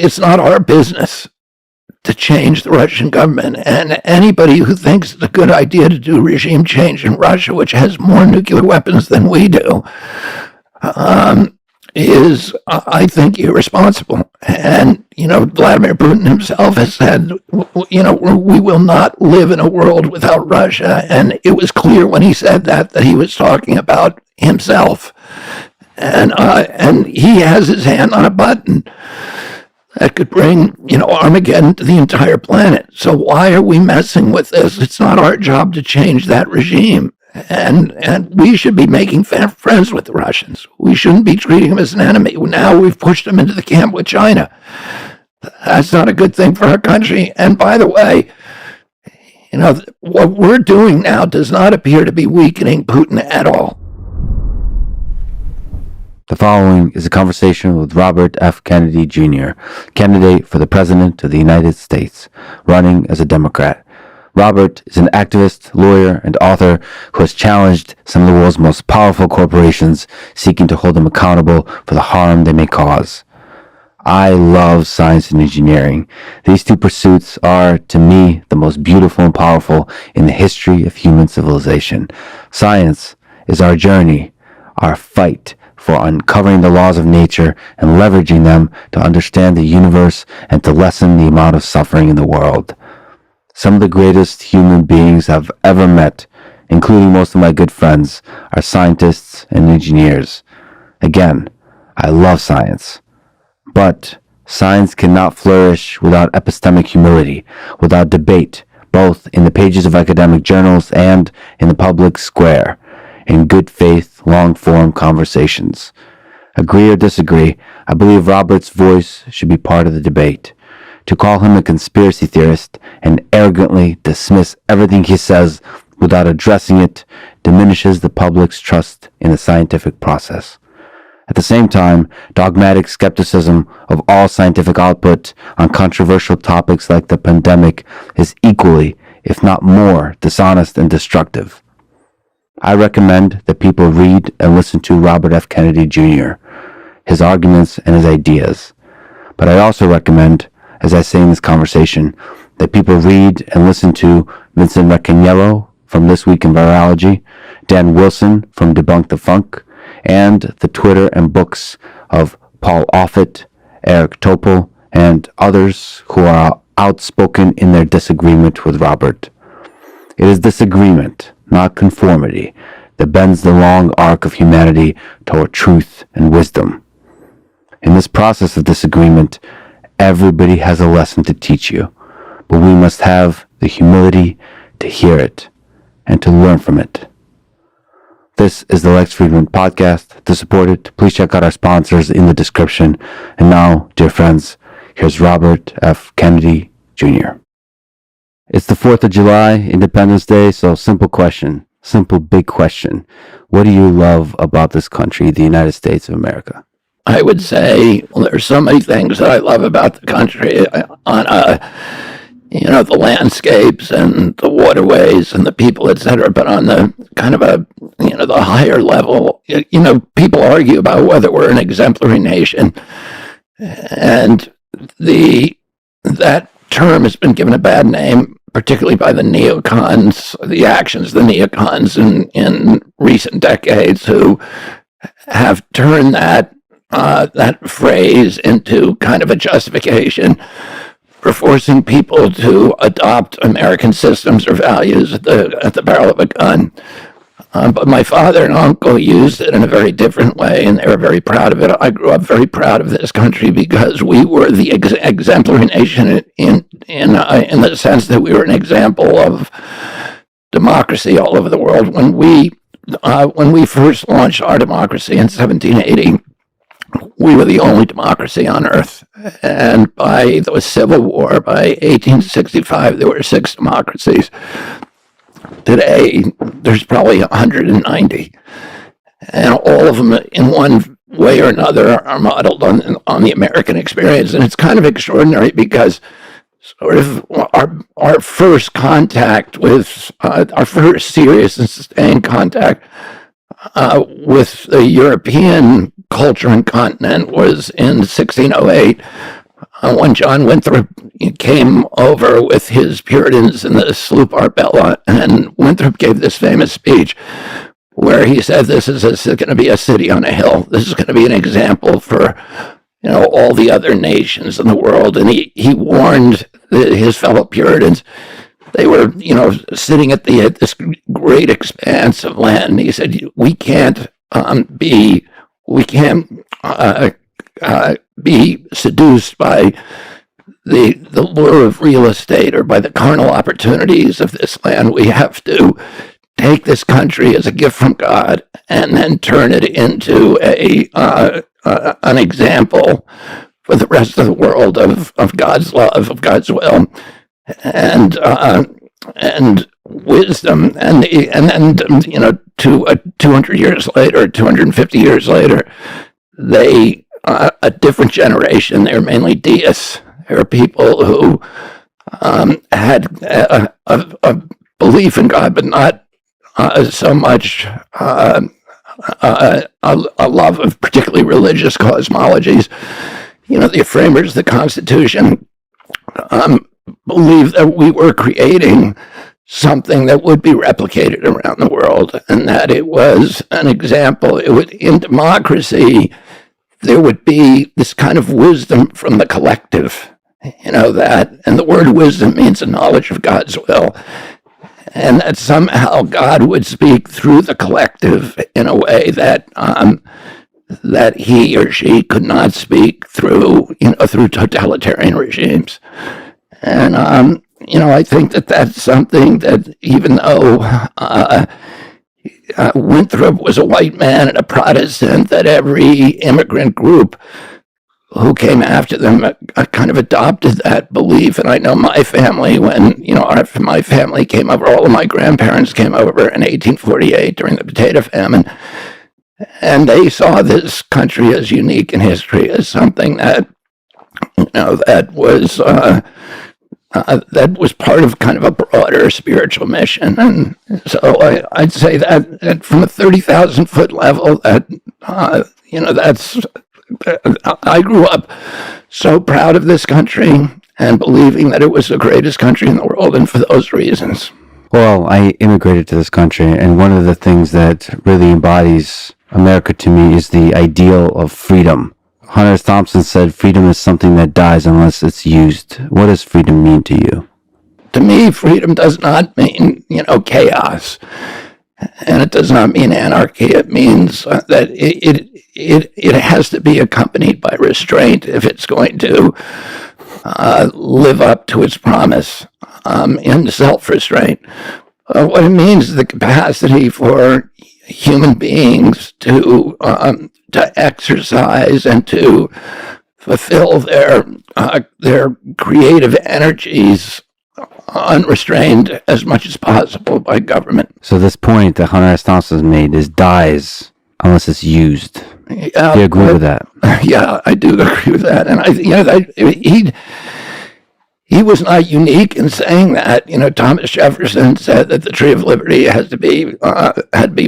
it's not our business to change the Russian government. And anybody who thinks it's a good idea to do regime change in Russia, which has more nuclear weapons than we do, is, I think, irresponsible. And, Vladimir Putin himself has said, we will not live in a world without Russia. And it was clear when he said that he was talking about himself. And he has his hand on a button that could bring, Armageddon to the entire planet. So why are we messing with this? It's not our job to change that regime. And we should be making friends with the Russians. We shouldn't be treating them as an enemy. Now we've pushed them into the camp with China. That's not a good thing for our country. And by the way, what we're doing now does not appear to be weakening Putin at all. The following is a conversation with Robert F. Kennedy Jr., candidate for the President of the United States, running as a Democrat. Robert is an activist, lawyer, and author who has challenged some of the world's most powerful corporations, seeking to hold them accountable for the harm they may cause. I love science and engineering. These two pursuits are, to me, the most beautiful and powerful in the history of human civilization. Science is our journey, our fight for uncovering the laws of nature and leveraging them to understand the universe and to lessen the amount of suffering in the world. Some of the greatest human beings I've ever met, including most of my good friends, are scientists and engineers. Again, I love science. But science cannot flourish without epistemic humility, without debate, both in the pages of academic journals and in the public square, in good faith, long-form conversations. Agree or disagree, I believe Robert's voice should be part of the debate. To call him a conspiracy theorist and arrogantly dismiss everything he says without addressing it diminishes the public's trust in the scientific process. At the same time, dogmatic skepticism of all scientific output on controversial topics like the pandemic is equally, if not more, dishonest and destructive. I recommend that people read and listen to Robert F. Kennedy Jr., his arguments and his ideas. But I also recommend, as I say in this conversation, that people read and listen to Vincent Racaniello from This Week in Virology, Dan Wilson from Debunk the Funk, and the Twitter and books of Paul Offit, Eric Topol, and others who are outspoken in their disagreement with Robert. It is disagreement, not conformity, that bends the long arc of humanity toward truth and wisdom. In this process of disagreement, everybody has a lesson to teach you, but we must have the humility to hear it and to learn from it. This is the Lex Fridman Podcast. To support it, please check out our sponsors in the description. And now, dear friends, here's Robert F. Kennedy Jr. It's the 4th of July, Independence Day, so simple big question. What do you love about this country, the United States of America? I would say, well, there's so many things that I love about the country on the landscapes and the waterways and the people, etc. But on the kind of the higher level, people argue about whether we're an exemplary nation, and that term has been given a bad name, particularly by the neocons, the actions of the neocons in recent decades, who have turned that phrase into kind of a justification for forcing people to adopt American systems or values at the barrel of a gun. But my father and uncle used it in a very different way, and they were very proud of it. I grew up very proud of this country because we were the exemplary nation in the sense that we were an example of democracy all over the world. When we first launched our democracy in 1780, we were the only democracy on earth. And by the Civil War, by 1865, there were 6 democracies. Today, there's probably 190. And all of them, in one way or another, are modeled on the American experience. And it's kind of extraordinary because sort of our first contact with, our first serious and sustained contact with the European culture and continent was in 1608 when John Winthrop came over with his Puritans in the sloop Arbella, and Winthrop gave this famous speech where he said, "This is going to be a city on a hill. This is going to be an example for all the other nations in the world." And he warned his fellow Puritans. They were, sitting at this great expanse of land. And he said, "We can't be seduced by the lure of real estate or by the carnal opportunities of this land. We have to take this country as a gift from God and then turn it into an example for the rest of the world of God's love, of God's will, and wisdom." And then 200 years later, 250 years later, they a different generation. They're mainly deists. They're people who had a belief in God, but not so much a love of particularly religious cosmologies. The framers of the Constitution believed that we were creating something that would be replicated around the world, and that it was an example. In democracy, there would be this kind of wisdom from the collective, and the word wisdom means a knowledge of God's will, and that somehow God would speak through the collective in a way that that he or she could not speak through totalitarian regimes. And I think that that's something that, even though Winthrop was a white man and a Protestant, that every immigrant group who came after them kind of adopted that belief. And I know my family, when my family came over, all of my grandparents came over in 1848 during the potato famine, and they saw this country as unique in history, as something that that was part of kind of a broader spiritual mission. And so I'd say that from a 30,000-foot level, that's I grew up so proud of this country and believing that it was the greatest country in the world, and for those reasons. Well, I immigrated to this country, and one of the things that really embodies America to me is the ideal of freedom. Hunter S. Thompson said, "Freedom is something that dies unless it's used." What does freedom mean to you? To me, freedom does not mean, chaos. And it does not mean anarchy. It means that it has to be accompanied by restraint if it's going to live up to its promise in self-restraint. What it means is the capacity for human beings to exercise and to fulfill their creative energies unrestrained as much as possible by government. So this point that Hunter S. Thompson made is dies unless it's used. Do you agree with that? Yeah, I do agree with that. And he was not unique in saying that. Thomas Jefferson said that the tree of liberty had to be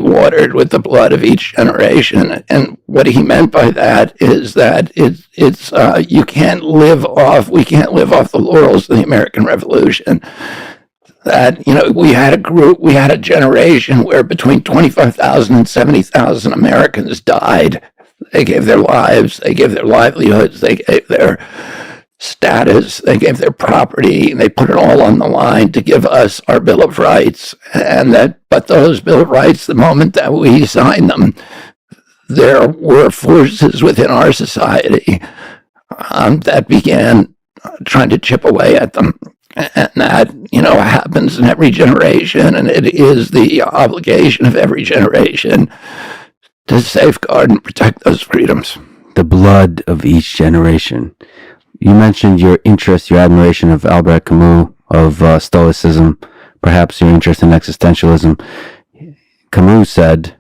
watered with the blood of each generation. And what he meant by that is that we can't live off the laurels of the American Revolution. That, we had a generation where between 25,000 and 70,000 Americans died. They gave their lives, they gave their livelihoods, they gave their status, they gave their property, they put it all on the line to give us our Bill of Rights. But those Bill of Rights, the moment that we signed them, there were forces within our society that began trying to chip away at them. And that, happens in every generation, and it is the obligation of every generation to safeguard and protect those freedoms. The blood of each generation. You mentioned your interest, your admiration of Albert Camus, of Stoicism, perhaps your interest in existentialism. Camus said,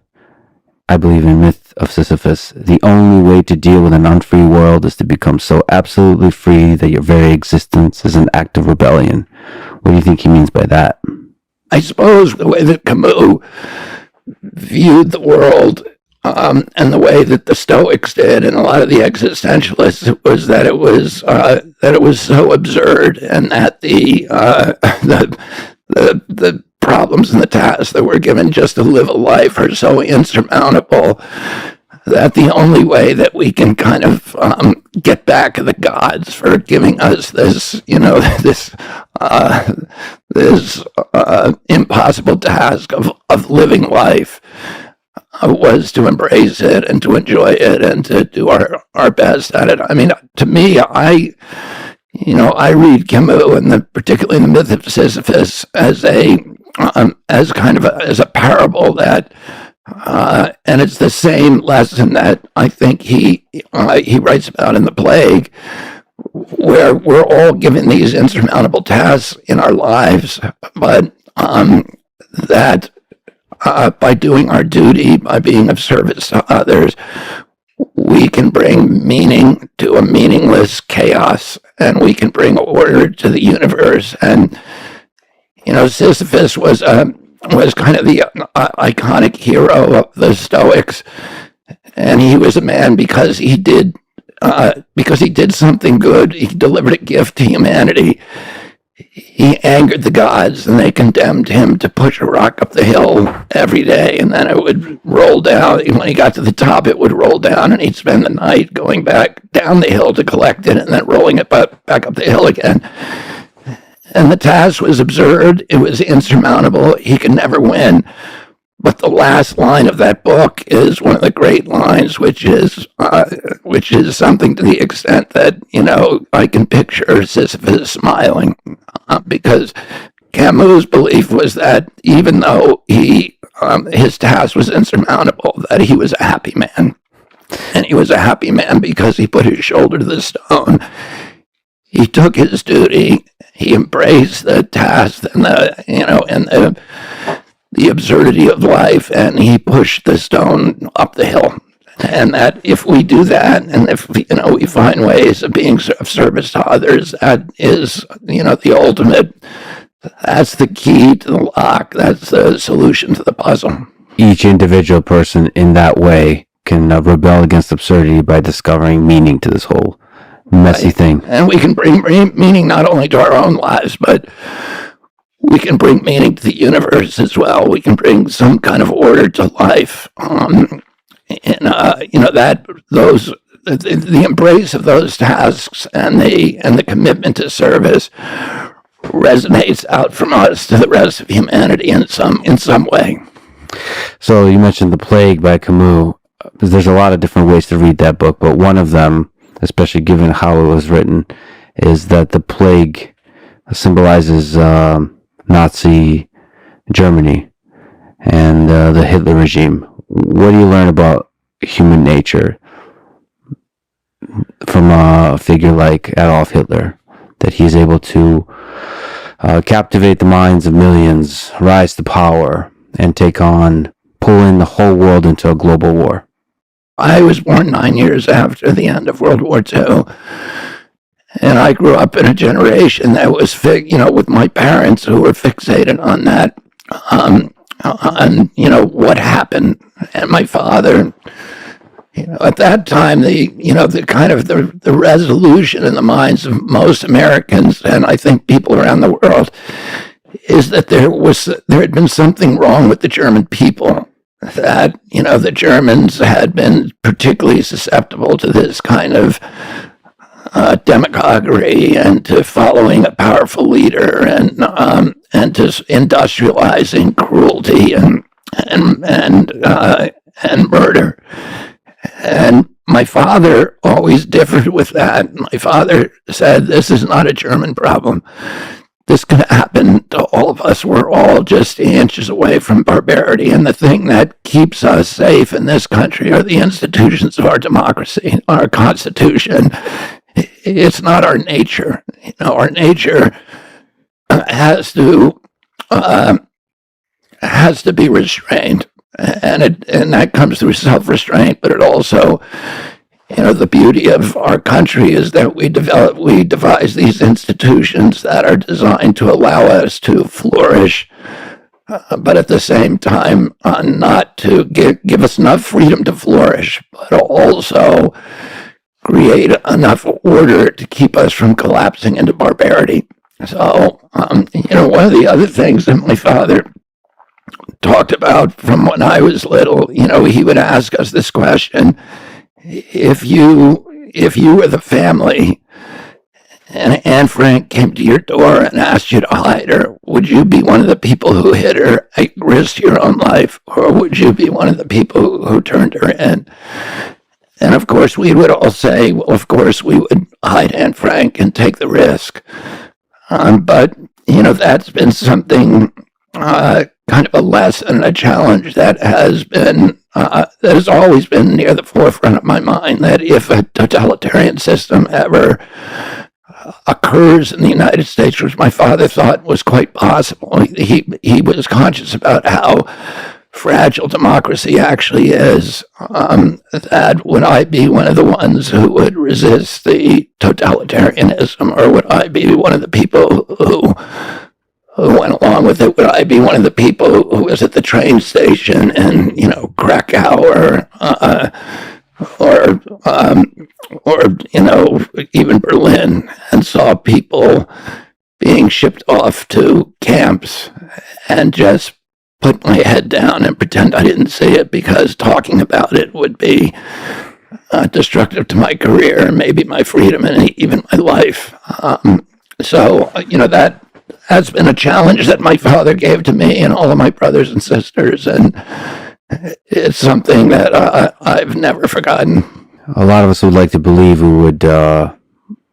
I believe in Myth of Sisyphus, the only way to deal with an unfree world is to become so absolutely free that your very existence is an act of rebellion. What do you think he means by that? I suppose the way that Camus viewed the world and the way that the Stoics did, and a lot of the existentialists, was that it was so absurd, and that the problems and the tasks that we're given just to live a life are so insurmountable that the only way that we can kind of get back at the gods for giving us this, this impossible task of living life was to embrace it and to enjoy it and to do our best at it. I mean, to me, I read Camus, and particularly the Myth of Sisyphus, as a parable that. And it's the same lesson that I think he writes about in The Plague, where we're all given these insurmountable tasks in our lives, but that by doing our duty, by being of service to others, we can bring meaning to a meaningless chaos, and we can bring order to the universe. And Sisyphus was kind of the iconic hero of the Stoics, and he was a man because he did something good. He delivered a gift to humanity. He angered the gods, and they condemned him to push a rock up the hill every day, and then it would roll down. When he got to the top, it would roll down, and he'd spend the night going back down the hill to collect it, and then rolling it back up the hill again. And the task was absurd. It was insurmountable. He could never win. But the last line of that book is one of the great lines, which is something to the extent that, I can picture Sisyphus smiling, because Camus' belief was that even though his task was insurmountable, that he was a happy man. And he was a happy man because he put his shoulder to the stone. He took his duty. He embraced the task and the absurdity of life, and he pushed the stone up the hill. And that if we do that, and if we find ways of being of service to others, that is the ultimate. That's the key to the lock. That's the solution to the puzzle. Each individual person in that way can rebel against absurdity by discovering meaning to this whole messy thing. And we can bring meaning not only to our own lives, but we can bring meaning to the universe as well. We can bring some kind of order to life. The embrace of those tasks and the commitment to service resonates out from us to the rest of humanity in some way. So you mentioned The Plague by Camus. There's a lot of different ways to read that book, but one of them, especially given how it was written, is that the plague symbolizes Nazi Germany and the Hitler regime. What do you learn about human nature from a figure like Adolf Hitler, that he's able to captivate the minds of millions, rise to power, and pull in the whole world into a global war? I was born 9 years after the end of World War II, and I grew up in a generation that was, with my parents who were fixated on that, on what happened. And my father, at that time, the resolution in the minds of most Americans, and I think people around the world, is that there had been something wrong with the German people. That, the Germans had been particularly susceptible to this kind of demagoguery and to following a powerful leader and to industrializing cruelty and murder. And my father always differed with that. My father said, this is not a German problem. This could happen to all of us. We're all just inches away from barbarity. And the thing that keeps us safe in this country are the institutions of our democracy, our Constitution. It's not our nature. Our nature has to be restrained. And that comes through self-restraint, but it also, the beauty of our country is that we devise these institutions that are designed to allow us to flourish but at the same time, not to give us enough freedom to flourish, but also create enough order to keep us from collapsing into barbarity. So, one of the other things that my father talked about from when I was little, he would ask us this question: if you were the family and Anne Frank came to your door and asked you to hide her, would you be one of the people who hid her at risk to your own life, or would you be one of the people who turned her in? And of course, we would all say, well, of course, we would hide Anne Frank and take the risk. But, that's been something, kind of a lesson, a challenge that has always been near the forefront of my mind, that if a totalitarian system ever occurs in the United States, which my father thought was quite possible, he was conscious about how fragile democracy actually is, that would I be one of the ones who would resist the totalitarianism, or would I be one of the people who went along with it? Would I be one of the people who was at the train station in, Krakow or even Berlin, and saw people being shipped off to camps, and just put my head down and pretend I didn't see it, because talking about it would be destructive to my career and maybe my freedom and even my life. That has been a challenge that my father gave to me and all of my brothers and sisters, and it's something that I've never forgotten. A lot of us would like to believe we would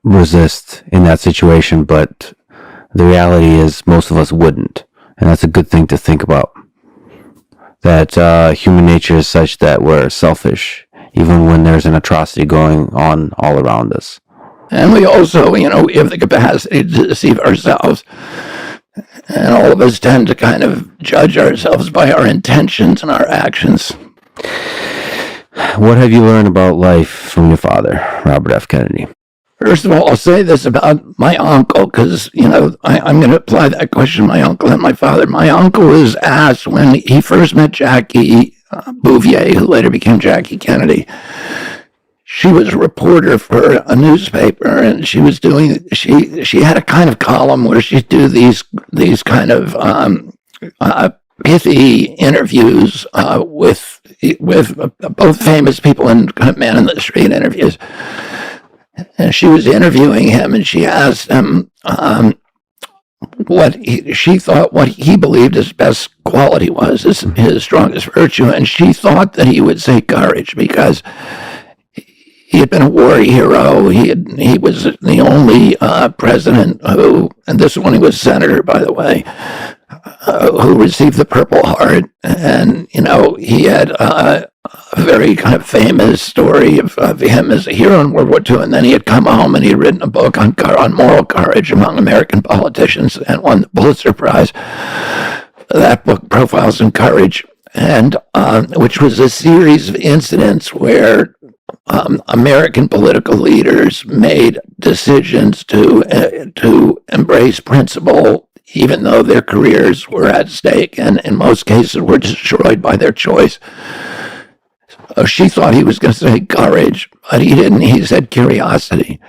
resist in that situation, but the reality is most of us wouldn't. And that's a good thing to think about. That human nature is such that we're selfish, even when there's an atrocity going on all around us. And we also, we have the capacity to deceive ourselves. And all of us tend to kind of judge ourselves by our intentions and our actions. What have you learned about life from your father, Robert F. Kennedy? First of all, I'll say this about my uncle, because, I'm going to apply that question to my uncle and my father. My uncle was asked when he first met Jackie Bouvier, who later became Jackie Kennedy. She was a reporter for a newspaper, and she had a kind of column where she'd do these kind of pithy interviews with both famous people and kind of man in the street interviews. And she was interviewing him, and she asked him what he believed his best quality was, his strongest virtue, and she thought that he would say courage, because he had been a war hero. He was the only president who, and this is when he was senator, by the way, who received the Purple Heart, and he had a very kind of famous story of him as a hero in World War II, and then he had come home and he had written a book on moral courage among American politicians and won the Pulitzer Prize. That book, Profiles in Courage, and which was a series of incidents where American political leaders made decisions to embrace principle, even though their careers were at stake, and in most cases were destroyed by their choice. She thought he was going to say courage, but he didn't. He said curiosity.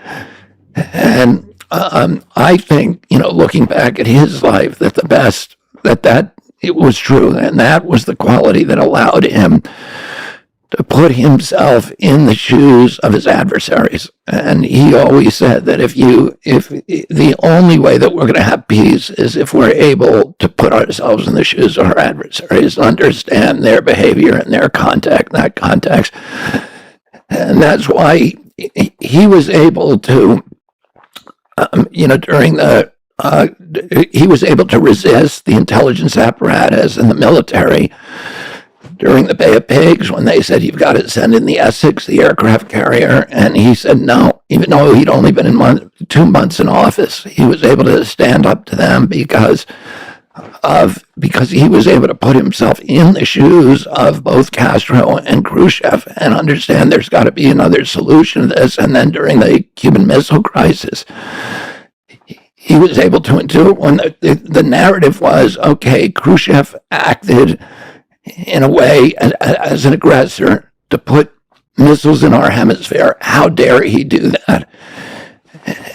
And I think, looking back at his life, that it was true, and that was the quality that allowed him to put himself in the shoes of his adversaries. And he always said that if the only way that we're going to have peace is if we're able to put ourselves in the shoes of our adversaries, understand their behavior and their context. And that's why he was able to, he was able to resist the intelligence apparatus and the military during the Bay of Pigs, when they said, you've got to send in the Essex, the aircraft carrier. And he said no, even though he'd only been in 2 months in office. He was able to stand up to them because he was able to put himself in the shoes of both Castro and Khrushchev and understand there's got to be another solution to this. And then during the Cuban Missile Crisis, he was able to do it when the narrative was, okay, Khrushchev acted in a way as an aggressor to put missiles in our hemisphere. How dare he do that?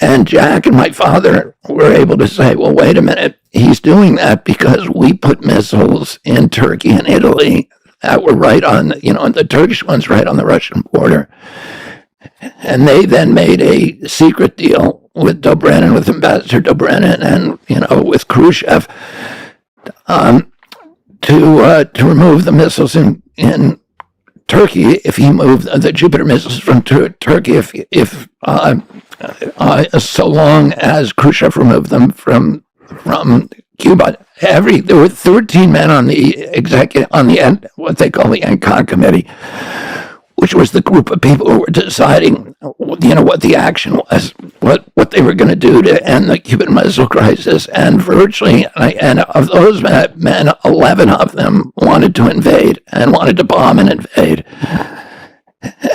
And Jack and my father were able to say, well, wait a minute, he's doing that because we put missiles in Turkey and Italy that were right on, the Turkish ones right on the Russian border. And they then made a secret deal with Dobrynin, with Ambassador Dobrynin, and with Khrushchev, to remove the missiles in Turkey if he moved the Jupiter missiles from Turkey if so long as Khrushchev removed them from Cuba. There were 13 men on the what they call the ENCON committee, which was the group of people who were deciding, what the action was, what they were going to do to end the Cuban Missile Crisis. And virtually, and of those men, 11 of them wanted to invade and wanted to bomb and invade.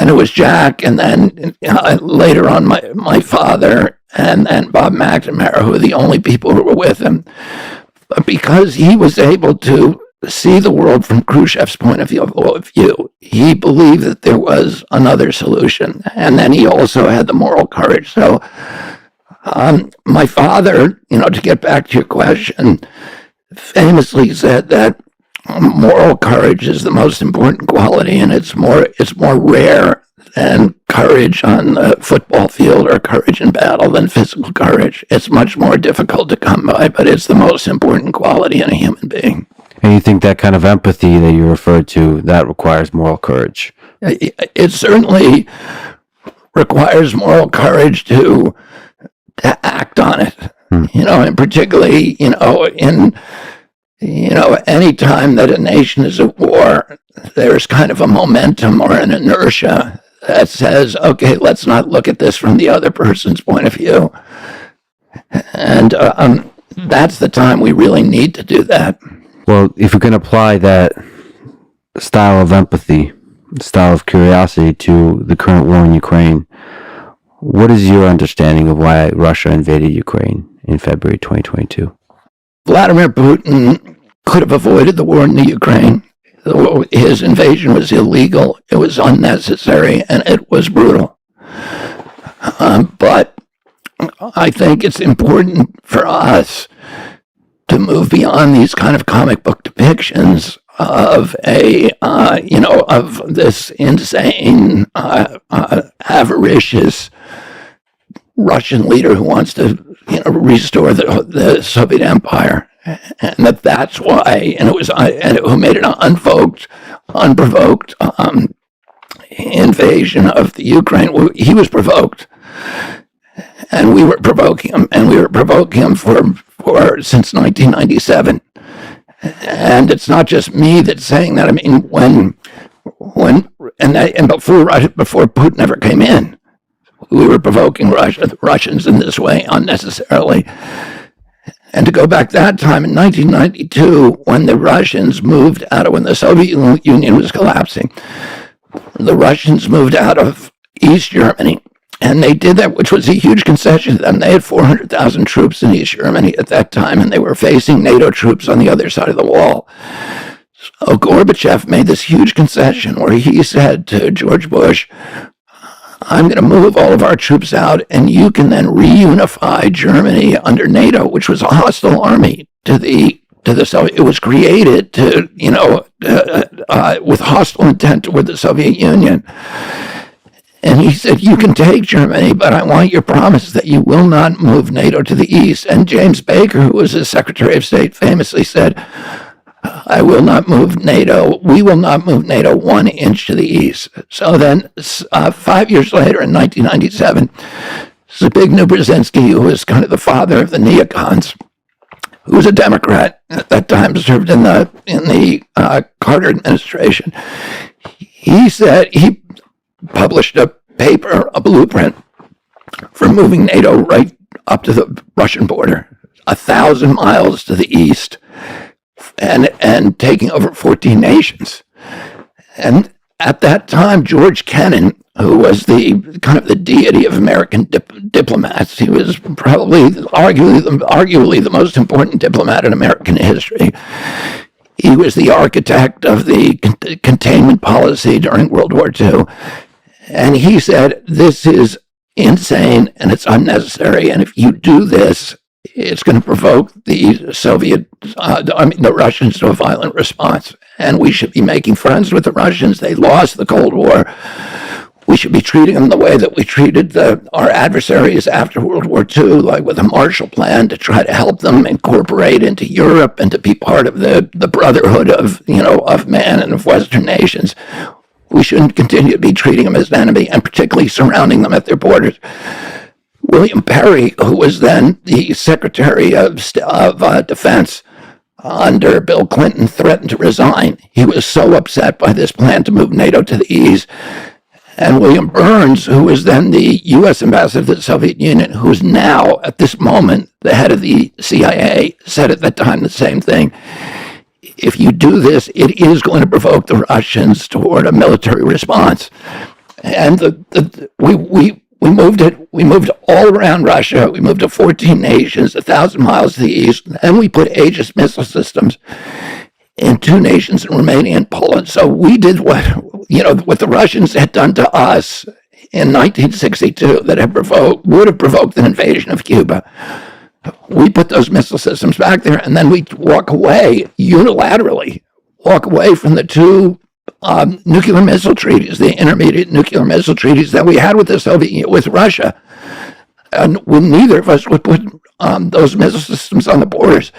And it was Jack, and then later on my father, and Bob McNamara, who were the only people who were with him. But because he was able to see the world from Khrushchev's point of view, he believed that there was another solution. And then he also had the moral courage. So my father, to get back to your question, famously said that moral courage is the most important quality, and it's more rare than courage on the football field or courage in battle than physical courage. It's much more difficult to come by, but it's the most important quality in a human being. And you think that kind of empathy that you referred to, that requires moral courage? It certainly requires moral courage to act on it. And particularly, any time that a nation is at war, there's kind of a momentum or an inertia that says, okay, let's not look at this from the other person's point of view. And that's the time we really need to do that. Well, if we can apply that style of empathy, style of curiosity to the current war in Ukraine, what is your understanding of why Russia invaded Ukraine in February 2022? Vladimir Putin could have avoided the war in the Ukraine. His invasion was illegal, it was unnecessary, and it was brutal. But I think it's important for us to move beyond these kind of comic book depictions of of this insane, avaricious Russian leader who wants to, restore the Soviet Empire, and that's why, and who made an unprovoked invasion of the Ukraine. He was provoked, and we were provoking him, for since 1997. And it's not just me that's saying that. I mean, before Putin ever came in, we were provoking the Russians in this way unnecessarily. And to go back that time in 1992, when the Russians moved out of, when the Soviet Union was collapsing, the Russians moved out of East Germany. And they did that, which was a huge concession to them. They had 400,000 troops in East Germany at that time, and they were facing NATO troops on the other side of the wall. So Gorbachev made this huge concession where he said to George Bush, I'm going to move all of our troops out, and you can then reunify Germany under NATO, which was a hostile army to the Soviet. It was created to, with hostile intent toward the Soviet Union. And he said, you can take Germany, but I want your promise that you will not move NATO to the east. And James Baker, who was his Secretary of State, famously said, I will not move NATO. We will not move NATO 1 inch to the east. So then 5 years later, in 1997, Zbigniew Brzezinski, who was kind of the father of the neocons, who was a Democrat at that time, served in the Carter administration, he said, he published a paper, a blueprint for moving NATO right up to the Russian border, 1,000 miles to the east, and taking over 14 nations. And at that time, George Kennan, who was the kind of the deity of American diplomats. He was probably arguably the most important diplomat in American history. He was the architect of the containment policy during World War II. And he said, this is insane and it's unnecessary. And if you do this, it's going to provoke the the Russians to a violent response. And we should be making friends with the Russians. They lost the Cold War. We should be treating them the way that we treated our adversaries after World War II, like with a Marshall Plan to try to help them incorporate into Europe and to be part of the brotherhood of man and of Western nations. We shouldn't continue to be treating them as an enemy and particularly surrounding them at their borders. William Perry, who was then the Secretary of Defense under Bill Clinton, threatened to resign. He was so upset by this plan to move NATO to the east. And William Burns, who was then the U.S. ambassador to the Soviet Union, who is now, at this moment, the head of the CIA, said at that time the same thing. If you do this, it is going to provoke the Russians toward a military response. And we moved all around Russia. We moved to 14 nations, 1,000 miles to the east, and we put Aegis missile systems in 2 nations in Romania and Poland. So we did what the Russians had done to us in 1962 that would have provoked an invasion of Cuba. We put those missile systems back there, and then we walk away unilaterally, from the 2 nuclear missile treaties, the intermediate nuclear missile treaties that we had with the Soviet Union, with Russia. And when neither of us would put those missile systems on the borders,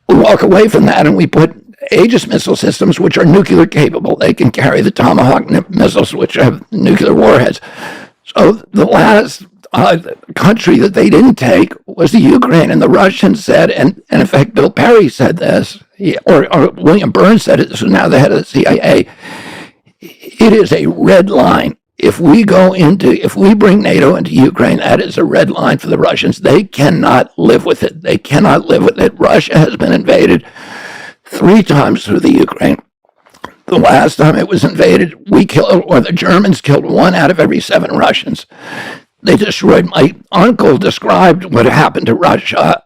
we walk away from that and we put Aegis missile systems, which are nuclear capable. They can carry the Tomahawk missiles, which have nuclear warheads. So the last country that they didn't take was the Ukraine. And the Russians said, and in fact, Bill Perry said this, or William Burns said it, this is now the head of the CIA. It is a red line. If we bring NATO into Ukraine, that is a red line for the Russians. They cannot live with it. Russia has been invaded 3 times through the Ukraine. The last time it was invaded, the Germans killed 1 out of every 7 Russians. They destroyed. My uncle described what happened to Russia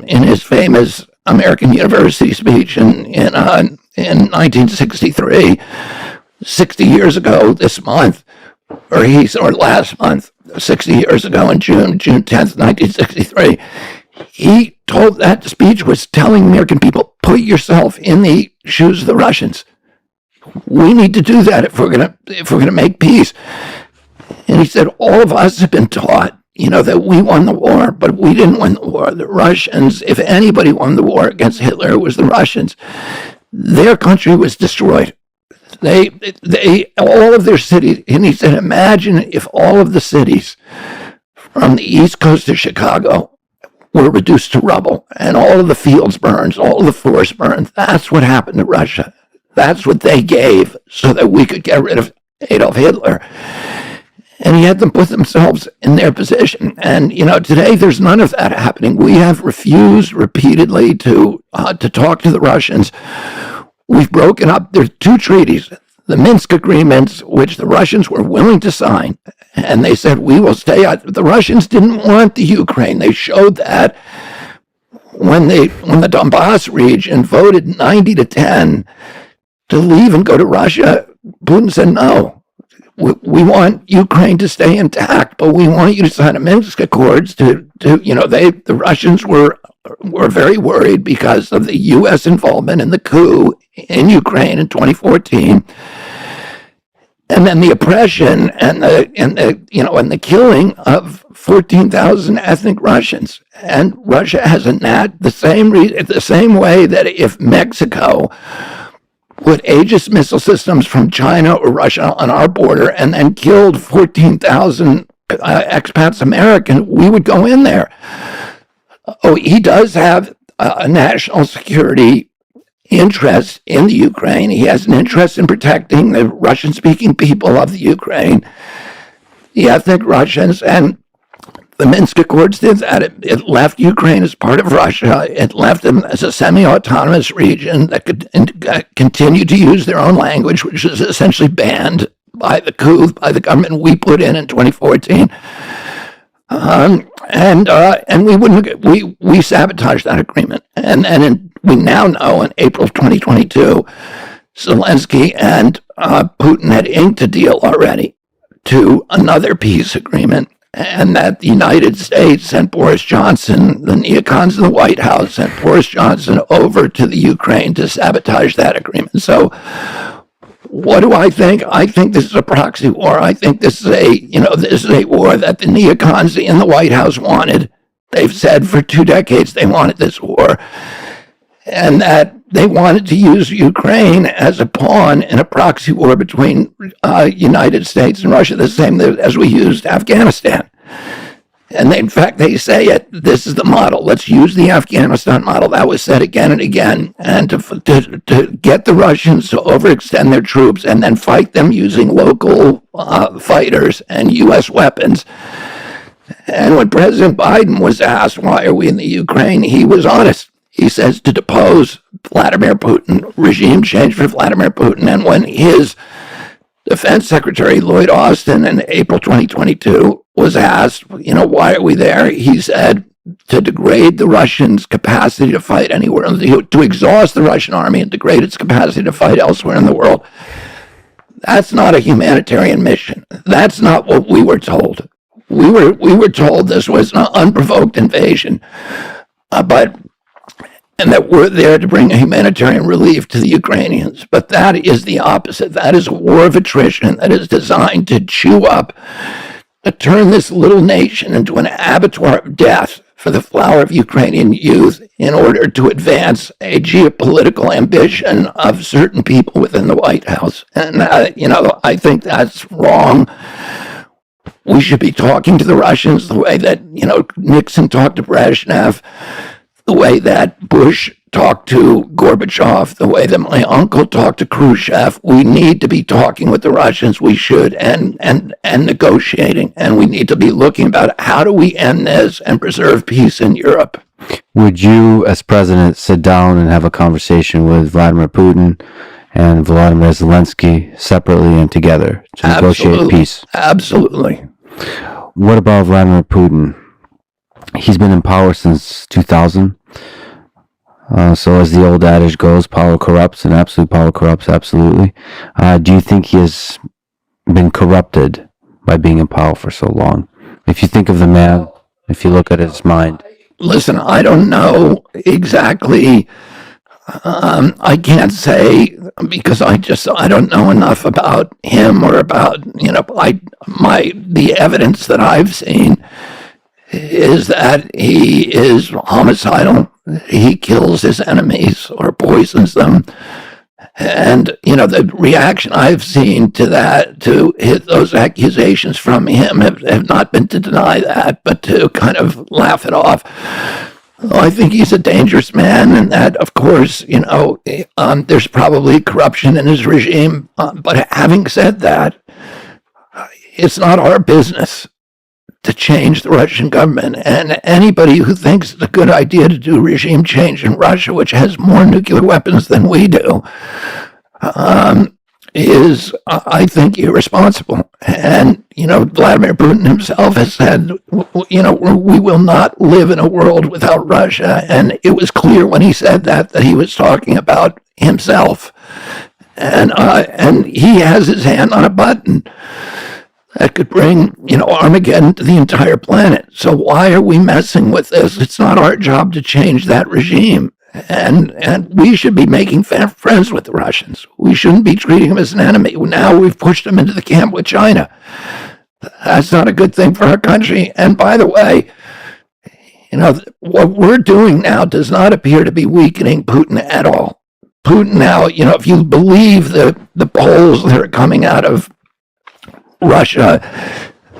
in his famous American University speech in 1963, 60 years ago this month, or last month, 60 years ago in June 10th, 1963. He told that speech was telling American people, put yourself in the shoes of the Russians. We need to do that if we're gonna make peace. And he said, all of us have been taught, that we won the war, but we didn't win the war. The Russians, if anybody won the war against Hitler, it was the Russians. Their country was destroyed. All of their cities, and he said, imagine if all of the cities from the East Coast of Chicago were reduced to rubble and all of the fields burned, all of the forests burned. That's what happened to Russia. That's what they gave so that we could get rid of Adolf Hitler. And he had them put themselves in their position. And, today there's none of that happening. We have refused repeatedly to talk to the Russians. We've broken up. There's 2 treaties, the Minsk agreements, which the Russians were willing to sign. And they said, we will stay out. The Russians didn't want the Ukraine. They showed that when the Donbass region voted 90-10 to leave and go to Russia. Putin said, no. We want Ukraine to stay intact, but we want you to sign the Minsk Accords the Russians were very worried because of the U.S. involvement in the coup in Ukraine in 2014. And then the oppression and the killing of 14,000 ethnic Russians. And Russia has the same way that if Mexico put Aegis missile systems from China or Russia on our border and then killed 14,000 expats American, we would go in there. Oh, he does have a national security interest in the Ukraine. He has an interest in protecting the Russian-speaking people of the Ukraine, the ethnic Russians, and the Minsk Accords did that. It left Ukraine as part of Russia. It left them as a semi-autonomous region that could continue to use their own language, which is essentially banned by the coup, by the government we put in 2014. And we sabotaged that agreement. And we now know in April of 2022, Zelensky and Putin had inked a deal already to another peace agreement, and that the United States sent Boris Johnson, the neocons in the White House sent Boris Johnson over to the Ukraine to sabotage that agreement. So what do I think? I think this is a proxy war. I think this is a war that the neocons in the White House wanted. They've said for 2 decades they wanted this war, and that they wanted to use Ukraine as a pawn in a proxy war between United States and Russia, the same as we used Afghanistan. And in fact, they say it. This is the model. Let's use the Afghanistan model. That was said again and again. And to get the Russians to overextend their troops and then fight them using local fighters and U.S. weapons. And when President Biden was asked, why are we in the Ukraine, he was honest. He says to depose Vladimir Putin, regime change for Vladimir Putin. And when his Defense Secretary Lloyd Austin in April 2022 was asked, why are we there? He said to degrade the Russians' capacity to fight anywhere, to exhaust the Russian army and degrade its capacity to fight elsewhere in the world. That's not a humanitarian mission. That's not what we were told. We were told this was an unprovoked invasion, and that we're there to bring a humanitarian relief to the Ukrainians. But that is the opposite. That is a war of attrition that is designed to chew up, to turn this little nation into an abattoir of death for the flower of Ukrainian youth in order to advance a geopolitical ambition of certain people within the White House. And, I think that's wrong. We should be talking to the Russians the way that, Nixon talked to Brezhnev, the way that Bush talked to Gorbachev, the way that my uncle talked to Khrushchev. We need to be talking with the Russians. We should, and negotiating. And we need to be looking about how do we end this and preserve peace in Europe. Would you, as president, sit down and have a conversation with Vladimir Putin and Volodymyr Zelensky separately and together to negotiate peace? Absolutely. What about Vladimir Putin? He's been in power since 2000. So as the old adage goes, power corrupts, and absolute power corrupts absolutely. Do you think he has been corrupted by being in power for so long? If you think of the man, if you look at his mind. Listen, I don't know exactly. I can't say because I don't know enough about him or about, the evidence that I've seen is that he is homicidal. He kills his enemies or poisons them. And, the reaction I've seen to that, to hit those accusations from him have not been to deny that, but to kind of laugh it off. I think he's a dangerous man, and that, of course, there's probably corruption in his regime. But having said that, it's not our business to change the Russian government. And anybody who thinks it's a good idea to do regime change in Russia, which has more nuclear weapons than we do, is, I think, irresponsible. And, Vladimir Putin himself has said, we will not live in a world without Russia. And it was clear when he said that he was talking about himself. And he has his hand on a button that could bring, Armageddon to the entire planet. So why are we messing with this? It's not our job to change that regime. And we should be making friends with the Russians. We shouldn't be treating them as an enemy. Now we've pushed them into the camp with China. That's not a good thing for our country. And by the way, what we're doing now does not appear to be weakening Putin at all. Putin now, if you believe the polls that are coming out of Russia,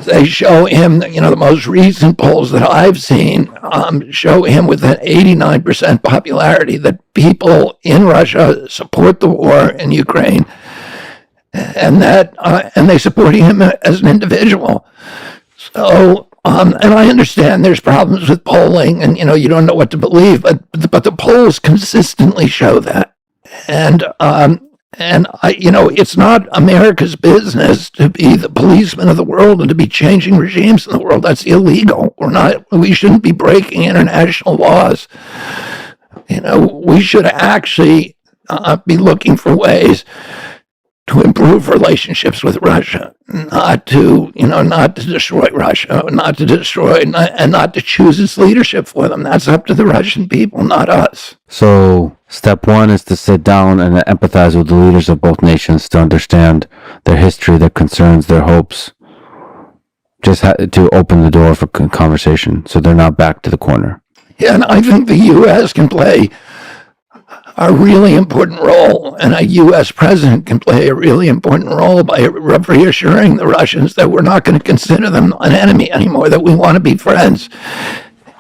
they show him, the most recent polls that I've seen show him with an 89% popularity, that people in Russia support the war in Ukraine, and they support him as an individual. So, and I understand there's problems with polling, and you don't know what to believe, but the polls consistently show that, and And it's not America's business to be the policeman of the world and to be changing regimes in the world. That's illegal. We shouldn't be breaking international laws. We should actually be looking for ways to improve relationships with Russia, not to destroy Russia, not to choose its leadership for them. That's up to the Russian people, not us. So, step one is to sit down and empathize with the leaders of both nations to understand their history, their concerns, their hopes. Just to open the door for conversation so they're not back to the corner. Yeah, and I think the U.S. can play a really important role, and a U.S. president can play a really important role by reassuring the Russians that we're not going to consider them an enemy anymore, that we want to be friends.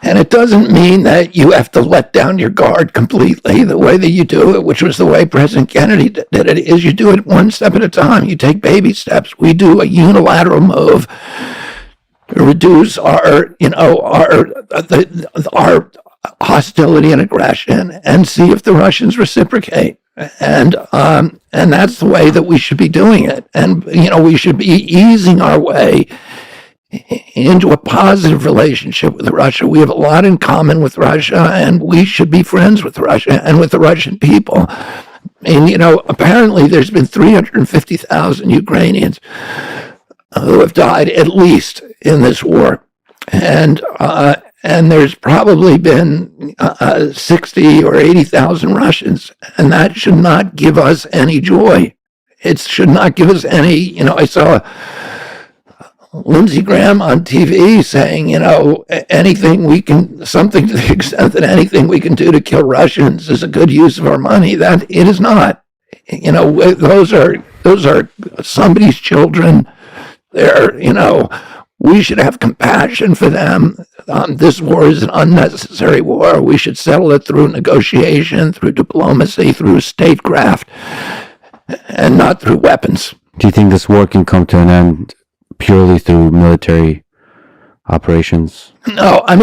And it doesn't mean that you have to let down your guard completely the way that you do it, which was the way President Kennedy did it, is you do it one step at a time. You take baby steps. We do a unilateral move to reduce our hostility and aggression and see if the Russians reciprocate. And that's the way that we should be doing it. And, we should be easing our way into a positive relationship with Russia. We have a lot in common with Russia, and we should be friends with Russia and with the Russian people. And, apparently there's been 350,000 Ukrainians who have died at least in this war. And there's probably been 60 or 80,000 Russians, and that should not give us any joy. It should not give us any, I saw Lindsey Graham on TV saying, something to the extent that anything we can do to kill Russians is a good use of our money. That it is not. Those are somebody's children. We should have compassion for them. This war is an unnecessary war. We should settle it through negotiation, through diplomacy, through statecraft, and not through weapons. Do you think this war can come to an end purely through military operations? No, I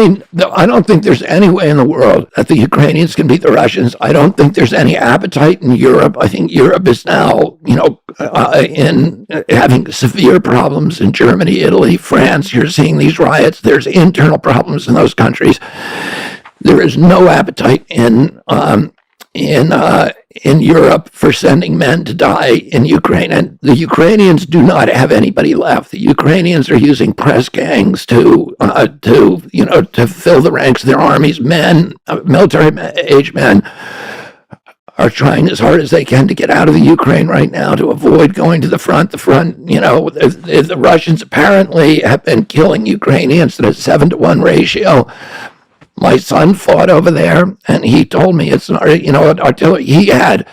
don't think there's any way in the world that the Ukrainians can beat the Russians. I don't think there's any appetite in Europe. I think Europe is now, in having severe problems in Germany, Italy, France. You're seeing these riots. There's internal problems in those countries. There is no appetite in Europe for sending men to die in Ukraine, and the Ukrainians do not have anybody left. The Ukrainians are using press gangs to fill the ranks of their armies. Military-age men are trying as hard as they can to get out of the Ukraine right now to avoid going to the front. The Russians apparently have been killing Ukrainians at a 7-to-1 ratio. My son fought over there, and he told me it's artillery. He had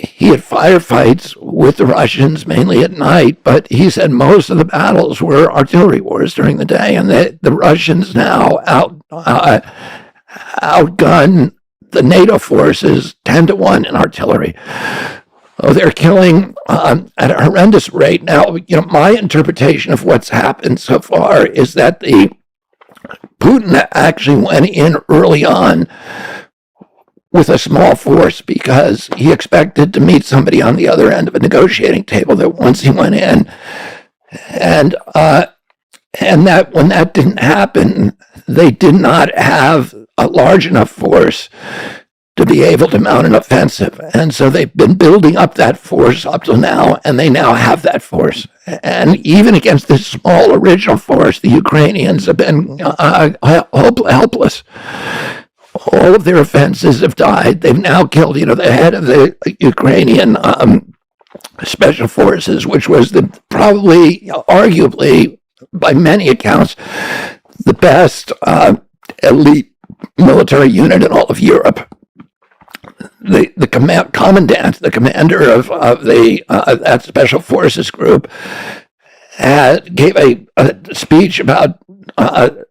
firefights with the Russians mainly at night, but he said most of the battles were artillery wars during the day, and the Russians now outgun the NATO forces 10-to-1 in artillery. Oh, they're killing at a horrendous rate. Now, my interpretation of what's happened so far is that Putin actually went in early on with a small force because he expected to meet somebody on the other end of a negotiating table. That once he went in, and that when that didn't happen, they did not have a large enough force to be able to mount an offensive. And so they've been building up that force up till now, and they now have that force. And even against this small original force, the Ukrainians have been helpless. All of their offenses have died. They've now killed, the head of the Ukrainian special forces, which was probably, arguably, by many accounts, the best elite military unit in all of Europe. The commandant, the commander of that special forces group, gave a speech about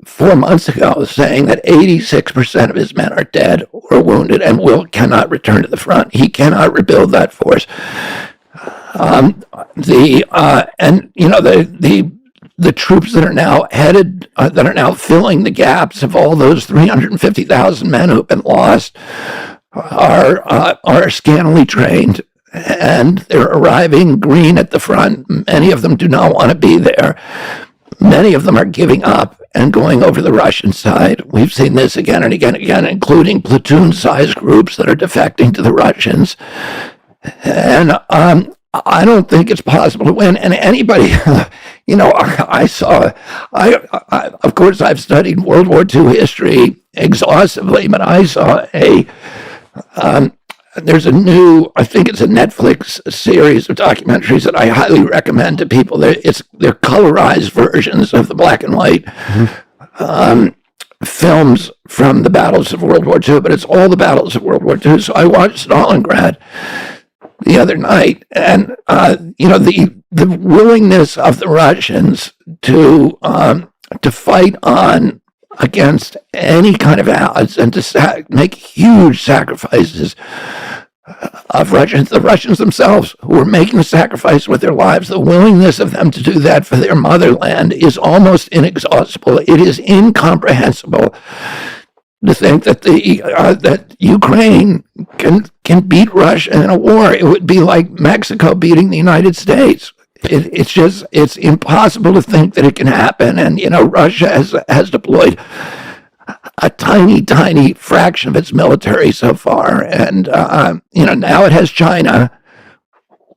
4 months ago saying that 86% of his men are dead or wounded and cannot return to the front. He cannot rebuild that force. The troops that are now that are now filling the gaps of all those 350,000 men who've been lost are scantily trained, and they're arriving green at the front. Many of them do not want to be there. Many of them are giving up and going over the Russian side. We've seen this again and again and again, including platoon-sized groups that are defecting to the Russians. And I don't think it's possible to win. And anybody, of course, I've studied World War II history exhaustively, but I saw there's a new, I think it's a Netflix series of documentaries that I highly recommend to people. They're colorized versions of the black and white films from the battles of World War II, but it's all the battles of World War II. So I watched Stalingrad the other night, and the willingness of the Russians to fight on against any kind of odds and to make huge sacrifices of Russians, the Russians themselves who were making the sacrifice with their lives, the willingness of them to do that for their motherland is almost inexhaustible. It is incomprehensible to think that that Ukraine can beat Russia in a war. It would be like Mexico beating the United States. It's impossible to think that it can happen. And Russia has deployed a tiny fraction of its military so far, and now it has China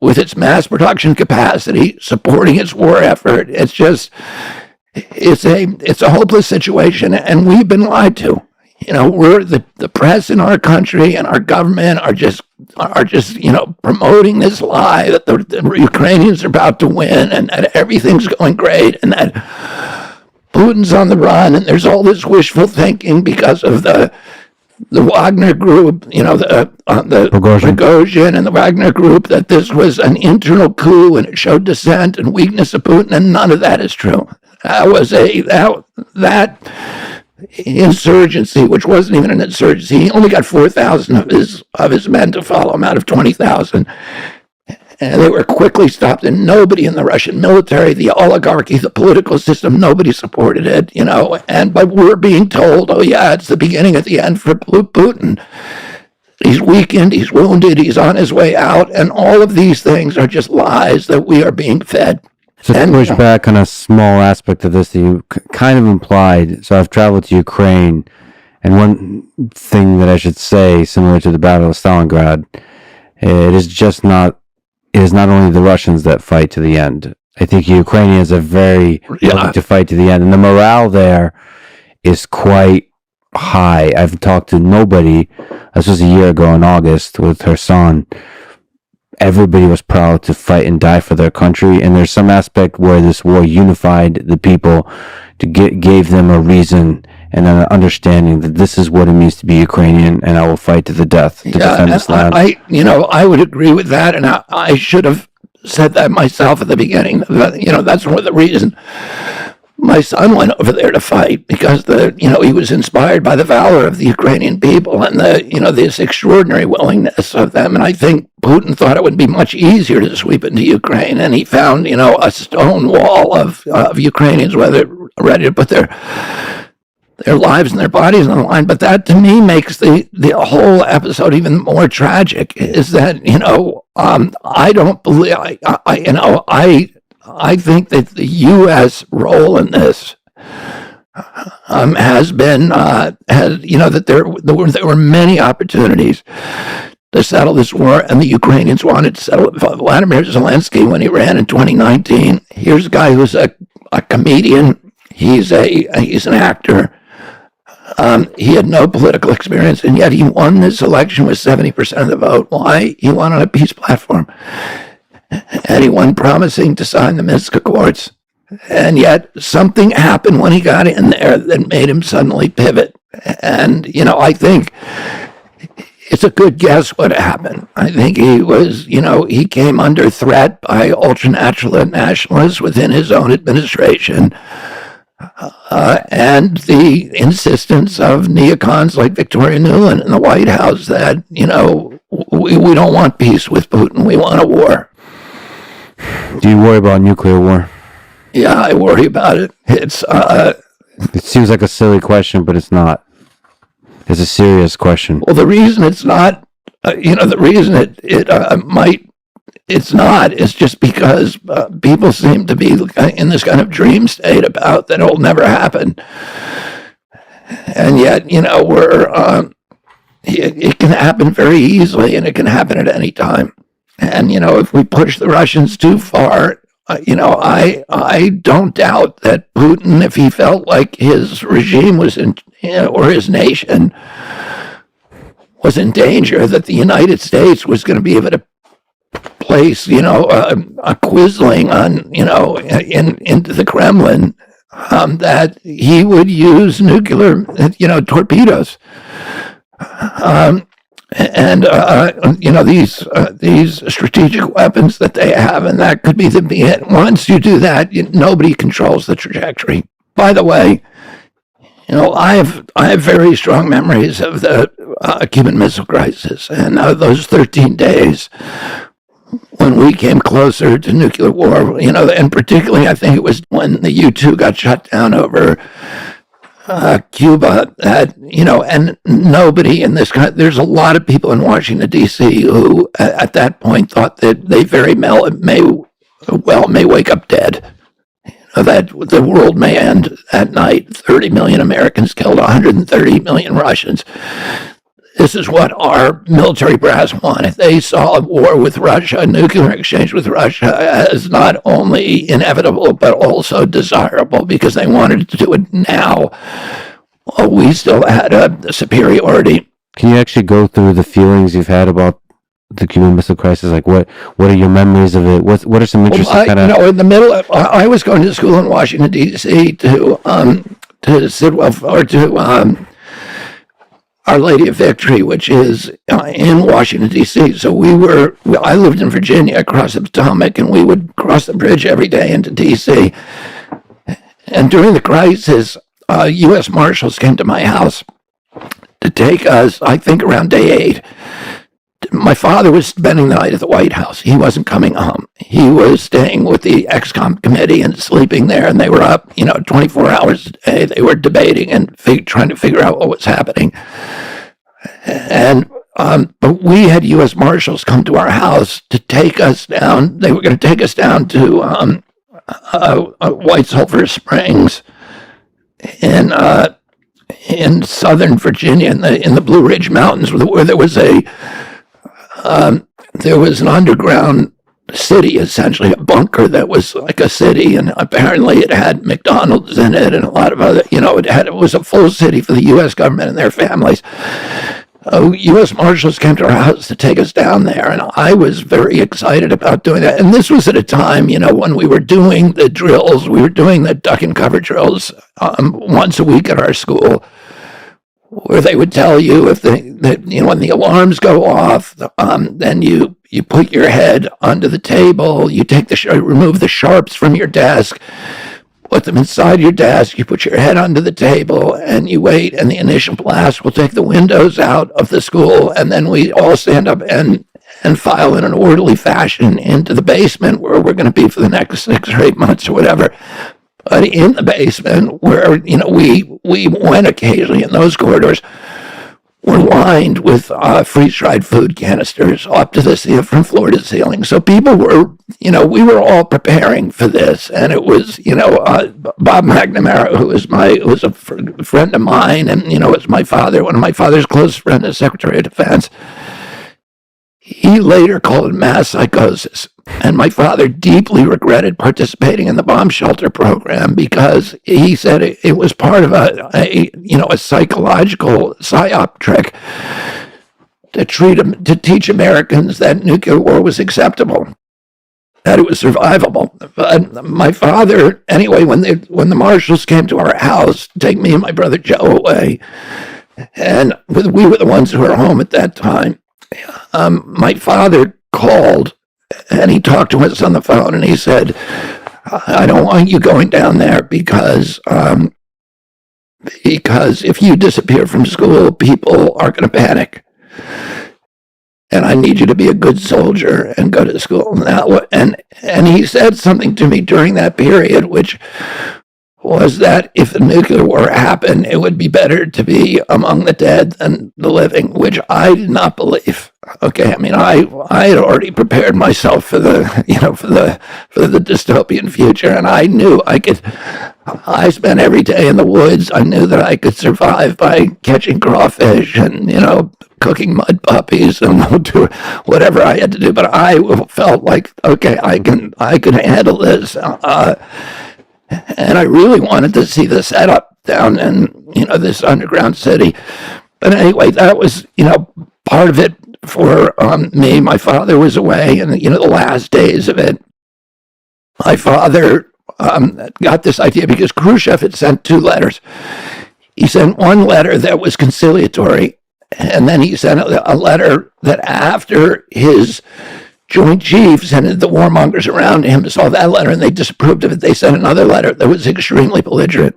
with its mass production capacity supporting its war effort. It's a hopeless situation, and we've been lied to. We're the press in our country and our government are just promoting this lie that the Ukrainians are about to win and that everything's going great and that Putin's on the run, and there's all this wishful thinking because of the Wagner group, the Prigozhin and the Wagner group, that this was an internal coup and it showed dissent and weakness of Putin, and none of that is true. That was that insurgency, which wasn't even an insurgency. He only got 4,000 of his men to follow him out of 20,000. And they were quickly stopped, and nobody in the Russian military, the oligarchy, the political system, nobody supported it, but we're being told, oh yeah, it's the beginning of the end for Putin. He's weakened, he's wounded, he's on his way out, and all of these things are just lies that we are being fed. So to push back on a small aspect of this that you kind of implied, so I've traveled to Ukraine, and one thing that I should say, similar to the Battle of Stalingrad, it is not only the Russians that fight to the end. I think Ukrainians are very willing to fight to the end, and the morale there is quite high. I've talked to nobody. This was a year ago in August with her son. Everybody was proud to fight and die for their country, and there's some aspect where this war unified the people, gave them a reason and an understanding that this is what it means to be Ukrainian, and I will fight to the death to defend this land. I would agree with that, and I should have said that myself at the beginning. That's one of the reasons my son went over there to fight, because he was inspired by the valor of the Ukrainian people and this extraordinary willingness of them. And I think Putin thought it would be much easier to sweep into Ukraine, and he found a stone wall of Ukrainians ready to put their lives and their bodies on the line. But that to me makes the whole episode even more tragic, is that I don't believe I think that the U.S. role in this has been that there were many opportunities to settle this war, and the Ukrainians wanted to settle it. Vladimir Zelensky, when he ran in 2019, here's a guy who's a comedian. He's an actor. He had no political experience, and yet he won this election with 70% of the vote. Why? He won on a peace platform. And he won promising to sign the Minsk Accords. And yet something happened when he got in there that made him suddenly pivot. And, I think it's a good guess what happened. I think he came under threat by ultra-nationalist nationalists within his own administration. And the insistence of neocons like Victoria Nuland in the White House that, we don't want peace with Putin, we want a war. Do you worry about nuclear war? Yeah, I worry about it. It seems like a silly question, but it's not. It's a serious question. Well, the reason it's not, the reason it's not is just because people seem to be in this kind of dream state about that it'll never happen. And yet, it can happen very easily, and it can happen at any time. And, if we push the Russians too far, I don't doubt that Putin, if he felt like his regime was or his nation was in danger, that the United States was going to be able to place, a Quisling on, into the Kremlin, that he would use nuclear, torpedoes. These strategic weapons that they have, and that could be once you do that, nobody controls the trajectory. By the way, I have very strong memories of the Cuban Missile Crisis, and those 13 days when we came closer to nuclear war. And particularly, I think it was when the U-2 got shut down over Cuba, and nobody in this country, there's a lot of people in Washington, D.C. who at that point thought that they very may wake up dead. That the world may end that night. 30 million Americans killed, 130 million Russians. This is what our military brass wanted. They saw a war with Russia, a nuclear exchange with Russia, as not only inevitable, but also desirable, because they wanted to do it now. Well, we still had a superiority. Can you actually go through the feelings you've had about the Cuban Missile Crisis? Like, what are your memories of it? What are some interesting kind of... in the middle of, I was going to school in Washington, D.C. to Sidwell, or to Our Lady of Victory, which is in Washington, D.C. So I lived in Virginia across the Potomac, and we would cross the bridge every day into D.C. And during the crisis, U.S. Marshals came to my house to take us, I think, around day 8. My father was spending the night at the White House. He wasn't coming home. He was staying with the ExComm committee and sleeping there, and they were up, 24 hours a day. They were debating and trying to figure out what was happening. And but we had U.S. Marshals come to our house to take us down. They were going to take us down to White Sulphur Springs in southern Virginia, in the Blue Ridge Mountains, where there was an underground city, essentially a bunker that was like a city, and apparently it had McDonald's in it and a lot of other, it was a full city for the U.S. government and their families. U.S. Marshals came to our house to take us down there, and I was very excited about doing that. And this was at a time, when we were doing the drills, we were doing the duck and cover drills once a week at our school, where they would tell you when the alarms go off, then you put your head under the table, you remove the sharps from your desk, put them inside your desk, you put your head under the table, and you wait, and the initial blast will take the windows out of the school, and then we all stand up and file in an orderly fashion into the basement, where we're going to be for the next 6 or 8 months or whatever. But in the basement, where we went occasionally in those corridors, were lined with freeze-dried food canisters up to from floor to ceiling. So people were, we were all preparing for this, and it was, Bob McNamara, who was a friend of mine, and was one of my father's close friends, as Secretary of Defense. He later called it mass psychosis. And my father deeply regretted participating in the bomb shelter program, because he said it was part of a psychological psyop trick to teach Americans that nuclear war was acceptable, that it was survivable. But my father, anyway, when the Marshals came to our house to take me and my brother Joe away, and we were the ones who were home at that time, my father called, and he talked to us on the phone, and he said, I don't want you going down there because if you disappear from school, people are going to panic. And I need you to be a good soldier and go to school. And he said something to me during that period, which was that if a nuclear war happened, it would be better to be among the dead than the living, which I did not believe. Okay, I mean, I had already prepared myself for the for the dystopian future, and I knew I could. I spent every day in the woods. I knew that I could survive by catching crawfish and cooking mud puppies and do whatever I had to do. But I felt like, okay, I can handle this. And I really wanted to see the setup down in, this underground city. But anyway, that was, part of it for me. My father was away and, the last days of it. My father got this idea because Khrushchev had sent 2 letters. He sent one letter that was conciliatory, and then he sent a letter that after his Joint Chiefs and the warmongers around him saw that letter and they disapproved of it. They sent another letter that was extremely belligerent.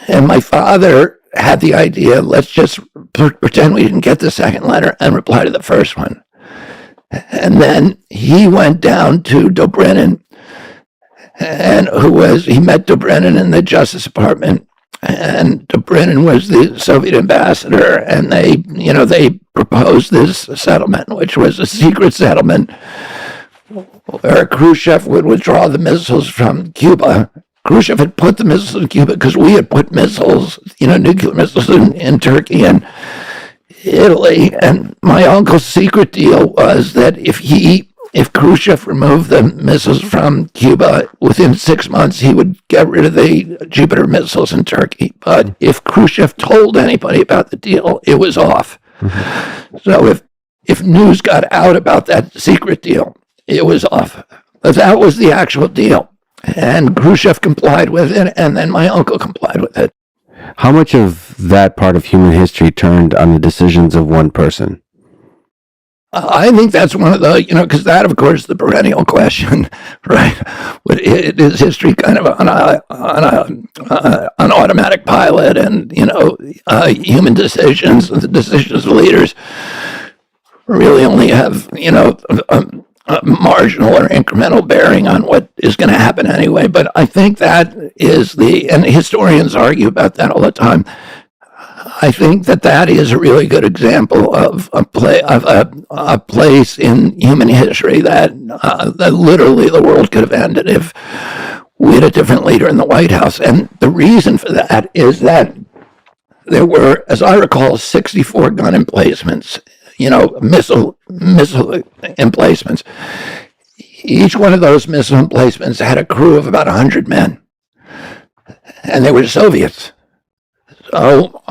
And my father had the idea, let's just pretend we didn't get the second letter and reply to the first one. And then he went down to Dobrynin, and he met Dobrynin in the Justice Department. And Dobrynin was the Soviet ambassador, and they proposed this settlement, which was a secret settlement where Khrushchev would withdraw the missiles from Cuba. Khrushchev had put the missiles in Cuba because we had put missiles, nuclear missiles in Turkey and Italy. And my uncle's secret deal was that if Khrushchev removed the missiles from Cuba, within 6 months, he would get rid of the Jupiter missiles in Turkey. But if Khrushchev told anybody about the deal, it was off. So if news got out about that secret deal, it was off. But that was the actual deal. And Khrushchev complied with it, and then my uncle complied with it. How much of that part of human history turned on the decisions of one person? I think that's one of the, because that, of course, is the perennial question, right? Is history kind of on an automatic pilot, and human decisions, the decisions of leaders, really only have a marginal or incremental bearing on what is going to happen anyway. But I think that is and historians argue about that all the time. I think that is a really good example of a place in human history that literally the world could have ended if we had a different leader in the White House. And the reason for that is that there were, as I recall, 64 gun emplacements, missile emplacements. Each one of those missile emplacements had a crew of about 100 men, and they were Soviets. So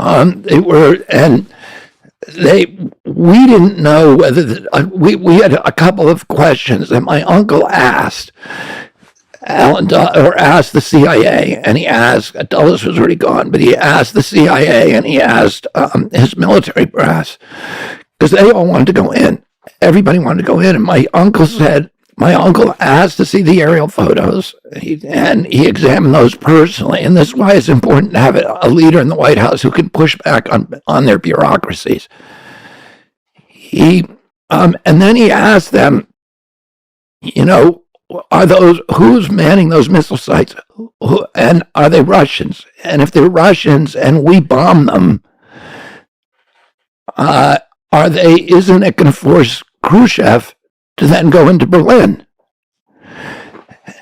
we didn't know whether we had a couple of questions that my uncle asked asked the CIA, and he asked, Dulles was already gone, but he asked the CIA and he asked his military brass, because they all wanted to go in. Everybody wanted to go in, and my uncle asked to see the aerial photos, and he examined those personally. And this is why it's important to have a leader in the White House who can push back on their bureaucracies. And then he asked them, who's manning those missile sites, and are they Russians? And if they're Russians and we bomb them, isn't it going to force Khrushchev to then go into Berlin?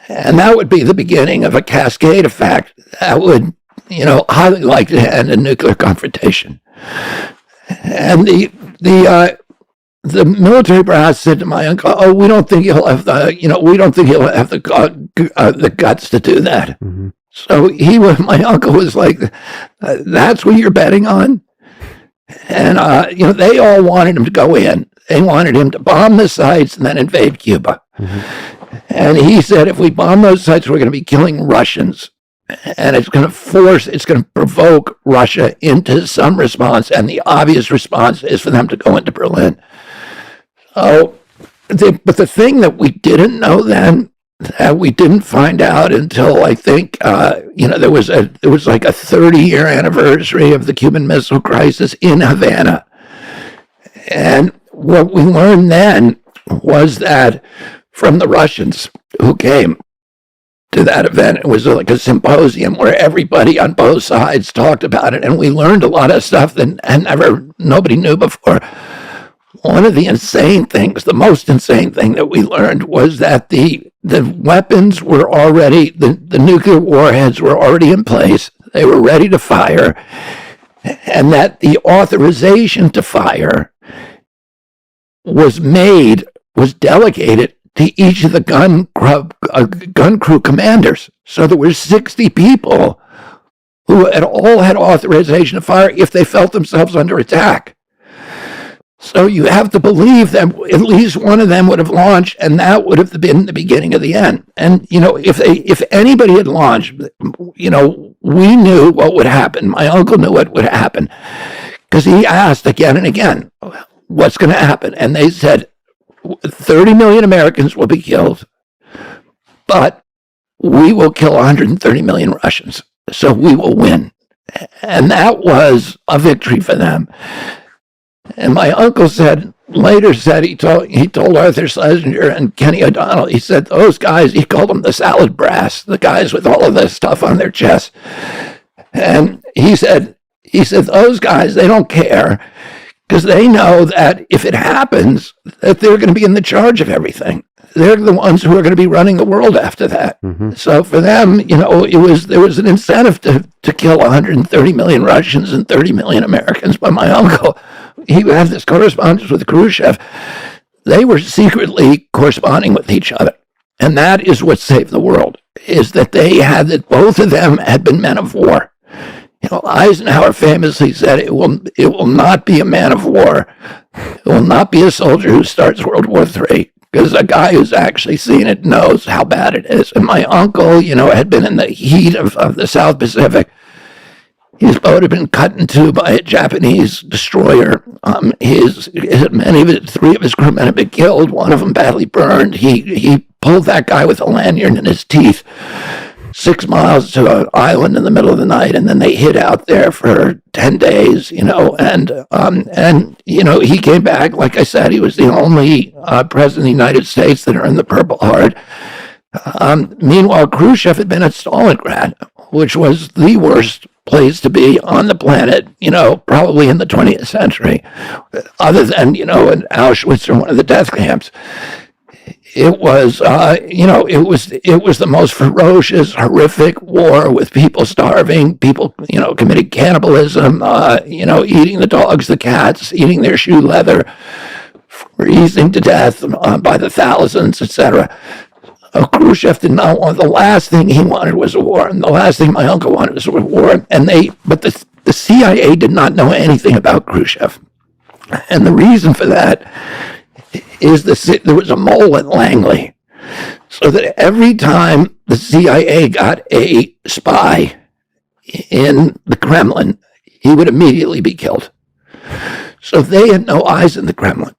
And that would be the beginning of a cascade effect that would, highly likely to end in nuclear confrontation. And the military brass said to my uncle, "Oh, we don't think he'll have the guts to do that." Mm-hmm. So my uncle was like, "That's what you're betting on?" And they all wanted him to go in. They wanted him to bomb the sites and then invade Cuba. Mm-hmm. And he said, if we bomb those sites, we're going to be killing Russians. And it's going to provoke Russia into some response. And the obvious response is for them to go into Berlin. But the thing that we didn't know then, that we didn't find out until I think, there was like a 30-year anniversary of the Cuban Missile Crisis in Havana. And what we learned then was that from the Russians who came, to that event. It was like a symposium where everybody on both sides talked about it, and we learned a lot of stuff that nobody knew before. One of the insane things, the most insane thing that we learned was that the weapons were already, the nuclear warheads were already in place. They were ready to fire, and that the authorization to fire was delegated to each of the gun crew commanders. So there were 60 people who had all had authorization to fire if they felt themselves under attack. So you have to believe that at least one of them would have launched, and that would have been the beginning of the end. And, if anybody had launched, we knew what would happen. My uncle knew what would happen because he asked again and again, what's going to happen? And they said, 30 million Americans will be killed, but we will kill 130 million Russians. So we will win. And that was a victory for them. And my uncle later said he told Arthur Schlesinger and Kenny O'Donnell, he said, those guys, he called them the salad brass, the guys with all of this stuff on their chests. And he said, those guys, they don't care because they know that if it happens, that they're going to be in the charge of everything. They're the ones who are going to be running the world after that. Mm-hmm. So for them, there was an incentive to kill 130 million Russians and 30 million Americans. But my uncle, he had this correspondence with Khrushchev. They were secretly corresponding with each other. And that is what saved the world, is that both of them had been men of war. Eisenhower famously said, it will not be a man of war. It will not be a soldier who starts World War III, because a guy who's actually seen it knows how bad it is. And my uncle, had been in the heat of the South Pacific. His boat had been cut in two by a Japanese destroyer. Three of his crewmen had been killed. One of them badly burned. He pulled that guy with a lanyard in his teeth 6 miles to an island in the middle of the night, and then they hid out there for 10 days, and he came back. Like I said, he was the only president of the United States that earned the Purple Heart. Meanwhile, Khrushchev had been at Stalingrad, which was the worst place to be on the planet, probably in the 20th century, other than, in Auschwitz or one of the death camps. It was, it was the most ferocious, horrific war with people starving, people, committing cannibalism, eating the dogs, the cats, eating their shoe leather, freezing to death by the thousands, etc. Khrushchev did not want, the last thing he wanted was a war, and the last thing my uncle wanted was a war, but the CIA did not know anything about Khrushchev. And the reason for that is there was a mole at Langley, so that every time the CIA got a spy in the Kremlin, he would immediately be killed. So they had no eyes in the Kremlin.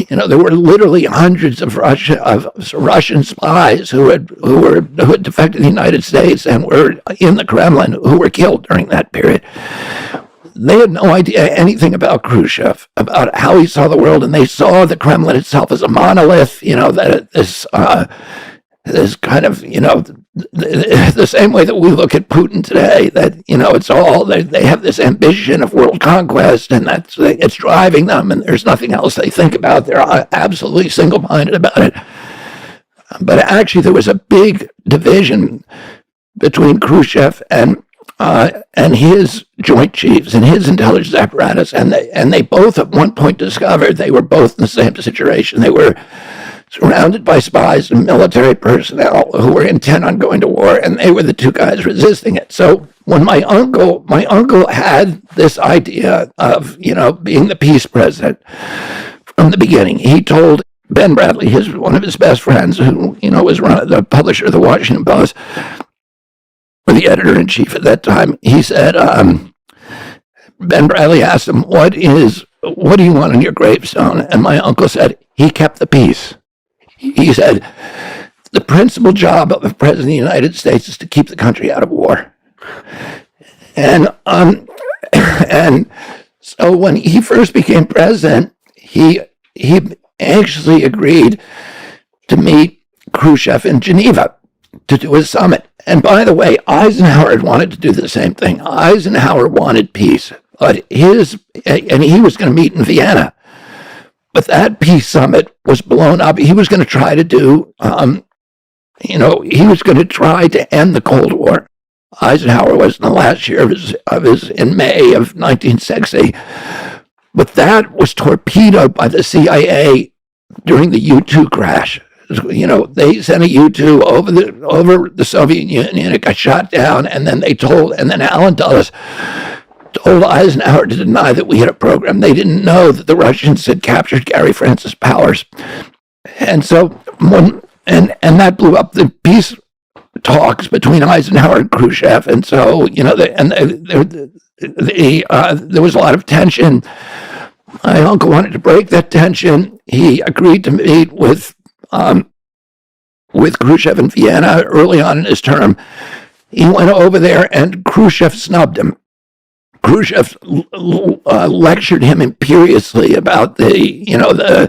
There were literally hundreds of Russian spies who had defected to the United States and were in the Kremlin who were killed during that period. They had no idea anything about Khrushchev, about how he saw the world, and they saw the Kremlin itself as a monolith, that this kind of, the same way that we look at Putin today, that, it's all, they have this ambition of world conquest, and it's driving them, and there's nothing else they think about. They're absolutely single-minded about it. But actually, there was a big division between Khrushchev and his joint chiefs and his intelligence apparatus, and they both at one point discovered they were both in the same situation. They were surrounded by spies and military personnel who were intent on going to war, and they were the two guys resisting it. So when my uncle had this idea of, being the peace president from the beginning, he told Ben Bradley, one of his best friends, who, was the publisher of the Washington Post, or the editor-in-chief at that time, he said, Ben Bradley asked him, what do you want on your gravestone? And my uncle said, he kept the peace. He said, the principal job of the President of the United States is to keep the country out of war. And so when he first became president, he actually agreed to meet Khrushchev in Geneva. to do a summit. And by the way, Eisenhower had wanted to do the same thing. Eisenhower wanted peace, but he was going to meet in Vienna. But that peace summit was blown up. He was going to try to do, he was going to try to end the Cold War. Eisenhower was in the last year of his in May of 1960. But that was torpedoed by the CIA during the U-2 crash. They sent a U-2 over the Soviet Union. It got shot down, and then Allen Dulles told Eisenhower to deny that we had a program. They didn't know that the Russians had captured Gary Francis Powers, and so and that blew up the peace talks between Eisenhower and Khrushchev. And so there was a lot of tension. My uncle wanted to break that tension. He agreed to meet with Khrushchev in Vienna early on in his term. He went over there, and Khrushchev snubbed him. Khrushchev lectured him imperiously about the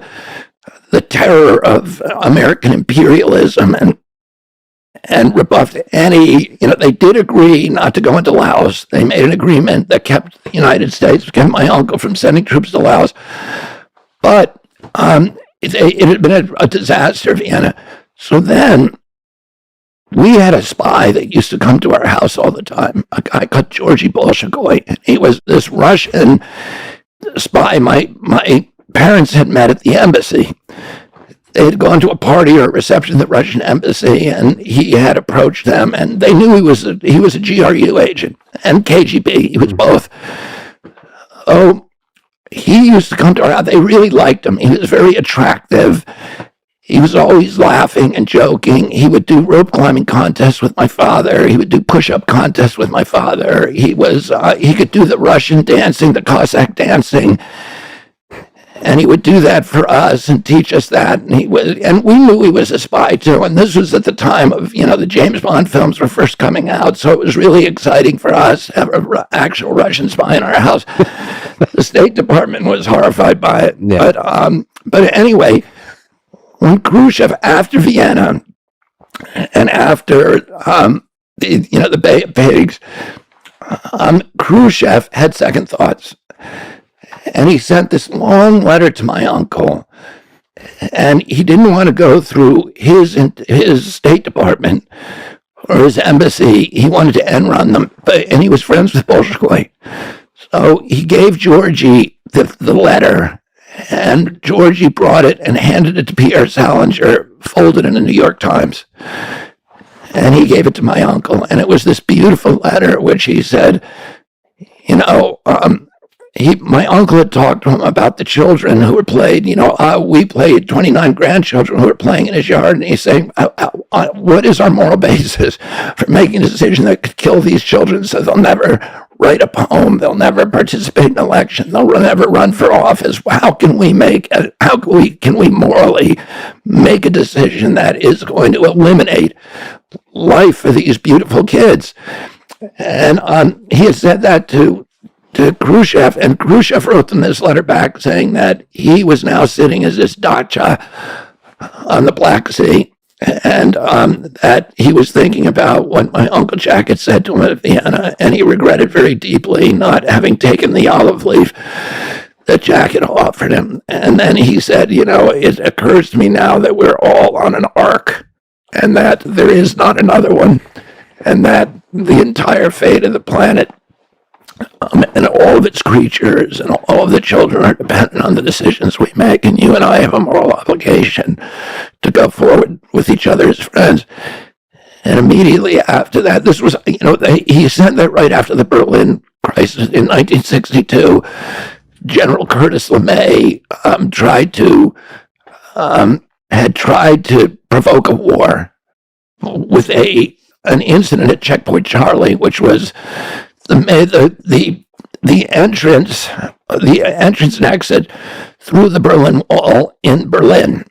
terror of American imperialism and rebuffed any. They did agree not to go into Laos. They made an agreement that kept the United States, kept my uncle from sending troops to Laos, but it had been a disaster, Vienna. So then we had a spy that used to come to our house all the time, a guy called Georgy Bolshoi. He was this Russian spy my parents had met at the embassy. They had gone to a party or a reception at the Russian embassy, and he had approached them, and they knew he was a GRU agent and KGB. He was both. Oh, he used to come to our house. They really liked him. He was very attractive. He was always laughing and joking. He would do rope climbing contests with my father. He would do push-up contests with my father. He could do the Russian dancing, the Cossack dancing, and he would do that for us and teach us that. And we knew he was a spy too. And this was at the time of the James Bond films were first coming out, so it was really exciting for us to have an actual Russian spy in our house. The State Department was horrified by it, yeah. But anyway. When Khrushchev, after Vienna, and after the Bay of Pigs, Khrushchev had second thoughts, and he sent this long letter to my uncle, and he didn't want to go through his State Department or his embassy. He wanted to end run them, and he was friends with Bolshoi, so he gave Georgy the letter. And Georgy brought it and handed it to Pierre Salinger, folded in the New York Times. And he gave it to my uncle. And it was this beautiful letter which he said, my uncle had talked to him about the children who were played. We played 29 grandchildren who were playing in his yard. And he's saying, what is our moral basis for making a decision that could kill these children so they'll never write a poem, they'll never participate in an election, they'll never run for office? How can we morally make a decision that is going to eliminate life for these beautiful kids? And he had said that to Khrushchev, and Khrushchev wrote them this letter back saying that he was now sitting as this dacha on the Black Sea, and that he was thinking about what my Uncle Jack had said to him at Vienna, and he regretted very deeply not having taken the olive leaf that Jack had offered him. And then he said, it occurs to me now that we're all on an ark, and that there is not another one, and that the entire fate of the planet and all of its creatures and all of the children are dependent on the decisions we make, and you and I have a moral obligation to go forward with each other as friends. And immediately after that, this was, he sent that right after the Berlin crisis in 1962. General Curtis LeMay had tried to provoke a war with an incident at Checkpoint Charlie, which was the entrance and exit through the Berlin Wall in Berlin.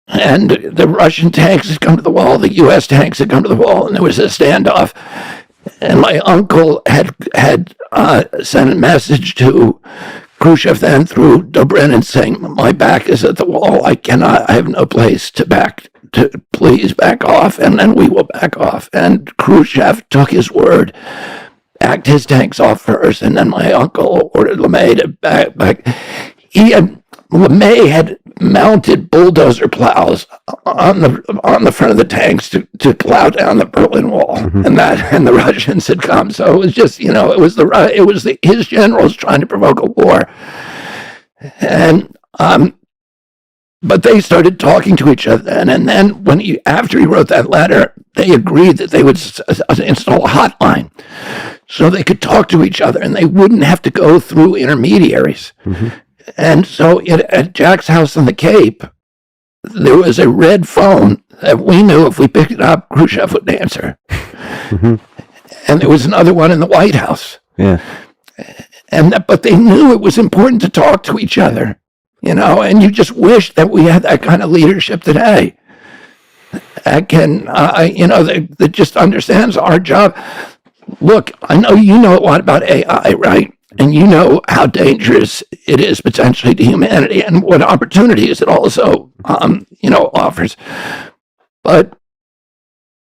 And the Russian tanks had come to the wall, the U.S. tanks had come to the wall, and there was a standoff. And my uncle had sent a message to Khrushchev then through Dobrynin saying, my back is at the wall. I have no place to back to please back off, and then we will back off. And Khrushchev took his word, backed his tanks off first, and then my uncle ordered LeMay to back. LeMay had mounted bulldozer plows on the front of the tanks to plow down the Berlin Wall, and the Russians had come. So it was just, his generals trying to provoke a war, and but they started talking to each other, and then after he wrote that letter, they agreed that they would install a hotline so they could talk to each other and they wouldn't have to go through intermediaries. And so at Jack's house on the Cape, there was a red phone that we knew if we picked it up, Khrushchev would answer. And there was another one in the White House. Yeah. But they knew it was important to talk to each other, and you just wish that we had that kind of leadership today. That can, that just understands our job. Look, I know you know a lot about AI, right? And you know how dangerous it is potentially to humanity and what opportunities it also, offers. But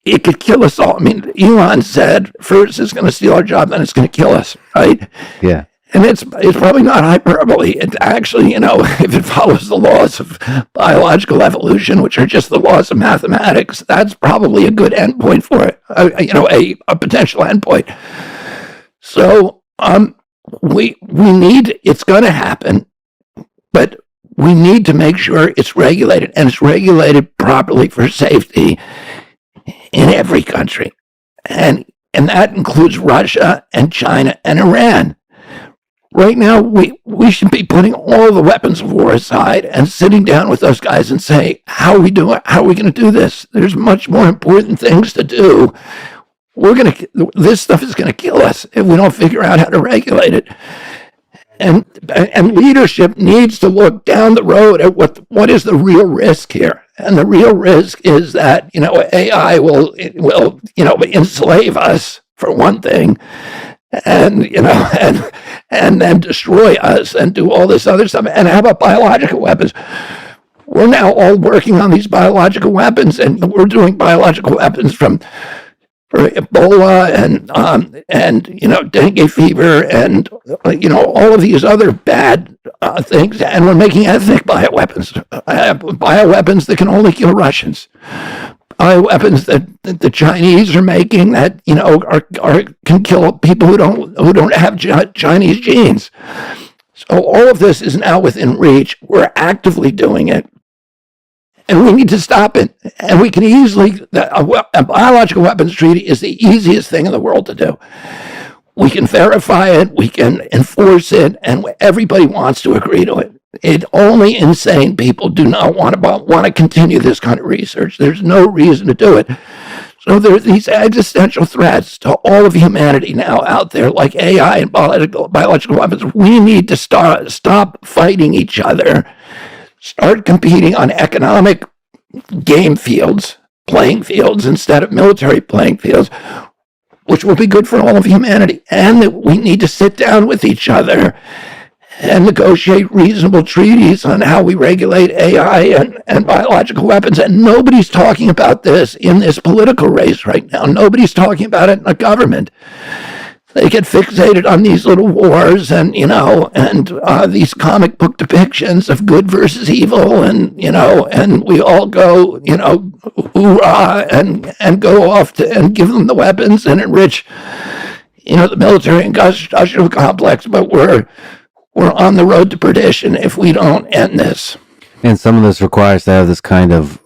it could kill us all. I mean, Elon said, first it's going to steal our job, then it's going to kill us, right? Yeah. And it's probably not hyperbole. It actually, if it follows the laws of biological evolution, which are just the laws of mathematics, that's probably a good endpoint for it, a potential endpoint. So, we need, it's going to happen, but we need to make sure it's regulated, and it's regulated properly for safety in every country. And that includes Russia and China and Iran. Right now, we should be putting all the weapons of war aside and sitting down with those guys and say, how are we doing? How are we going to do this? There's much more important things to do. This stuff is going to kill us if we don't figure out how to regulate it. And leadership needs to look down the road at what is the real risk here. And the real risk is that, AI will enslave us for one thing, and then destroy us and do all this other stuff. And how about biological weapons? We're now all working on these biological weapons, and we're doing biological weapons for Ebola and dengue fever and all of these other bad things, and we're making ethnic bioweapons that can only kill Russians, bioweapons that the Chinese are making that can kill people who don't have Chinese genes. So all of this is now within reach. We're actively doing it. And we need to stop it. And we can easily, a biological weapons treaty is the easiest thing in the world to do. We can verify it, we can enforce it, and everybody wants to agree to it. Only insane people do not want to continue this kind of research. There's no reason to do it. So there are these existential threats to all of humanity now out there, like AI and biological weapons. We need to stop fighting each other. Start competing on economic playing fields instead of military playing fields, which will be good for all of humanity. And that we need to sit down with each other and negotiate reasonable treaties on how we regulate AI and biological weapons. And nobody's talking about this in this political race right now. Nobody's talking about it in the government. They get fixated on these little wars and these comic book depictions of good versus evil, and we all go, hoorah, and go off and give them the weapons and enrich, the military industrial complex. But we're on the road to perdition if we don't end this. And some of this requires to have this kind of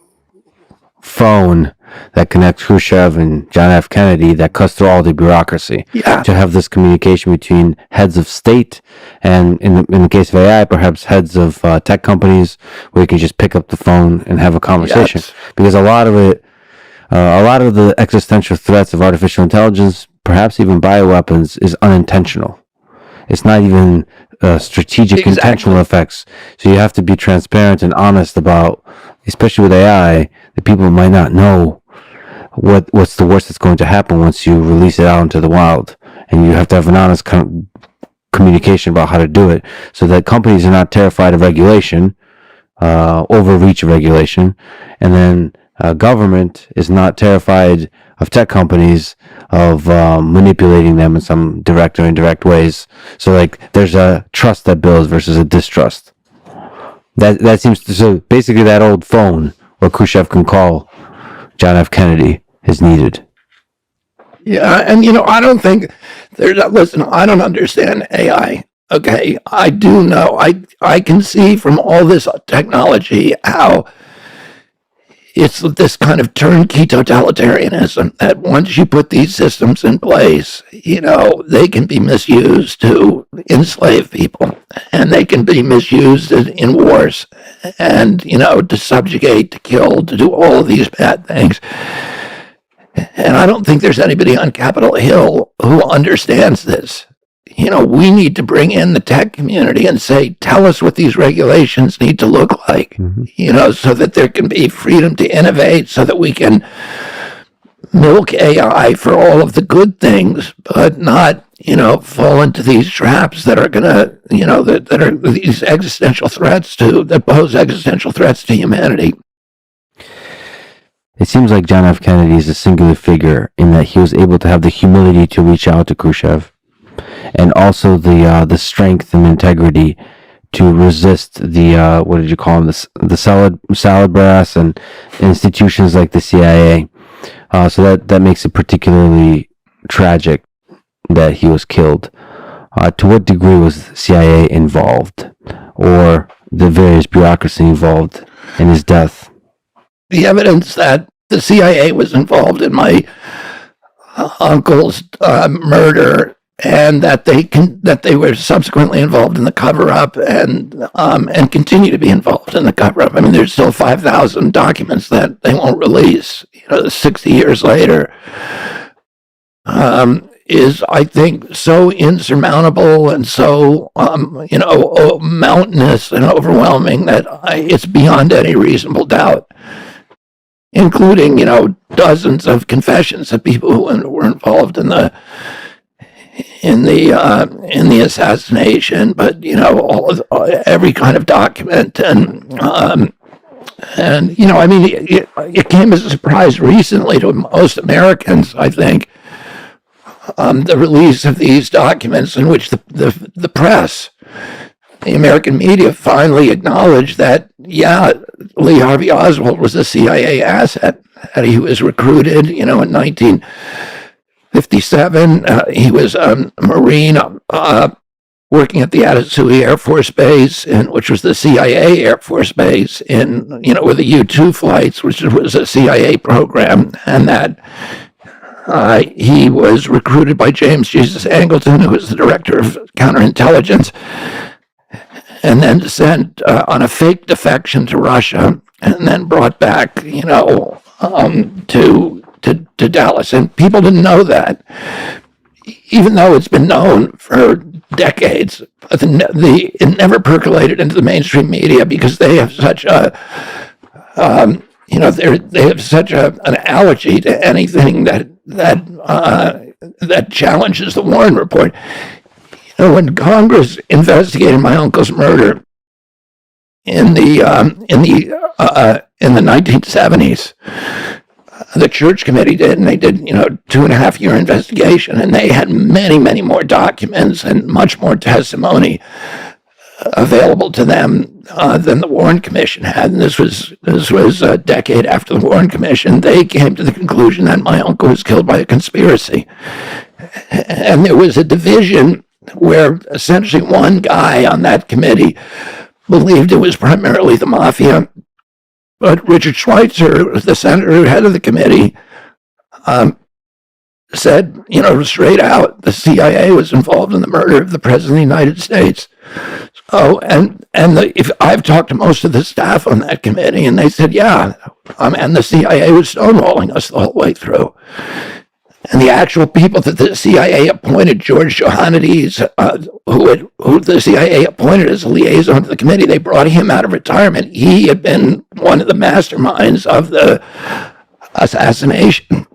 phone that connects Khrushchev and John F. Kennedy, that cuts through all the bureaucracy. Yeah. To have this communication between heads of state and, in the case of AI, perhaps heads of tech companies, where you can just pick up the phone and have a conversation. Yes. Because a lot of the existential threats of artificial intelligence, perhaps even bioweapons, is unintentional. It's not even strategic, intentional effects. So you have to be transparent and honest about, especially with AI, that people might not know what's the worst that's going to happen once you release it out into the wild. And you have to have an honest communication about how to do it, so that companies are not terrified of regulation, overreach of regulation, and then government is not terrified of tech companies of manipulating them in some direct or indirect ways. So like there's a trust that builds versus a distrust. That seems to, so basically that old phone where Khrushchev can call John F. Kennedy is needed. Yeah, and I don't think listen, I don't understand AI. Okay, I do know. I can see from all this technology how it's this kind of turnkey totalitarianism that once you put these systems in place, they can be misused to enslave people, and they can be misused in wars, and, to subjugate, to kill, to do all of these bad things. And I don't think there's anybody on Capitol Hill who understands this. We need to bring in the tech community and say, tell us what these regulations need to look like, so that there can be freedom to innovate, so that we can milk AI for all of the good things, but not, fall into these traps that are going to, that are these existential threats that pose existential threats to humanity. It seems like John F. Kennedy is a singular figure in that he was able to have the humility to reach out to Khrushchev, and also the strength and integrity to resist the what did you call them, the salad brass and institutions like the CIA. So that makes it particularly tragic that he was killed. To what degree was CIA involved, or the various bureaucracy involved in his death? The evidence that the CIA was involved in my uncle's murder, and that they were subsequently involved in the cover-up, and continue to be involved in the cover-up. I mean, there's still 5,000 documents that they won't release, 60 years later, is, I think, so insurmountable and so, mountainous and overwhelming that it's beyond any reasonable doubt, including, dozens of confessions of people who were involved in the assassination, but every kind of document, and I mean, it came as a surprise recently to most Americans, I think, the release of these documents, in which the press, the American media, finally acknowledged that, Lee Harvey Oswald was a CIA asset, that he was recruited, in 1957. He was a Marine working at the Atasui Air Force Base, which was the CIA Air Force Base, with the U-2 flights, which was a CIA program, and that he was recruited by James Jesus Angleton, who was the director of counterintelligence, and then sent on a fake defection to Russia, and then brought back, to Dallas. And people didn't know that, even though it's been known for decades. But it never percolated into the mainstream media because they have such a, they have such an allergy to anything that challenges the Warren Report. When Congress investigated my uncle's murder in the 1970s, the Church Committee did, and they did, 2.5-year investigation, and they had many, many more documents and much more testimony available to them than the Warren Commission had. And this was a decade after the Warren Commission. They came to the conclusion that my uncle was killed by a conspiracy, and there was a division where essentially one guy on that committee believed it was primarily the mafia. But Richard Schweitzer, the senator head of the committee, said, straight out, the CIA was involved in the murder of the President of the United States. Oh, if I've talked to most of the staff on that committee, and they said, and the CIA was stonewalling us the whole way through. And the actual people that the CIA appointed, George Johannides, who the CIA appointed as a liaison to the committee, they brought him out of retirement. He had been one of the masterminds of the assassination.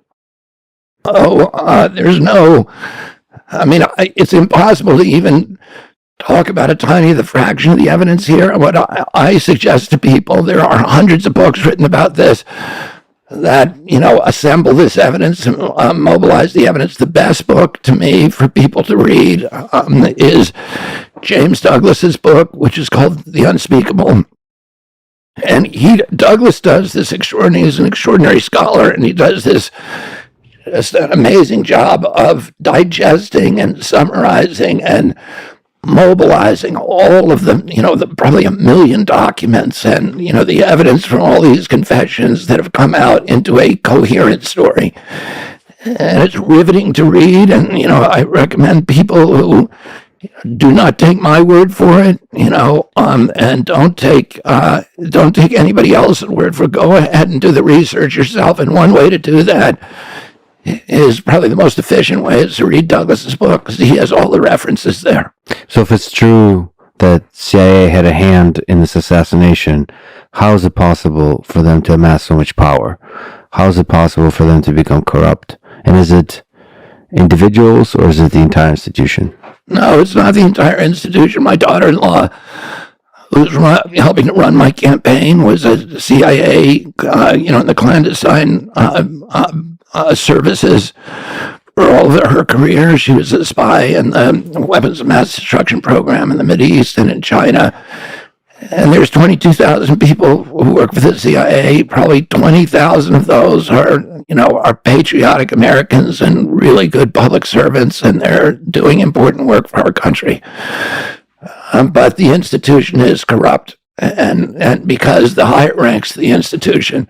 It's impossible to even talk about a tiny fraction of the evidence here. What I suggest to people, there are hundreds of books written about this. that, assemble this evidence and mobilize the evidence. The best book to me for people to read is James Douglas's book, which is called The Unspeakable. And Douglas does this extraordinary, he's an extraordinary scholar, and he does this just an amazing job of digesting and summarizing and mobilizing all of probably 1 million documents and, the evidence from all these confessions that have come out into a coherent story. And it's riveting to read. And, I recommend people who do not take my word for it, and don't take anybody else's word for it. Go ahead and do the research yourself. And one way to do that is probably the most efficient way is to read Douglas's book, because he has all the references there. So if it's true that CIA had a hand in this assassination, how is it possible for them to amass so much power? How is it possible for them to become corrupt? And is it individuals or is it the entire institution? No, it's not the entire institution. My daughter-in-law, who's helping to run my campaign, was a CIA, in the clandestine services for all of her career. She was a spy in the weapons of mass destruction program in the Mideast and in China. And there's 22,000 people who work for the CIA. Probably 20,000 of those are patriotic Americans and really good public servants, and they're doing important work for our country. But the institution is corrupt, and because the higher ranks of the institution.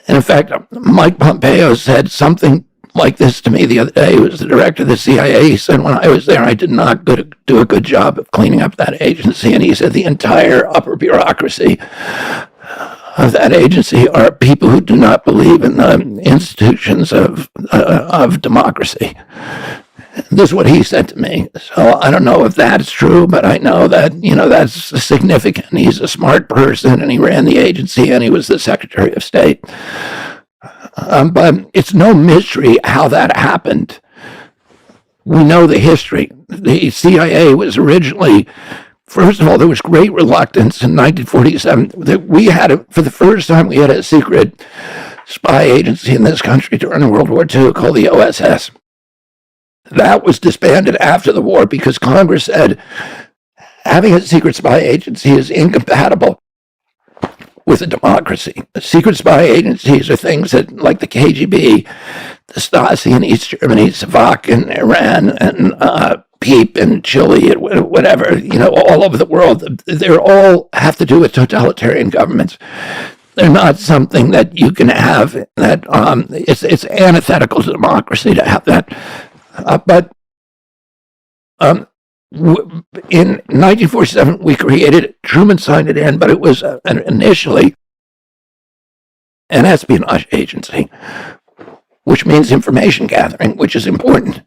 And in fact, Mike Pompeo said something like this to me the other day. He was the director of the CIA. He said, when I was there, I did not do a good job of cleaning up that agency. And he said the entire upper bureaucracy of that agency are people who do not believe in the institutions of democracy. This is what he said to me. So I don't know if that's true, but I know that, that's significant. He's a smart person, and he ran the agency, and he was the Secretary of State. But it's no mystery how that happened. We know the history. The CIA was originally, first of all, there was great reluctance in 1947 that for the first time, we had a secret spy agency in this country during World War II called the OSS. That was disbanded after the war because Congress said having a secret spy agency is incompatible with a democracy. Secret spy agencies are things that, like the KGB, the Stasi in East Germany, Savak in Iran, and PEEP in Chile, and whatever, all over the world. They all have to do with totalitarian governments. They're not something that you can have that it's antithetical to democracy to have that. But in 1947, we created it. Truman signed it in, but it was initially an espionage agency, which means information gathering, which is important.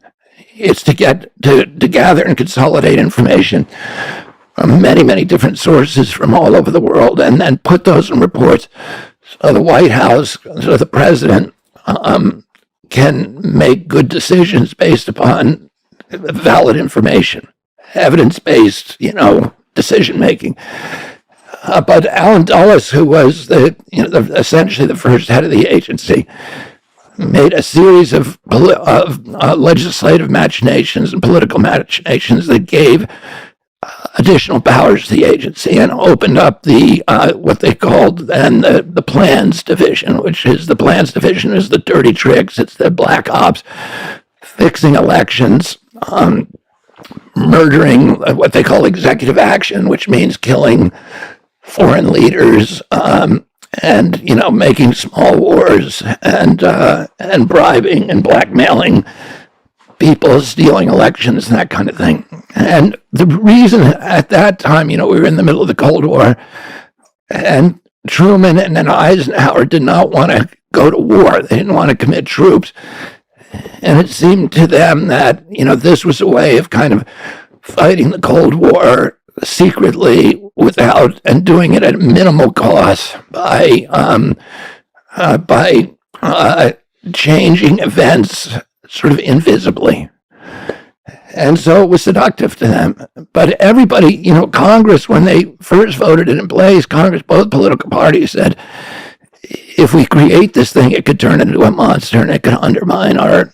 It's to gather and consolidate information from many, many different sources from all over the world, and then put those in reports so the White House, so the president, can make good decisions based upon valid information, evidence-based, decision-making. But Allen Dulles, who was essentially the first head of the agency, made a series of legislative machinations and political machinations that gave additional powers to the agency and opened up the what they called then the plans division, which is the plans division is the dirty tricks, it's the black ops, fixing elections, murdering what they call executive action, which means killing foreign leaders, and making small wars, and bribing and blackmailing people, stealing elections, and that kind of thing. And the reason at that time, we were in the middle of the Cold War, and Truman and then Eisenhower did not want to go to war. They didn't want to commit troops. And it seemed to them that, this was a way of kind of fighting the Cold War secretly and doing it at minimal cost by changing events sort of invisibly. And so it was seductive to them. But everybody, Congress, when they first voted it in place, both political parties said, if we create this thing, it could turn into a monster and it could undermine our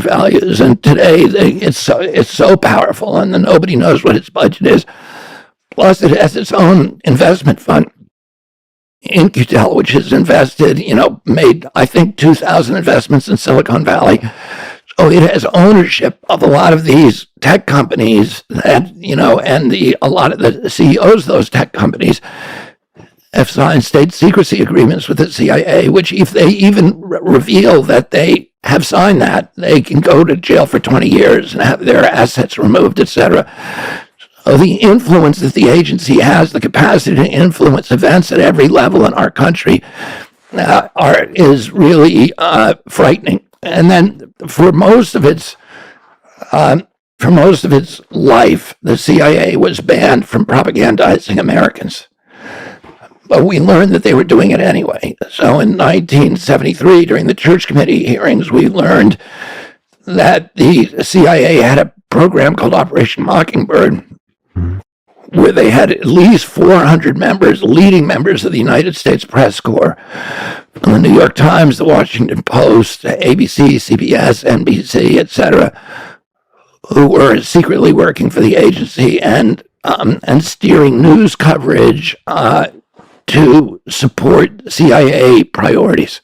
values. And today, it's so powerful, and then nobody knows what its budget is. Plus, it has its own investment fund, In-Q-Tel, which has invested, made, I think, 2,000 investments in Silicon Valley. So it has ownership of a lot of these tech companies that, and a lot of the CEOs of those tech companies have signed state secrecy agreements with the CIA, which if they even reveal that they have signed that, they can go to jail for 20 years and have their assets removed, etc. So the influence that the agency has, the capacity to influence events at every level in our country, is really frightening. And then for most of its life, the CIA was banned from propagandizing Americans. But we learned that they were doing it anyway. So in 1973, during the Church Committee hearings, we learned that the CIA had a program called Operation Mockingbird, where they had at least 400 members, leading members of the United States Press Corps, from the New York Times, the Washington Post, ABC, CBS, NBC, etc., who were secretly working for the agency and steering news coverage to support CIA priorities.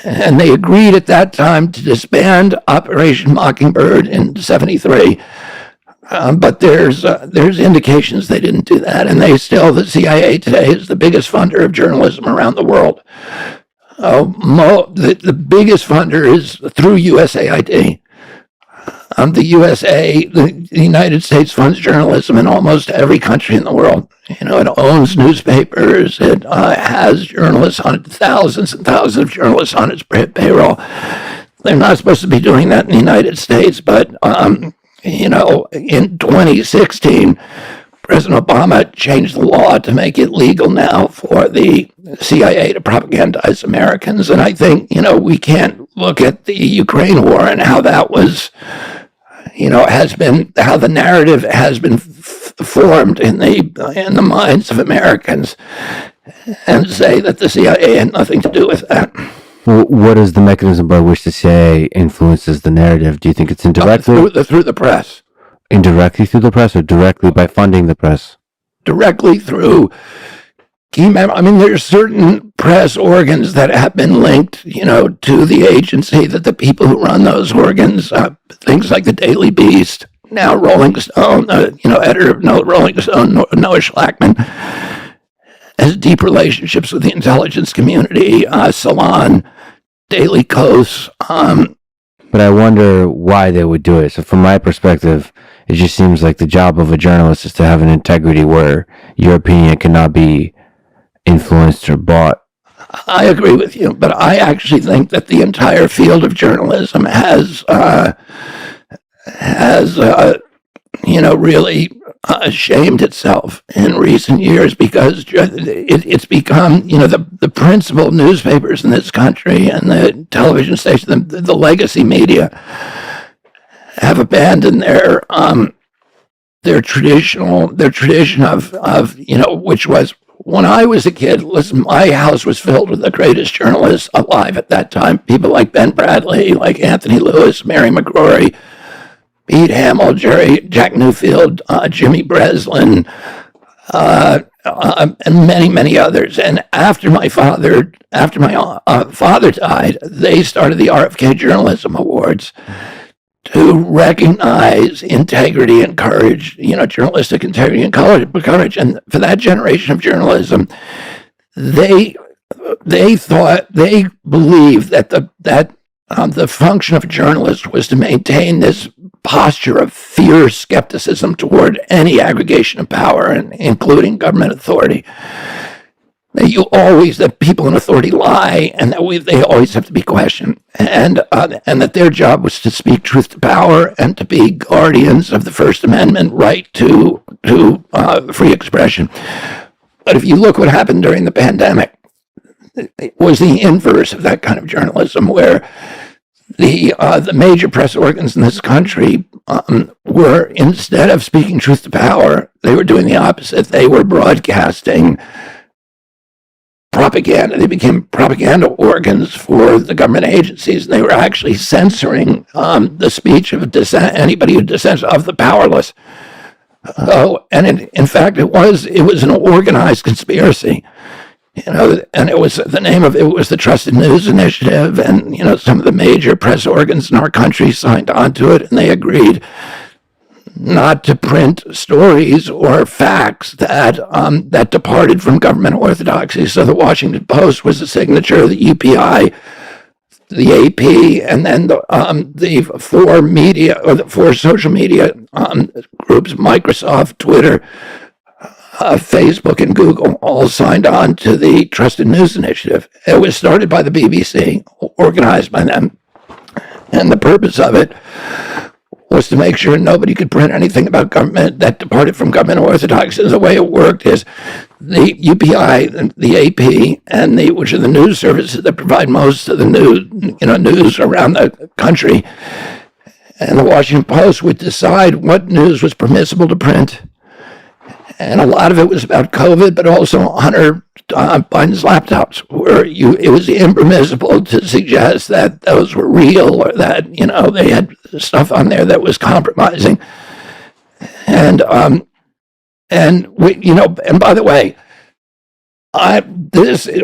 And they agreed at that time to disband Operation Mockingbird in '73. But there's indications they didn't do that, and the CIA today is the biggest funder of journalism around the world. The biggest funder is through USAID. The United States funds journalism in almost every country in the world. It owns newspapers. It has journalists on it, thousands and thousands of journalists on its payroll. They're not supposed to be doing that in the United States, but in 2016, President Obama changed the law to make it legal now for the CIA to propagandize Americans. And I think, we can't look at the Ukraine war and how that was, how the narrative has been formed in the minds of Americans and say that the CIA had nothing to do with that. What is the mechanism by which the CIA influences the narrative? Do you think it's indirectly? Through the press. Indirectly through the press, or directly by funding the press? Directly through key members. There's certain press organs that have been linked, to the agency, that the people who run those organs, things like the Daily Beast, now Rolling Stone, editor of Rolling Stone, Noah Schlachman, has deep relationships with the intelligence community, Salon, Daily Kos. But I wonder why they would do it. So from my perspective, it just seems like the job of a journalist is to have an integrity where your opinion cannot be influenced or bought. I agree with you, but I actually think that the entire field of journalism has really shamed itself in recent years, because it's become, the principal newspapers in this country and the television stations, the legacy media, have abandoned their tradition of which was, when I was a kid, listen, my house was filled with the greatest journalists alive at that time. People like Ben Bradley, like Anthony Lewis, Mary McGrory, Pete Hamill, Jack Newfield, Jimmy Breslin, and many, many others. And after my father died, they started the RFK Journalism Awards to recognize integrity and courage, journalistic integrity and courage. And for that generation of journalism, they believed that the function of a journalist was to maintain this posture of fierce skepticism toward any aggregation of power, including government authority. That people in authority lie, and that they always have to be questioned, and that their job was to speak truth to power and to be guardians of the First Amendment right to free expression. But if you look what happened during the pandemic, it was the inverse of that kind of journalism, where the major press organs in this country were, instead of speaking truth to power, they were doing the opposite. They were broadcasting propaganda. They became propaganda organs for the government agencies. And they were actually censoring the speech of anybody who dissents of the powerless. Oh, and in fact, it was an organized conspiracy. And it was the name of it was the Trusted News Initiative, and some of the major press organs in our country signed on to it, and they agreed not to print stories or facts that departed from government orthodoxy. So the Washington Post was the signature, the UPI, the AP, and then the four media or the four social media groups, Microsoft, Twitter, Facebook, and Google, all signed on to the Trusted News Initiative. It was started by the BBC, organized by them, and the purpose of it was to make sure nobody could print anything about government that departed from government orthodoxy. The way it worked is the UPI, the AP, and which are the news services that provide most of the news around the country, and the Washington Post would decide what news was permissible to print. And a lot of it was about COVID, but also Hunter Biden's laptops, where it was impermissible to suggest that those were real or that they had stuff on there that was compromising. And by the way,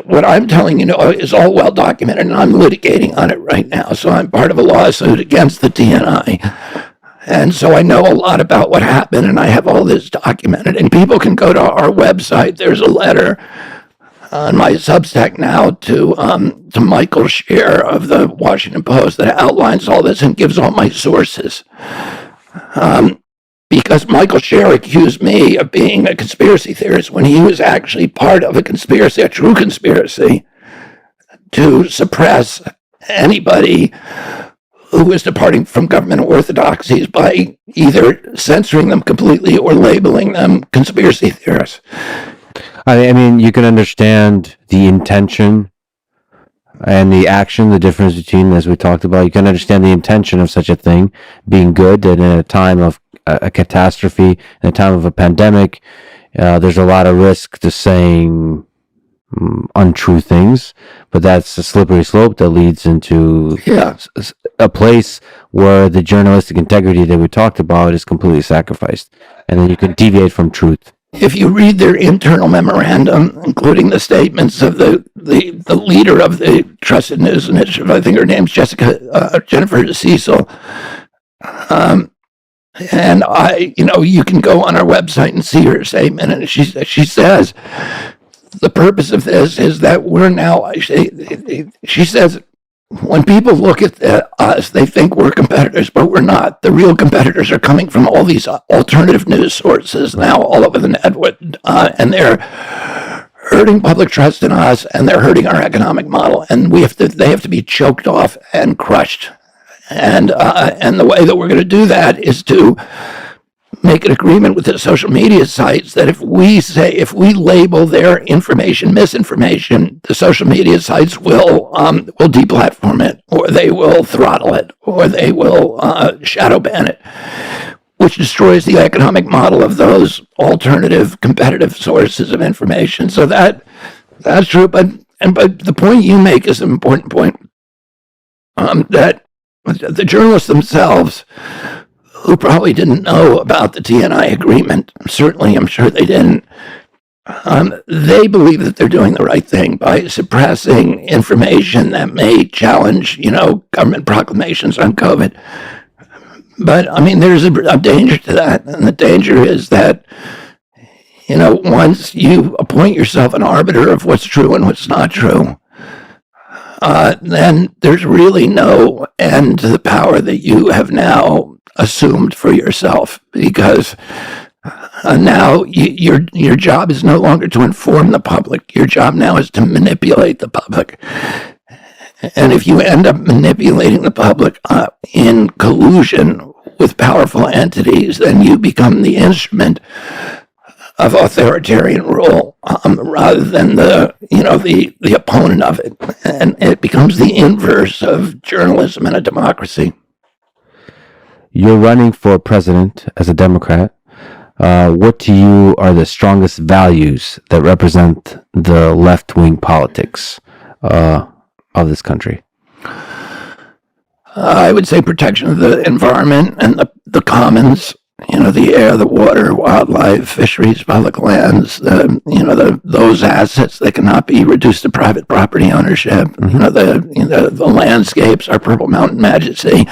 what I'm telling you is all well documented, and I'm litigating on it right now. So I'm part of a lawsuit against the TNI. And so I know a lot about what happened, and I have all this documented. And people can go to our website. There's a letter on my Substack now to Michael Scher of the Washington Post that outlines all this and gives all my sources. Because Michael Scher accused me of being a conspiracy theorist when he was actually part of a conspiracy, a true conspiracy, to suppress anybody who was departing from government orthodoxies by either censoring them completely or labeling them conspiracy theorists. I mean, you can understand the intention and the action, the difference between, as we talked about, you can understand the intention of such a thing being good, that in a time of a catastrophe, in a time of a pandemic, there's a lot of risk to saying untrue things, but that's a slippery slope that leads into a place where the journalistic integrity that we talked about is completely sacrificed, and then you can deviate from truth. If you read their internal memorandum, including the statements of the leader of the Trusted News Initiative, I think her name's Jennifer Cecil, and you can go on our website and see her statement, and she says the purpose of this is that we're now, she says, when people look at us, they think we're competitors, but we're not. The real competitors are coming from all these alternative news sources now all over the net, and they're hurting public trust in us, and they're hurting our economic model, and they have to be choked off and crushed. And the way that we're going to do that is to make an agreement with the social media sites that if we label their information misinformation, the social media sites will deplatform it, or they will throttle it, or they will shadow ban it, which destroys the economic model of those alternative competitive sources of information. So that's true. But the point you make is an important point, that the journalists themselves, who probably didn't know about the TNI agreement, certainly I'm sure they didn't, they believe that they're doing the right thing by suppressing information that may challenge, government proclamations on COVID. But, I mean, there's a danger to that, and the danger is that, once you appoint yourself an arbiter of what's true and what's not true, then there's really no end to the power that you have now assumed for yourself, because now your job is no longer to inform the public. Your job now is to manipulate the public. And if you end up manipulating the public in collusion with powerful entities, then you become the instrument of authoritarian rule, rather than the opponent of it. And it becomes the inverse of journalism in a democracy. You're running for president as a Democrat. what to you are the strongest values that represent the left-wing politics of this country? I would say protection of the environment and the commons, the air, the water, wildlife, fisheries, public lands, those assets that cannot be reduced to private property ownership, the landscapes, our Purple Mountain Majesty,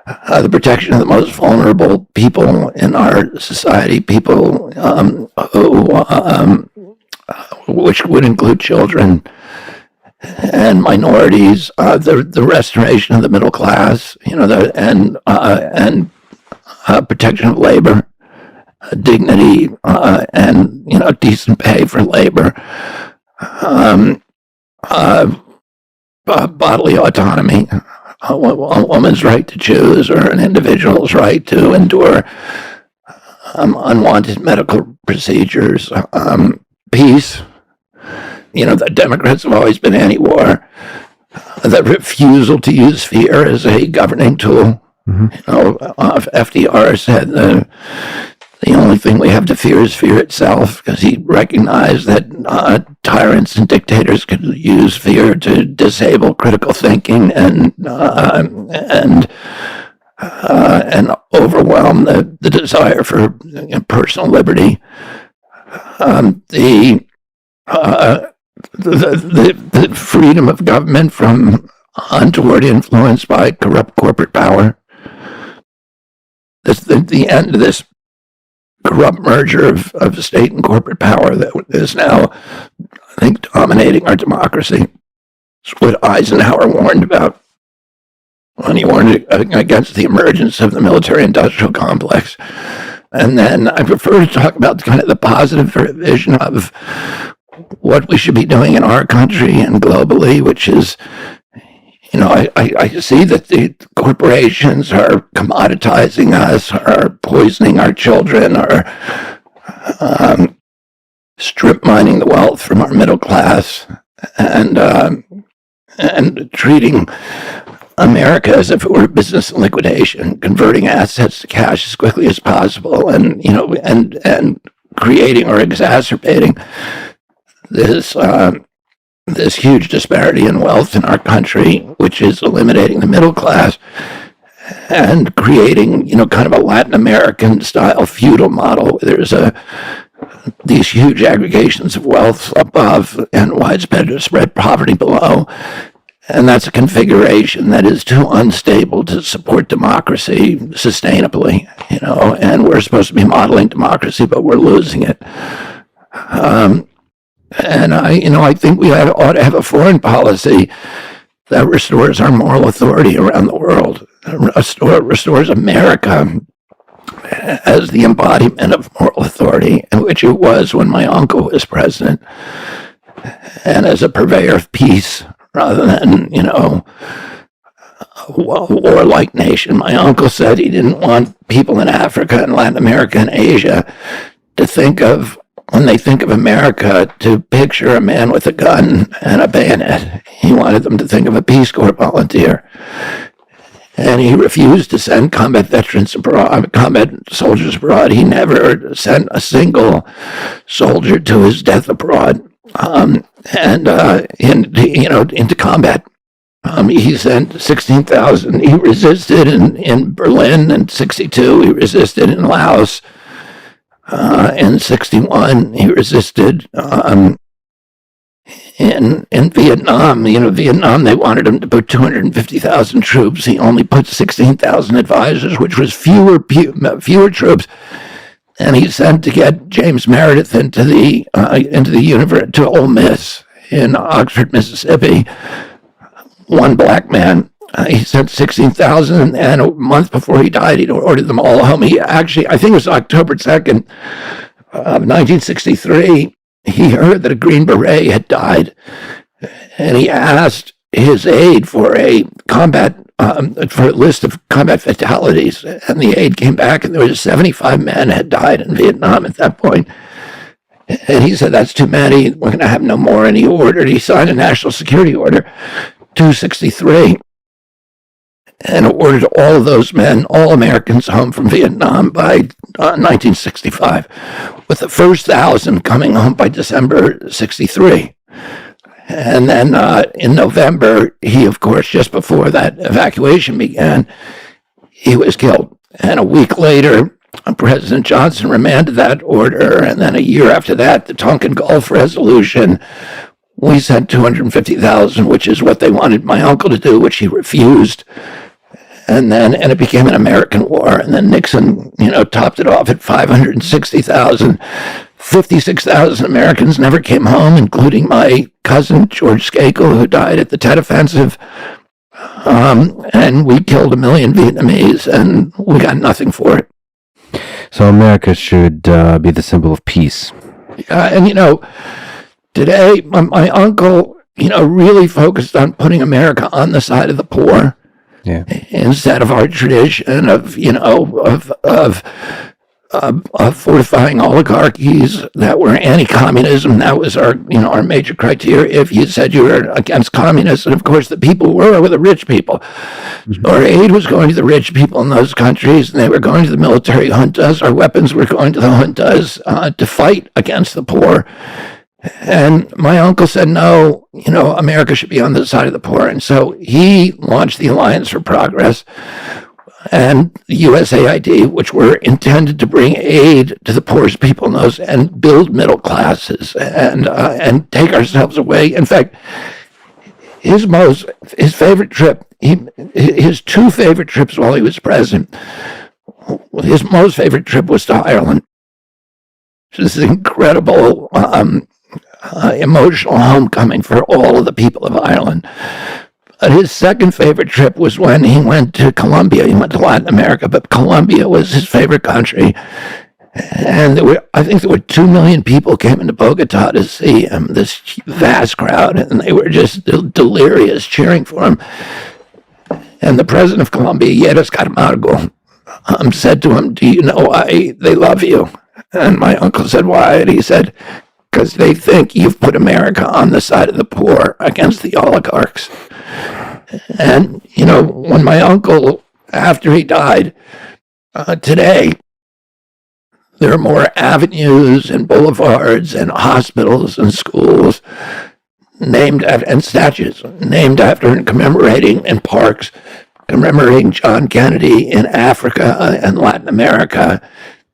the protection of the most vulnerable people in our society, people which would include children and minorities, the restoration of the middle class, and protection of labor, dignity, and decent pay for labor, bodily autonomy, a woman's right to choose, or an individual's right to endure unwanted medical procedures, peace. The Democrats have always been anti-war. The refusal to use fear as a governing tool. FDR said the only thing we have to fear is fear itself, because he recognized that tyrants and dictators could use fear to disable critical thinking and overwhelm the desire for personal liberty. The freedom of government from untoward influence by corrupt corporate power. The end of this corrupt merger of state and corporate power that is now, I think, dominating our democracy. It's what Eisenhower warned about when he warned against the emergence of the military-industrial complex. And then I prefer to talk about kind of the positive vision of what we should be doing in our country and globally, which is, I see that the corporations are commoditizing us, are poisoning our children, are strip mining the wealth from our middle class, and treating America as if it were a business in liquidation, converting assets to cash as quickly as possible, and creating or exacerbating this huge disparity in wealth in our country, which is eliminating the middle class and creating, kind of a Latin American style feudal model. There's these huge aggregations of wealth above and widespread poverty below. And that's a configuration that is too unstable to support democracy sustainably, and we're supposed to be modeling democracy, but we're losing it. And I think we ought to have a foreign policy that restores our moral authority around the world, restores America as the embodiment of moral authority, which it was when my uncle was president, and as a purveyor of peace rather than, a warlike nation. My uncle said he didn't want people in Africa and Latin America and Asia to think of, when they think of America, to picture a man with a gun and a bayonet. He wanted them to think of a Peace Corps volunteer. And he refused to send combat veterans abroad, combat soldiers abroad. He never sent a single soldier to his death abroad, into combat. He sent 16,000. He resisted in Berlin in 1962. He resisted in Laos in 1961. He resisted in Vietnam. Vietnam, they wanted him to put 250,000 troops. He only put 16,000 advisors, which was fewer troops. And he sent to get James Meredith into the university, to Ole Miss in Oxford, Mississippi. One black man. He sent 16,000, and a month before he died, he'd ordered them all home. He actually, I think it was October 2nd of 1963, he heard that a Green Beret had died, and he asked his aide for a list of combat fatalities, and the aide came back, and there was 75 men had died in Vietnam at that point. And he said, that's too many, we're going to have no more, and he signed a national security order, 263. and ordered all of those men, all Americans, home from Vietnam by 1965, with the first 1,000 coming home by December 63. And then in November, he, of course, just before that evacuation began, he was killed. And a week later, President Johnson remanded that order. And then a year after that, the Tonkin Gulf Resolution, we sent 250,000, which is what they wanted my uncle to do, which he refused. And it became an American war. And then Nixon, topped it off at 560,000. 56,000 Americans never came home, including my cousin, George Skakel, who died at the Tet Offensive. And we killed 1 million Vietnamese, and we got nothing for it. So America should be the symbol of peace. And, today, my uncle, really focused on putting America on the side of the poor. Yeah. Instead of our tradition of fortifying oligarchies that were anti-communism. That was our major criteria. If you said you were against communists, and of course the people were the rich people. Mm-hmm. Our aid was going to the rich people in those countries, and they were going to the military juntas. Our weapons were going to the juntas to fight against the poor. And my uncle said, no, America should be on the side of the poor. And so he launched the Alliance for Progress and the USAID, which were intended to bring aid to the poorest people in those and build middle classes and take ourselves away. In fact, his favorite trip, his two favorite trips while he was president, his most favorite trip was to Ireland. This is incredible emotional homecoming for all of the people of Ireland. But his second favorite trip was when he went to Colombia. He went to Latin America, but Colombia was his favorite country. And I think there were 2 million people came into Bogota to see him, this vast crowd, and they were just delirious cheering for him. And the president of Colombia, Lleras Camargo, said to him, do you know why they love you? And my uncle said, why? And he said, because they think you've put America on the side of the poor against the oligarchs. And, when my uncle, after he died, today, there are more avenues and boulevards and hospitals and schools named after, and statues named after and commemorating, and parks commemorating John Kennedy in Africa and Latin America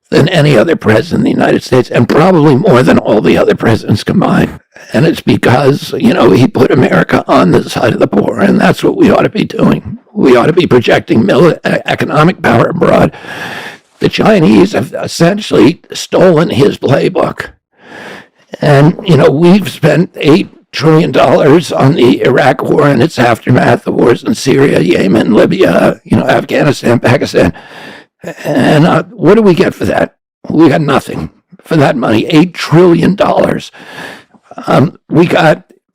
than any other president in the United States, and probably more than all the other presidents combined. And it's because, he put America on the side of the poor, and that's what we ought to be doing. We ought to be projecting economic power abroad. The Chinese have essentially stolen his playbook. And, we've spent $8 trillion on the Iraq war and its aftermath, the wars in Syria, Yemen, Libya, Afghanistan, Pakistan. And what do we get for that? We got nothing for that money. $8 trillion.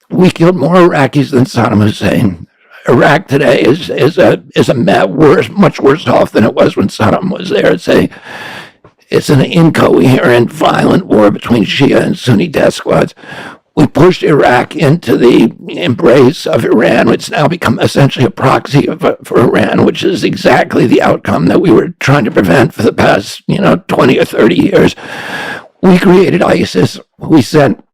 We killed more Iraqis than Saddam Hussein. Iraq today is much worse off than it was when Saddam was there. It's an incoherent, violent war between Shia and Sunni death squads. We pushed Iraq into the embrace of Iran, which has now become essentially a proxy for Iran, which is exactly the outcome that we were trying to prevent for the past, 20 or 30 years. We created ISIS. We sent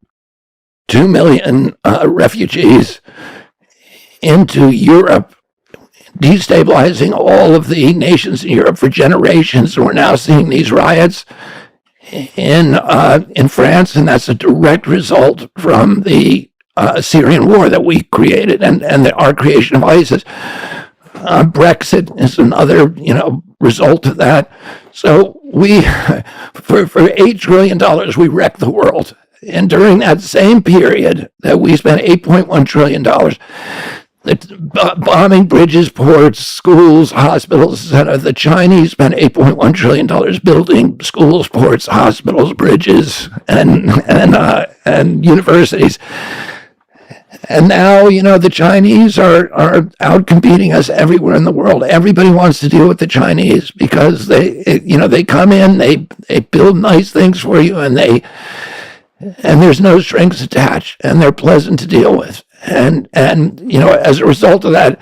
2 million refugees into Europe, destabilizing all of the nations in Europe for generations. We're now seeing these riots in France, and that's a direct result from the Syrian war that we created and our creation of ISIS. Brexit is another, result of that. So we, for $8 trillion, we wrecked the world. And during that same period that we spent $8.1 trillion, bombing bridges, ports, schools, hospitals, etc. The Chinese spent $8.1 trillion building schools, ports, hospitals, bridges, and universities. And now, the Chinese are out-competing us everywhere in the world. Everybody wants to deal with the Chinese because they come in, they build nice things for you, and there's no strings attached, and they're pleasant to deal with. And as a result of that,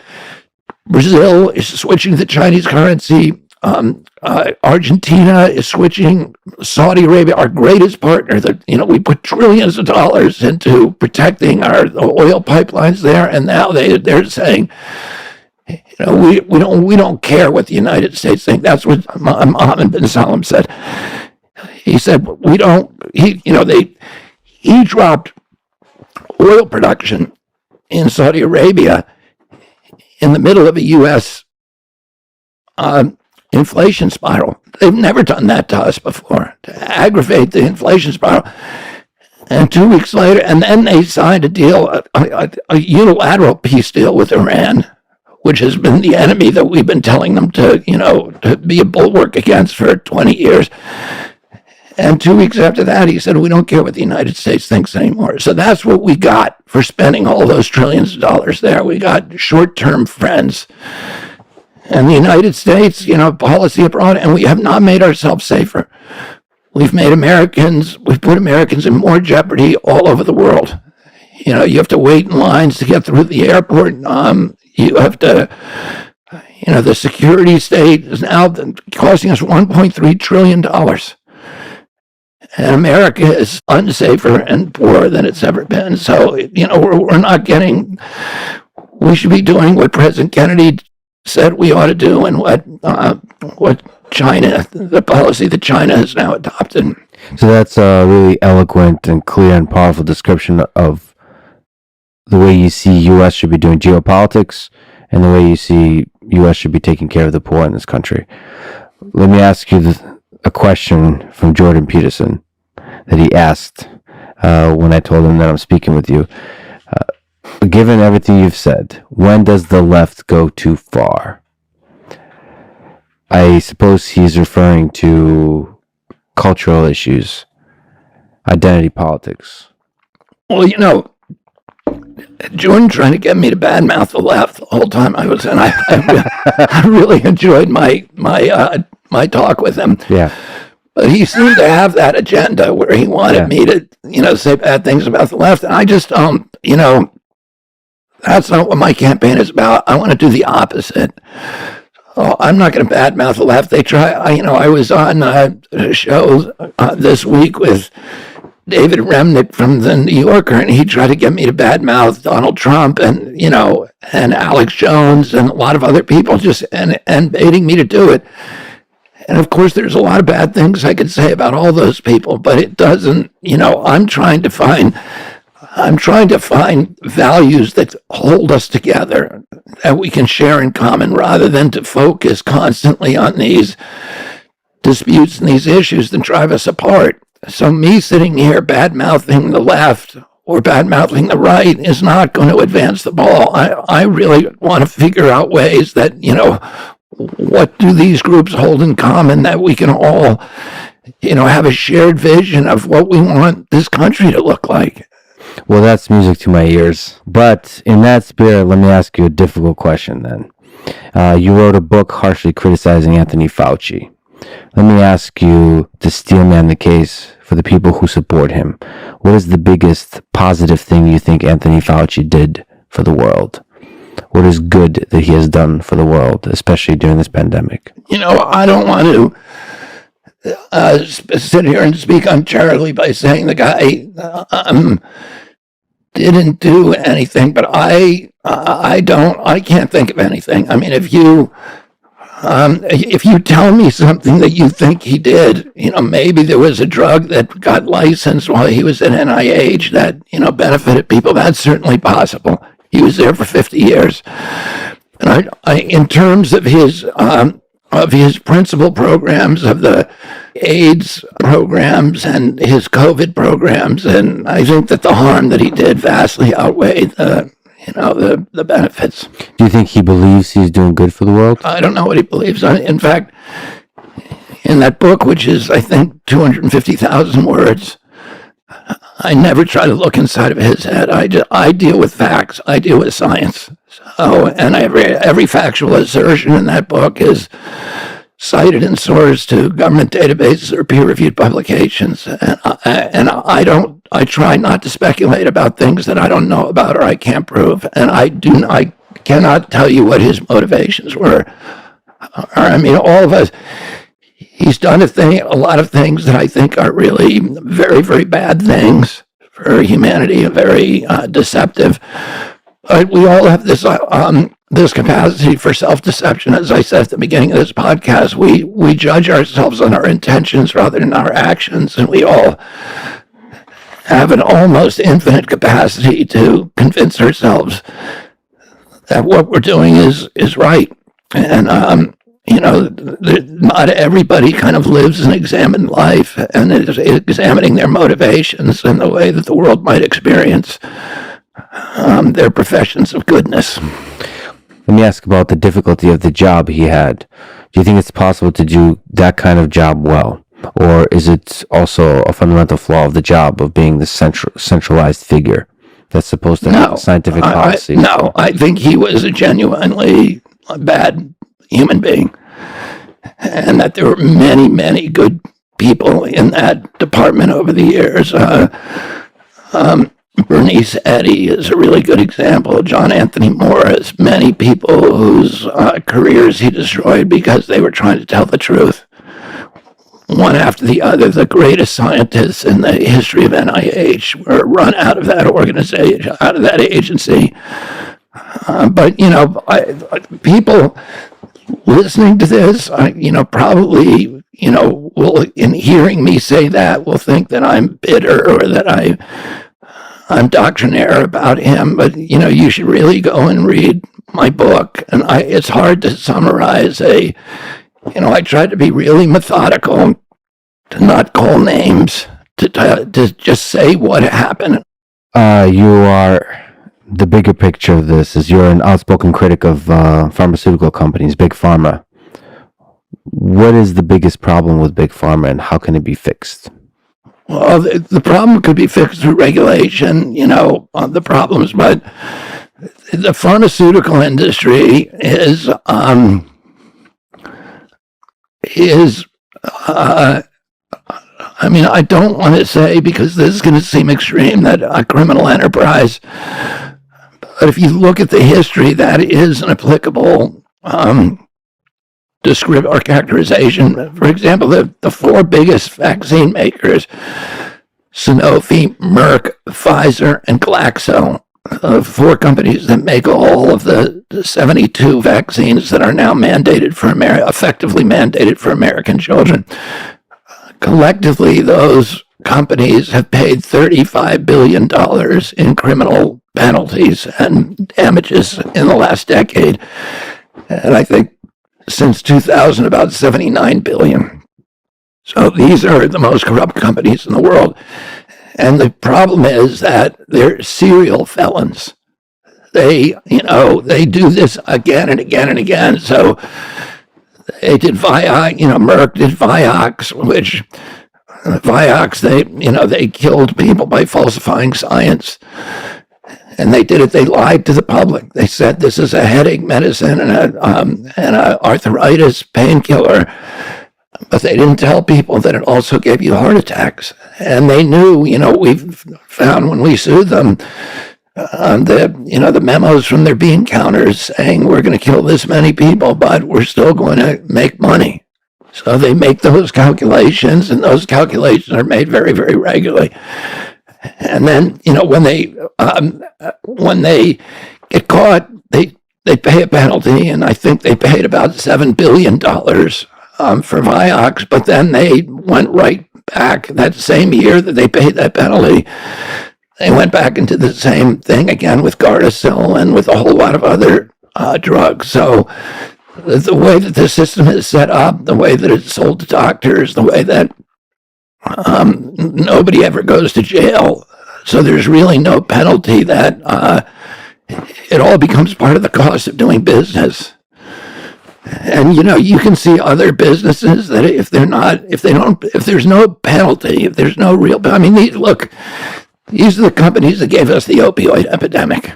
Brazil is switching to the Chinese currency. Argentina is switching. Saudi Arabia, our greatest partner, that we put trillions of dollars into protecting our oil pipelines there, and now they're saying, we don't care what the United States think. That's what Mohammed bin Salman said. He said we don't. He dropped oil production in Saudi Arabia in the middle of a U.S. Inflation spiral. They've never done that to us before, to aggravate the inflation spiral. And 2 weeks later, and then they signed a deal, a unilateral peace deal with Iran, which has been the enemy that we've been telling them to be a bulwark against for 20 years. And 2 weeks after that, he said, we don't care what the United States thinks anymore. So that's what we got for spending all those trillions of dollars there. We got short-term friends. And the United States, policy abroad, and we have not made ourselves safer. We've put Americans in more jeopardy all over the world. You have to wait in lines to get through the airport. You have to, the security state is now costing us $1.3 trillion. And America is unsafer and poorer than it's ever been. So, we're not we should be doing what President Kennedy said we ought to do, and what China, the policy that China has now adopted. So that's a really eloquent and clear and powerful description of the way you see U.S. should be doing geopolitics and the way you see U.S. should be taking care of the poor in this country. Let me ask you a question from Jordan Peterson that he asked when I told him that I'm speaking with you. Given everything you've said, when does the left go too far? I suppose he's referring to cultural issues, identity politics. Well, Jordan trying to get me to badmouth the left the whole time I was in. I really enjoyed my talk with him. Yeah. But he seemed to have that agenda where he wanted me to, say bad things about the left. And I just don't, that's not what my campaign is about. I want to do the opposite. Oh, I'm not going to badmouth the left. They try. I was on a show this week with David Remnick from the New Yorker, and he tried to get me to badmouth Donald Trump and and Alex Jones and a lot of other people, and baiting me to do it. And of course, there's a lot of bad things I could say about all those people, but it doesn't. I'm trying to find values that hold us together, that we can share in common, rather than to focus constantly on these disputes and these issues that drive us apart. So me sitting here bad-mouthing the left or bad-mouthing the right is not going to advance the ball. I really want to figure out ways that, what do these groups hold in common that we can all, have a shared vision of what we want this country to look like. Well, that's music to my ears. But in that spirit, let me ask you a difficult question then. You wrote a book harshly criticizing Anthony Fauci. Let me ask you to steelman the case for the people who support him. What is the biggest positive thing you think Anthony Fauci did for the world? What is good that he has done for the world, especially during this pandemic? I don't want to sit here and speak uncharitably by saying the guy didn't do anything, but I can't think of anything. I mean, if you tell me something that you think he did, maybe there was a drug that got licensed while he was at NIH that, benefited people. That's certainly possible. He was there for 50 years. And I in terms of his principal programs, of the AIDS programs and his COVID programs, and I think that the harm that he did vastly outweighed the benefits. Do you think he believes he's doing good for the world? I don't know what he believes. In fact, in that book, which is, I think, 250,000 words, I never try to look inside of his head. I deal with facts. I deal with science. So, and every factual assertion in that book is cited and sourced to government databases or peer-reviewed publications. And I try not to speculate about things that I don't know about or I can't prove. And I cannot tell you what his motivations were. I mean, all of us, he's done a lot of things that I think are really very, very bad things for humanity, very deceptive. But we all have this capacity for self-deception. As I said at the beginning of this podcast, we judge ourselves on our intentions rather than our actions, and we all have an almost infinite capacity to convince ourselves that what we're doing is right. And not everybody kind of lives an examined life and is examining their motivations in the way that the world might experience their professions of goodness. Let me ask about the difficulty of the job he had. Do you think it's possible to do that kind of job well? Or is it also a fundamental flaw of the job of being the centralized figure that's supposed to have scientific policy? No, I think he was a genuinely bad human being. And that there were many, many good people in that department over the years. Bernice Eddy is a really good example. John Anthony Morris, many people whose careers he destroyed because they were trying to tell the truth. One after the other, the greatest scientists in the history of NIH were run out of that organization, out of that agency. But, people listening to this, probably, will, in hearing me say that, will think that I'm bitter or that I'm doctrinaire about him. But, you should really go and read my book. And it's hard to summarize I tried to be really methodical, to not call names, to just say what happened. You are the bigger picture of this is you're an outspoken critic of pharmaceutical companies, Big Pharma. What is the biggest problem with Big Pharma and how can it be fixed? Well, the problem could be fixed through regulation, the problems, but the pharmaceutical industry is I don't want to say, because this is going to seem extreme, that a criminal enterprise, but if you look at the history, that is an applicable description or characterization. For example, the four biggest vaccine makers, Sanofi, Merck, Pfizer, and Glaxo, four companies that make all of the 72 vaccines that are now effectively mandated for American children. Collectively, those companies have paid $35 billion in criminal penalties and damages in the last decade. And I think since 2000, about $79 billion. So these are the most corrupt companies in the world. And the problem is that they're serial felons. They do this again and again and again. So they did Merck did Vioxx, which they killed people by falsifying science. And they did it. They lied to the public. They said this is a headache medicine and a arthritis painkiller. But they didn't tell people that it also gave you heart attacks. And they knew, we've found when we sued them, the memos from their bean counters saying we're going to kill this many people, but we're still going to make money. So they make those calculations, and those calculations are made very, very regularly. And then, when they get caught, they pay a penalty, and I think they paid about $7 billion for Vioxx, but then they went right back that same year that they paid that penalty. They went back into the same thing again with Gardasil and with a whole lot of other drugs. So the way that the system is set up, the way that it's sold to doctors, the way that nobody ever goes to jail. So there's really no penalty, that it all becomes part of the cost of doing business. And you can see other businesses that if there's no penalty, if there's no real, these are the companies that gave us the opioid epidemic,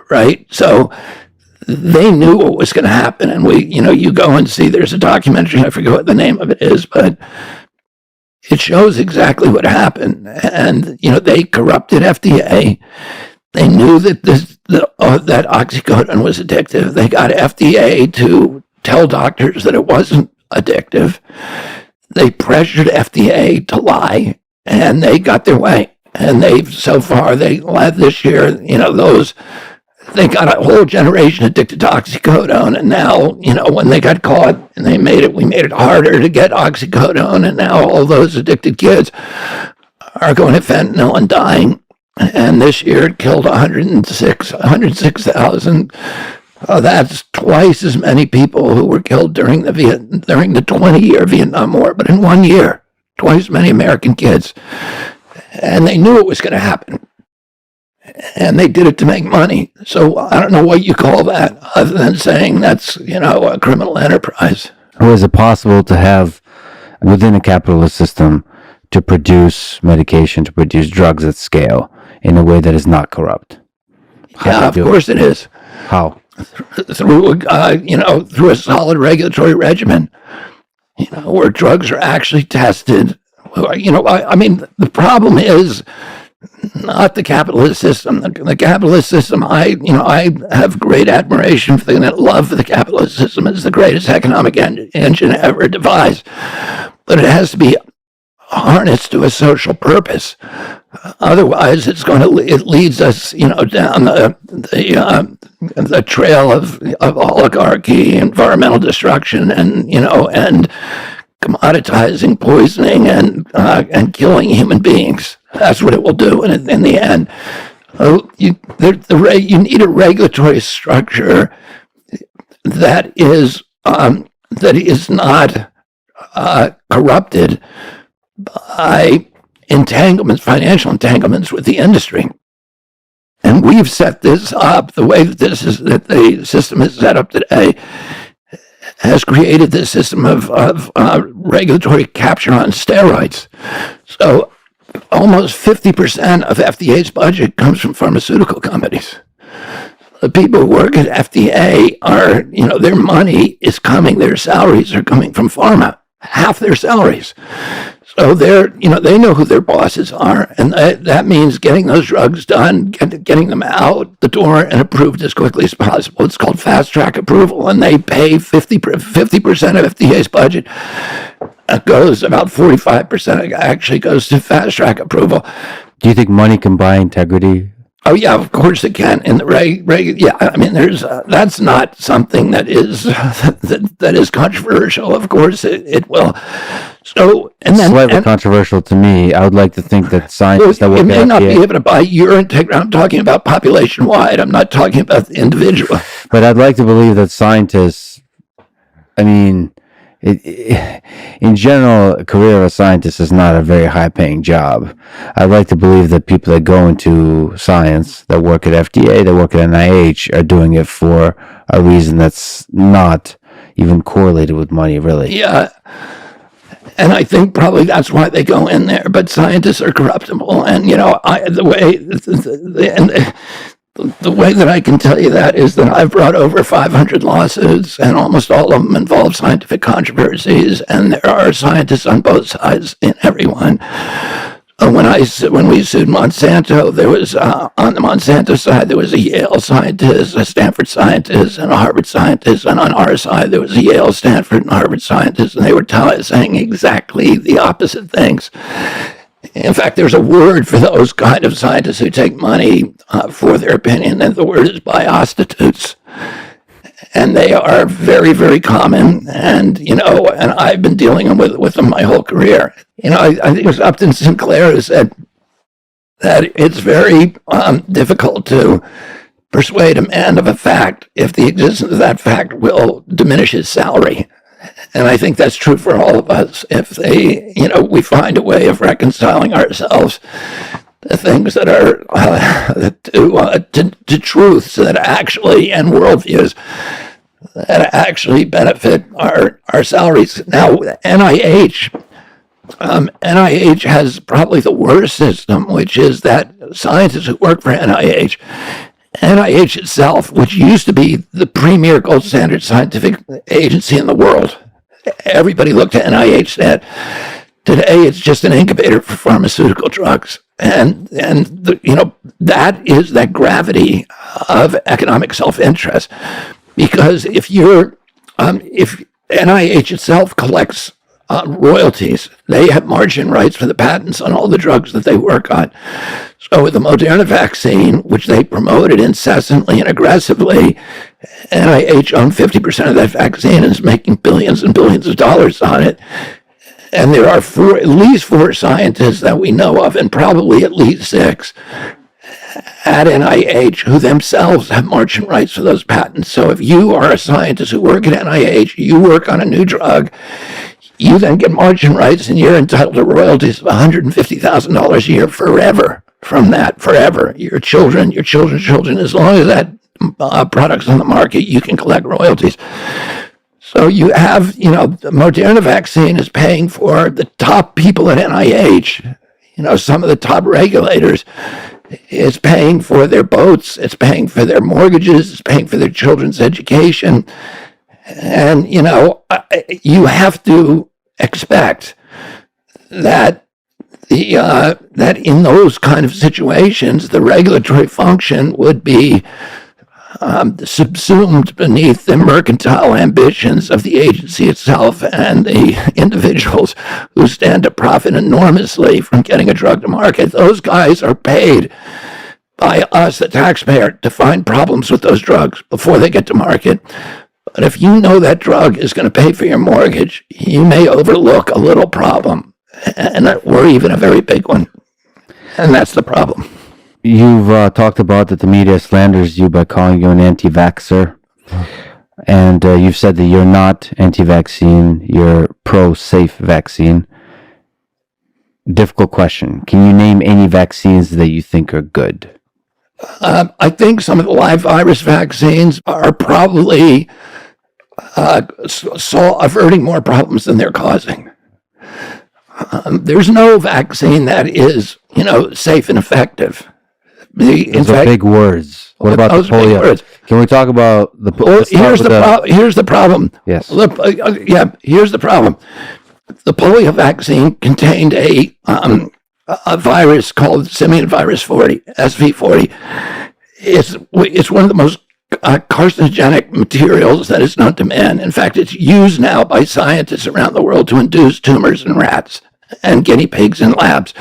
right? So they knew what was going to happen. And you go and see, there's a documentary, I forget what the name of it is, but it shows exactly what happened. And, they corrupted FDA. They knew that that oxycodone was addictive. They got FDA to tell doctors that it wasn't addictive. They pressured FDA to lie, and they got their way. And this year, they got a whole generation addicted to oxycodone. And now, when they got caught and we made it harder to get oxycodone. And now all those addicted kids are going to fentanyl and dying. And this year it killed 106,000. That's twice as many people who were killed during the 20-year Vietnam War, but in 1 year, twice as many American kids. And they knew it was going to happen. And they did it to make money. So I don't know what you call that other than saying that's, a criminal enterprise. Or is it possible to have, within a capitalist system, to produce medication, to produce drugs at scale in a way that is not corrupt? Yeah, of course it is. How? Through a solid regulatory regimen, where drugs are actually tested. The problem is not the capitalist system. The capitalist system, I have great admiration for and love for the capitalist system. It's the greatest economic engine ever devised. But it has to be harnessed to a social purpose. Otherwise, it leads us, down the trail of oligarchy, environmental destruction, and commoditizing, poisoning, and killing human beings. That's what it will do in the end. You need a regulatory structure that is not corrupted by financial entanglements with the industry. And we've set this up the way that the system is set up today has created this system of regulatory capture on steroids. So almost 50% of FDA's budget comes from pharmaceutical companies. The people who work at FDA are, their money is coming, their salaries are coming from pharma, half their salaries. So they know who their bosses are, and that means getting those drugs done, getting them out the door and approved as quickly as possible. It's called fast track approval, and they pay 50% of FDA's budget. It goes about 45% actually goes to fast track approval. Do you think money can buy integrity? Oh yeah, of course it can. In the there's that's not something that is that is controversial. Of course it will. So slightly controversial to me. I would like to think that scientists that work at FDA may not be able to buy your integrity. I'm talking about population wide. I'm not talking about the individual. But I'd like to believe that scientists. In general, a career of a scientist is not a very high-paying job. I'd like to believe that people that go into science, that work at FDA, that work at NIH, are doing it for a reason that's not even correlated with money, really. Yeah. And I think probably that's why they go in there. But scientists are corruptible, and the way that I can tell you that is that I've brought over 500 lawsuits, and almost all of them involve scientific controversies, and there are scientists on both sides in every one. When we sued Monsanto, there was on the Monsanto side there was a Yale scientist, a Stanford scientist, and a Harvard scientist, and on our side there was a Yale, Stanford, and Harvard scientist, and they were saying exactly the opposite things. In fact, there's a word for those kind of scientists who take money for their opinion, and the word is biostitutes. And they are very, very common, and I've been dealing with them my whole career. I think it was Upton Sinclair who said that it's very difficult to persuade a man of a fact if the existence of that fact will diminish his salary. And I think that's true for all of us. If we find a way of reconciling ourselves to things that are to truths that actually, and worldviews that actually benefit our salaries. Now, NIH has probably the worst system, which is that scientists who work for NIH itself, which used to be the premier gold standard scientific agency in the world, everybody looked to NIH Today, it's just an incubator for pharmaceutical drugs. And that is that gravity of economic self-interest. Because if NIH itself collects royalties, they have margin rights for the patents on all the drugs that they work on. So with the Moderna vaccine, which they promoted incessantly and aggressively, NIH owned 50% of that vaccine and is making billions and billions of dollars on it. And there are at least 4 scientists that we know of, and probably at least 6 at NIH who themselves have margin rights for those patents. So if you are a scientist who work at NIH, you work on a new drug, you then get margin rights and you're entitled to royalties of $150,000 a year forever from that, forever. Your children's children, as long as that product's on the market, you can collect royalties. So you have, the Moderna vaccine is paying for the top people at NIH, some of the top regulators. It's paying for their boats, it's paying for their mortgages, it's paying for their children's education. And, you have to expect that that in those kind of situations, the regulatory function would be subsumed beneath the mercantile ambitions of the agency itself and the individuals who stand to profit enormously from getting a drug to market. Those guys are paid by us, the taxpayer, to find problems with those drugs before they get to market. But if you know that drug is going to pay for your mortgage, you may overlook a little problem, or even a very big one. And that's the problem. You've talked about that the media slanders you by calling you an anti-vaxxer. And you've said that you're not anti-vaccine, you're pro-safe vaccine. Difficult question. Can you name any vaccines that you think are good? I think some of the live virus vaccines are probably averting more problems than they're causing. There's no vaccine that is, safe and effective. Those are big words. What about the polio? Can we talk about the polio? Here's the problem. Yes. Here's the problem. The polio vaccine contained a virus called simian virus 40, SV40. It's one of the most carcinogenic materials that is known to man. In fact, it's used now by scientists around the world to induce tumors in rats and guinea pigs in labs.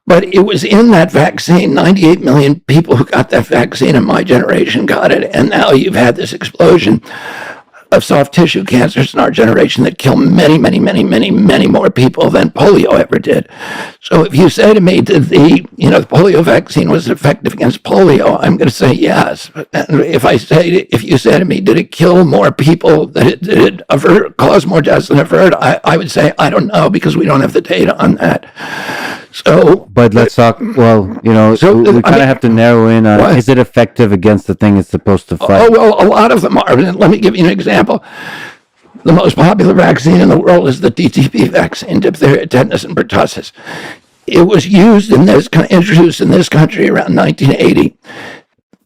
But it was in that vaccine. 98 million people who got that vaccine in my generation got it. And now you've had this explosion of soft tissue cancers in our generation that kill many, many, many, many, many more people than polio ever did. So if you say to me that the polio vaccine was effective against polio, I'm going to say yes. And if you say to me, did it kill more people? Did it cause more deaths than avert? I would say I don't know, because we don't have the data on that. So, but let's talk. Well, we kind of have to narrow in on: is it effective against the thing it's supposed to fight? Oh well, a lot of them are. Let me give you an example. The most popular vaccine in the world is the DTP vaccine, diphtheria, tetanus, and pertussis. It was introduced in this country around 1980.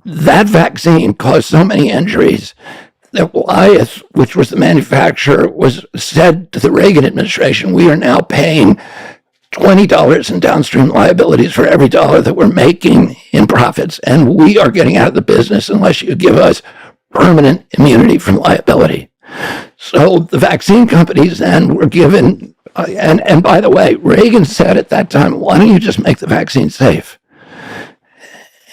That vaccine caused so many injuries that Wyeth, which was the manufacturer, was said to the Reagan administration, "We are now paying $20 in downstream liabilities for every dollar that we're making in profits, and we are getting out of the business unless you give us permanent immunity from liability." So the vaccine companies then were given, and by the way, Reagan said at that time, "Why don't you just make the vaccine safe?"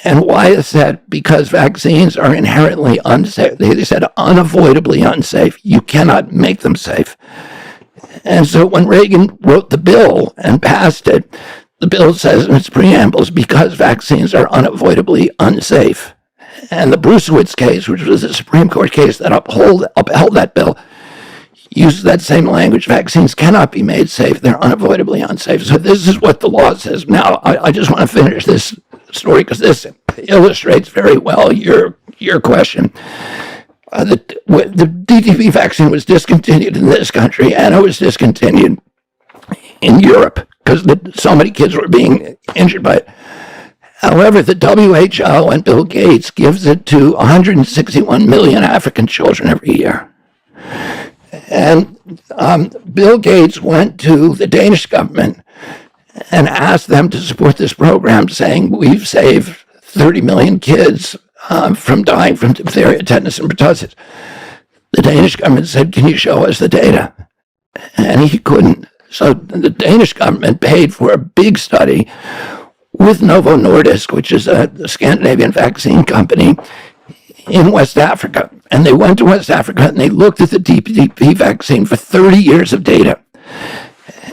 And Wyeth said, because vaccines are inherently unsafe. They said unavoidably unsafe. You cannot make them safe. And so when Reagan wrote the bill and passed it, the bill says in its preambles, because vaccines are unavoidably unsafe. And the Brucewitz case, which was a Supreme Court case that upheld that bill, uses that same language. Vaccines cannot be made safe. They're unavoidably unsafe. So this is what the law says. Now, I just want to finish this story because this illustrates very well your question. The DTP vaccine was discontinued in this country, and it was discontinued in Europe because so many kids were being injured by it. However, the WHO and Bill Gates gives it to 161 million African children every year. And Bill Gates went to the Danish government and asked them to support this program, saying, we've saved 30 million kids from dying from diphtheria, tetanus, and pertussis. The Danish government said, can you show us the data? And he couldn't. So the Danish government paid for a big study with Novo Nordisk, which is a Scandinavian vaccine company, in West Africa. And they went to West Africa and they looked at the DTP vaccine for 30 years of data.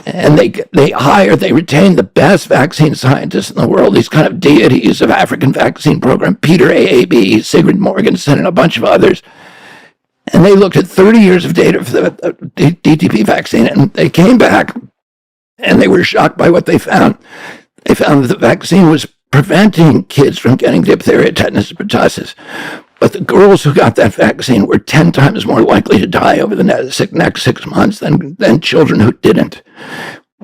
And they retained the best vaccine scientists in the world, these kind of deities of African vaccine program, Peter A.A.B., Sigrid Morgensen, and a bunch of others. And they looked at 30 years of data for the DTP vaccine, and they came back and they were shocked by what they found. They found that the vaccine was preventing kids from getting diphtheria, tetanus, and pertussis. But the girls who got that vaccine were 10 times more likely to die over the next 6 months than children who didn't.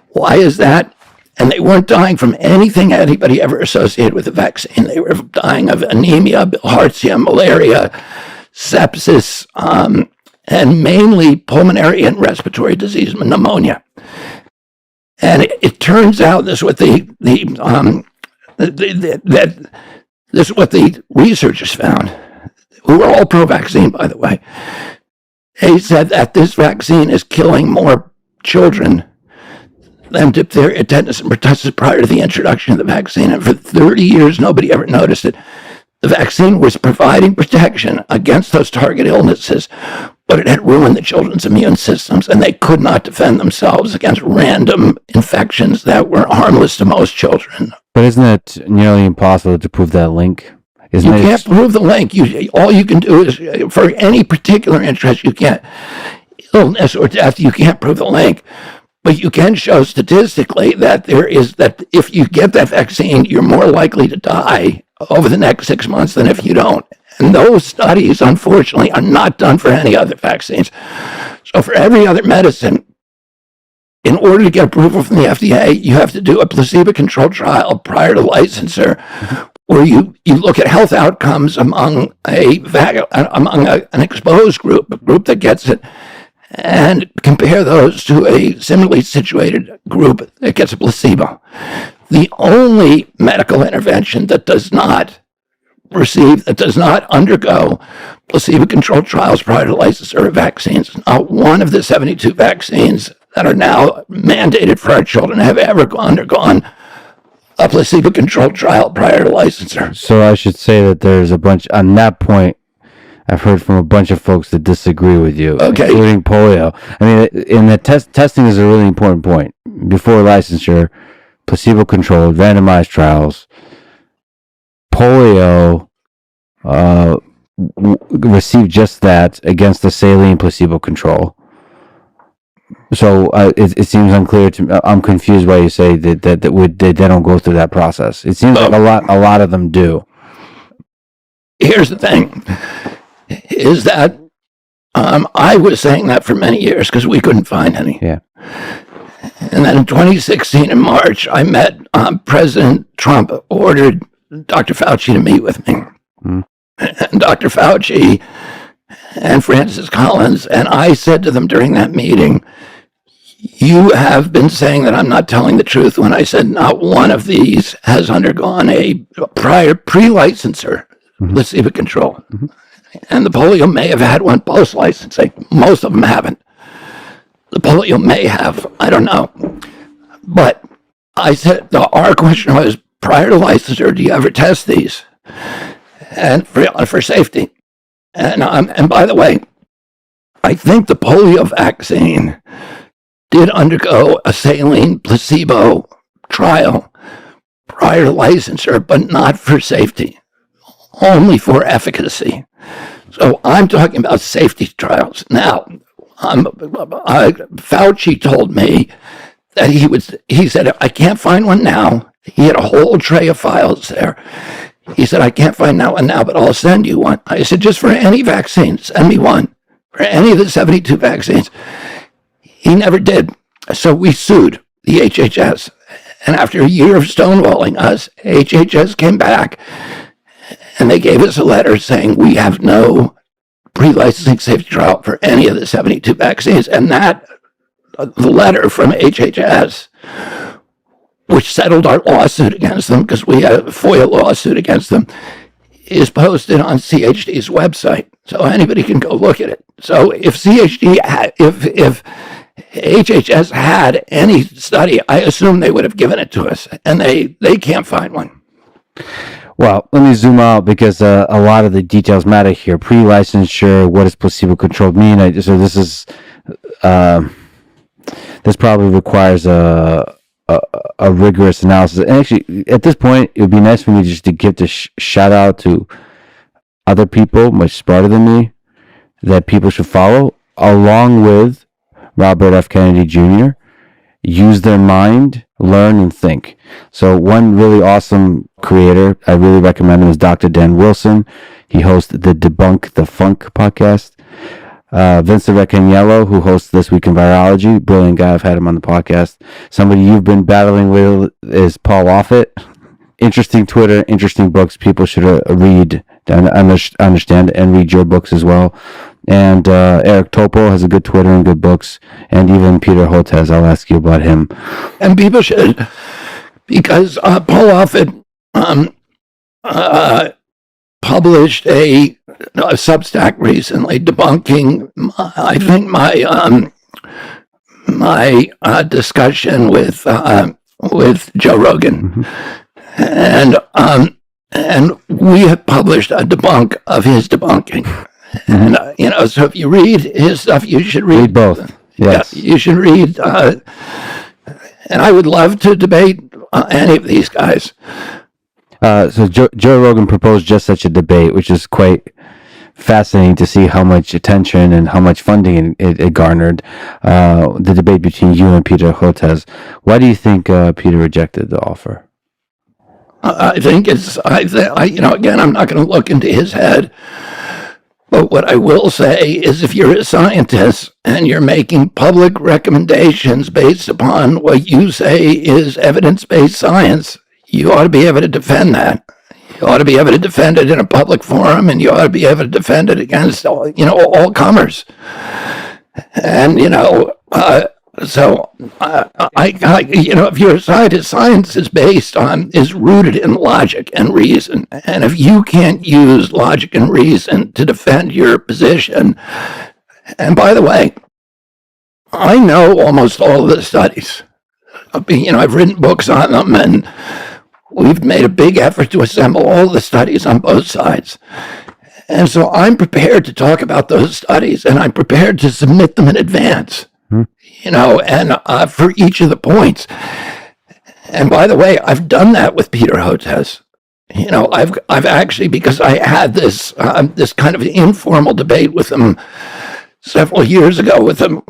Why is that? And they weren't dying from anything anybody ever associated with the vaccine. They were dying of anemia, bilharzia, malaria, sepsis, and mainly pulmonary and respiratory disease, pneumonia. And it turns out this is what this is what the researchers found, who were all pro-vaccine, by the way. They said that this vaccine is killing more children than diphtheria, tetanus, and pertussis prior to the introduction of the vaccine. And for 30 years, nobody ever noticed it. The vaccine was providing protection against those target illnesses, but it had ruined the children's immune systems, and they could not defend themselves against random infections that were harmless to most children. But isn't it nearly impossible to prove that link? You can't prove the link. All you can do is, for any particular interest, you can't, illness or death, you can't prove the link. But you can show statistically that that if you get that vaccine, you're more likely to die over the next 6 months than if you don't. And those studies, unfortunately, are not done for any other vaccines. So for every other medicine, in order to get approval from the FDA, you have to do a placebo-controlled trial prior to licensure, where you look at health outcomes among an exposed group, a group that gets it, and compare those to a similarly situated group that gets a placebo. The only medical intervention that does not undergo placebo-controlled trials prior to licensure of vaccines, not one of the 72 vaccines that are now mandated for our children have ever undergone a placebo-controlled trial prior to licensure. So I should say that there's a bunch, on that point, I've heard from a bunch of folks that disagree with you, including polio. I mean, in the testing is a really important point. Before licensure, placebo-controlled, randomized trials, polio received just that against the saline placebo control. So it seems unclear to me. I'm confused why you say that they don't go through that process. It seems like a lot of them do. Here's the thing, is that I was saying that for many years because we couldn't find any. Yeah. And then in 2016 in March, I met President Trump ordered Dr. Fauci to meet with me. And Dr. Fauci and Francis Collins, and I said to them during that meeting, you have been saying that I'm not telling the truth when I said not one of these has undergone a prior pre-licensure placebo control. And the polio may have had one post-licensing. Most of them haven't. The polio may have. I don't know. But I said, our question was, prior to licensure, do you ever test these? And for safety. And by the way, I think the polio vaccine did undergo a saline placebo trial prior to licensure, but not for safety, only for efficacy. So I'm talking about safety trials. Now, Fauci told me that he said, I can't find one now. He had a whole tray of files there. He said, I can't find that one now, but I'll send you one. I said, just for any vaccine, send me one. For any of the 72 vaccines. He never did. So we sued the HHS. And after a year of stonewalling us, HHS came back and they gave us a letter saying we have no pre-licensing safety trial for any of the 72 vaccines. And that, the letter from HHS, which settled our lawsuit against them, because we had a FOIA lawsuit against them, is posted on CHD's website. So anybody can go look at it. So if if HHS had any study, I assume they would have given it to us, and they can't find one. Well, let me zoom out because a lot of the details matter here. Pre-licensure, what does placebo-controlled mean? So this is this probably requires a rigorous analysis. And actually, at this point, it would be nice for me just to give the shout out to other people much smarter than me that people should follow, along with Robert F. Kennedy Jr. Use their mind, learn, and think. So one really awesome creator, I really recommend him, is Dr. Dan Wilson. He hosts the Debunk the Funk podcast. Vincent Recaniello, who hosts This Week in Virology, brilliant guy. I've had him on the podcast. Somebody you've been battling with is Paul Offit. Interesting Twitter, interesting books. People should read and understand and read your books as well. And Eric Topol has a good Twitter and good books. And even Peter Hotez, I'll ask you about him. And people should, because Paul Offit published a Substack recently debunking, I think, my discussion with Joe Rogan, and we have published a debunk of his debunking. And so if you read his stuff, you should read both. Yes, you should read. And I would love to debate any of these guys. So Joe Rogan proposed just such a debate, which is quite fascinating to see how much attention and how much funding it garnered. The debate between you and Peter Hotez. Why do you think Peter rejected the offer? I think again, I'm not going to look into his head. But what I will say is, if you're a scientist and you're making public recommendations based upon what you say is evidence-based science, you ought to be able to defend that. You ought to be able to defend it in a public forum, and you ought to be able to defend it against all comers. And so if you're a scientist, science is rooted in logic and reason. And if you can't use logic and reason to defend your position, and by the way, I know almost all of the studies. I've written books on them, and we've made a big effort to assemble all the studies on both sides. And so I'm prepared to talk about those studies, and I'm prepared to submit them in advance. And for each of the points. And by the way, I've done that with Peter Hotez. I've actually, because I had this kind of informal debate with him several years ago with a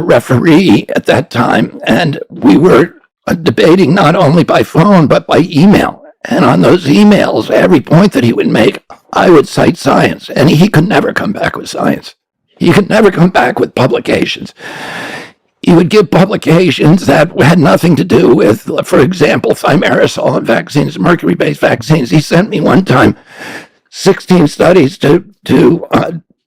referee at that time, and we were debating not only by phone but by email. And on those emails, every point that he would make, I would cite science, and he could never come back with science. He could never come back with publications. He would give publications that had nothing to do with, for example, thimerosal and vaccines, mercury-based vaccines. He sent me one time 16 studies to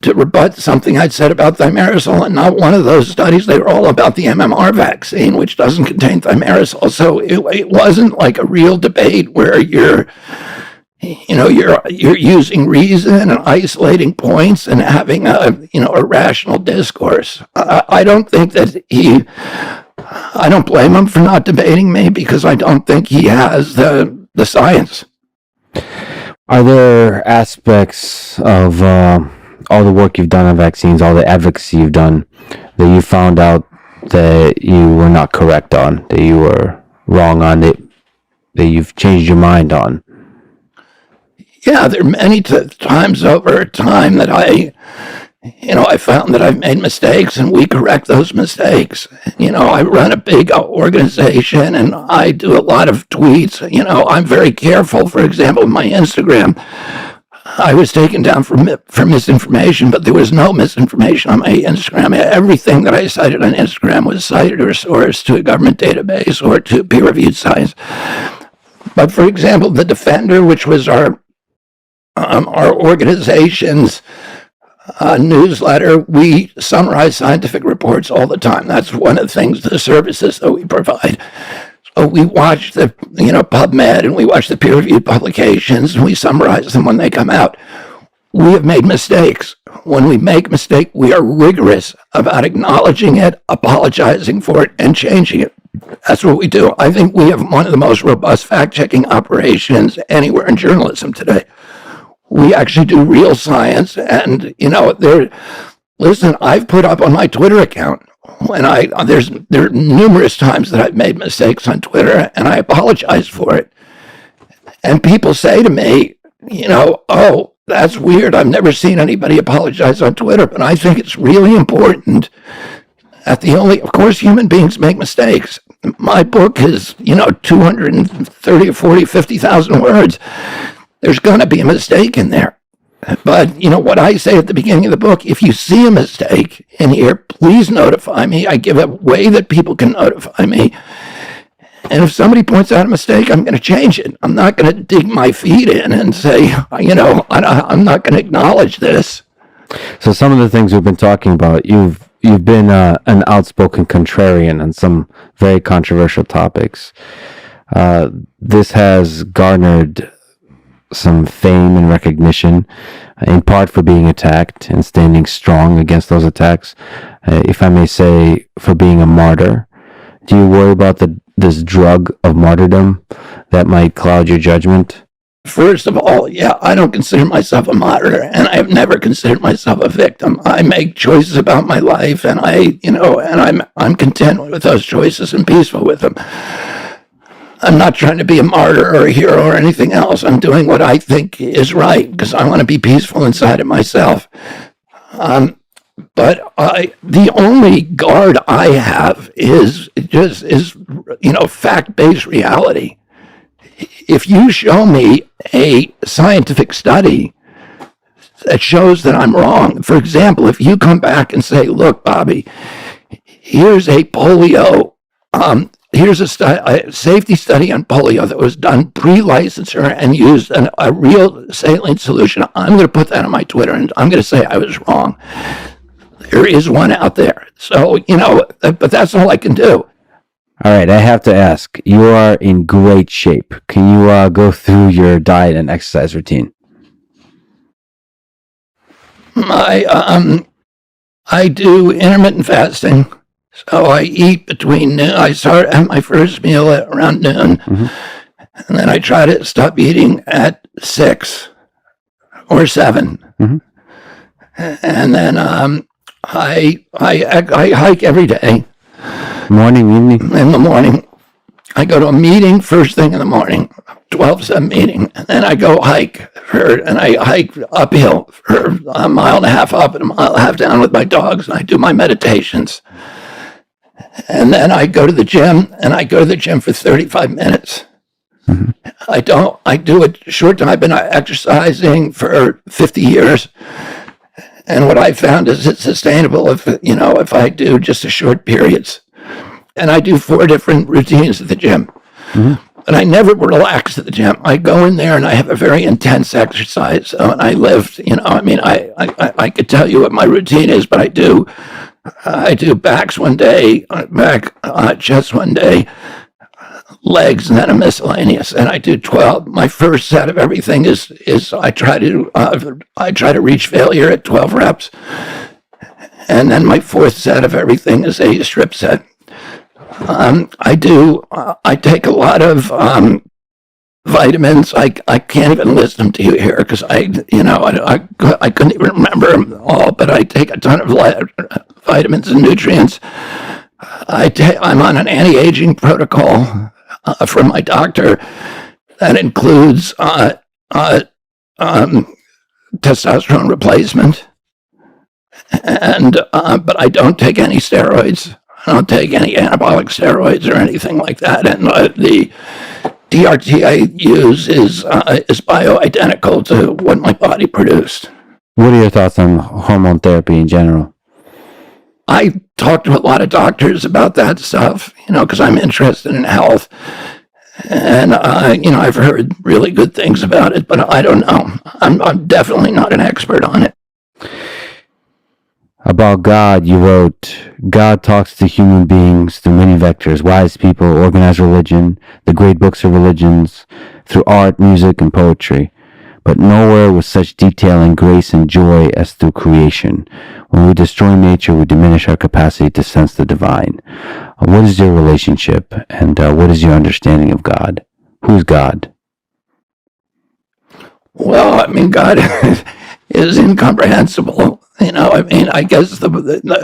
rebut something I'd said about thimerosal, and not one of those studies, they were all about the MMR vaccine, which doesn't contain thimerosal. So it wasn't like a real debate where you're using reason and isolating points and having a rational discourse. I don't think that I don't blame him for not debating me, because I don't think he has the science. Are there aspects of all the work you've done on vaccines, all the advocacy you've done, that you found out that you were not correct on, that you were wrong on, that you've changed your mind on? Yeah, there are many times over time that I found that I've made mistakes, and we correct those mistakes. I run a big organization, and I do a lot of tweets. I'm very careful. For example, my Instagram, I was taken down for misinformation, but there was no misinformation on my Instagram. Everything that I cited on Instagram was cited or sourced to a government database or to peer-reviewed science. But for example, the Defender, which was our organization's newsletter, we summarize scientific reports all the time. That's one of the things, the services that we provide. So we watch the, PubMed, and we watch the peer-reviewed publications, and we summarize them when they come out. We have made mistakes. When we make a mistake, we are rigorous about acknowledging it, apologizing for it, and changing it. That's what we do. I think we have one of the most robust fact-checking operations anywhere in journalism today. We actually do real science, and listen, I've put up on my Twitter account when there are numerous times that I've made mistakes on Twitter, and I apologize for it. And people say to me, oh, that's weird. I've never seen anybody apologize on Twitter, but I think it's really important that of course, human beings make mistakes. My book is, 230 or 40, 50,000 words. There's going to be a mistake in there. But, what I say at the beginning of the book, if you see a mistake in here, please notify me. I give a way that people can notify me. And if somebody points out a mistake, I'm going to change it. I'm not going to dig my feet in and say, I'm not going to acknowledge this. So some of the things we've been talking about, you've been an outspoken contrarian on some very controversial topics. This has garnered some fame and recognition, in part for being attacked and standing strong against those attacks. If I may say, for being a martyr. Do you worry about this drug of martyrdom that might cloud your judgment? First of all, I don't consider myself a martyr, and I have never considered myself a victim. I make choices about my life, and I'm content with those choices and peaceful with them. I'm not trying to be a martyr or a hero or anything else. I'm doing what I think is right because I want to be peaceful inside of myself. But the only guard I have is fact-based reality. If you show me a scientific study that shows that I'm wrong, for example, if you come back and say, look, Bobby, here's a polio, here's a safety study on polio that was done pre-licensure and used a real saline solution, I'm going to put that on my Twitter and I'm going to say I was wrong. There is one out there. So, but that's all I can do. All right, I have to ask, you are in great shape. Can you go through your diet and exercise routine? I do intermittent fasting. So I eat between noon. I start at my first meal at around noon. Mm-hmm. And then I try to stop eating at 6 or 7. Mm-hmm. And then I hike every day. Morning, evening? In the morning. I go to a meeting first thing in the morning, 12-7 meeting, and then I go hike, and I hike uphill for a mile and a half up and a mile and a half down with my dogs, and I do my meditations. And then I go to the gym, and I go to the gym for 35 minutes. Mm-hmm. I do a short time. I've been exercising for 50 years. And what I found is it's sustainable if I do just a short periods. And I do 4 different routines at the gym. Mm-hmm. But I never relax at the gym. I go in there and I have a very intense exercise. And I lift, I could tell you what my routine is, but I do backs one day, chest one day, legs, and then a miscellaneous. And I do 12. My first set of everything is I try to reach failure at 12 reps. And then my fourth set of everything is a strip set. I take a lot of vitamins. I can't even list them to you here because I couldn't even remember them all, but I take a ton of vitamins and nutrients. I'm on an anti-aging protocol from my doctor that includes testosterone replacement, and but I don't take any steroids. I don't take any anabolic steroids or anything like that. And the DRT I use is bioidentical to what my body produced. What are your thoughts on hormone therapy in general? I talk to a lot of doctors about that stuff, because I'm interested in health. And, I've heard really good things about it, but I don't know. I'm definitely not an expert on it. About God, you wrote, God talks to human beings through many vectors: wise people, organized religion, the great books of religions, through art, music, and poetry. But nowhere with such detail and grace and joy as through creation. When we destroy nature, we diminish our capacity to sense the divine. What is your relationship, and what is your understanding of God? Who is God? Well, I mean, God is incomprehensible. I guess the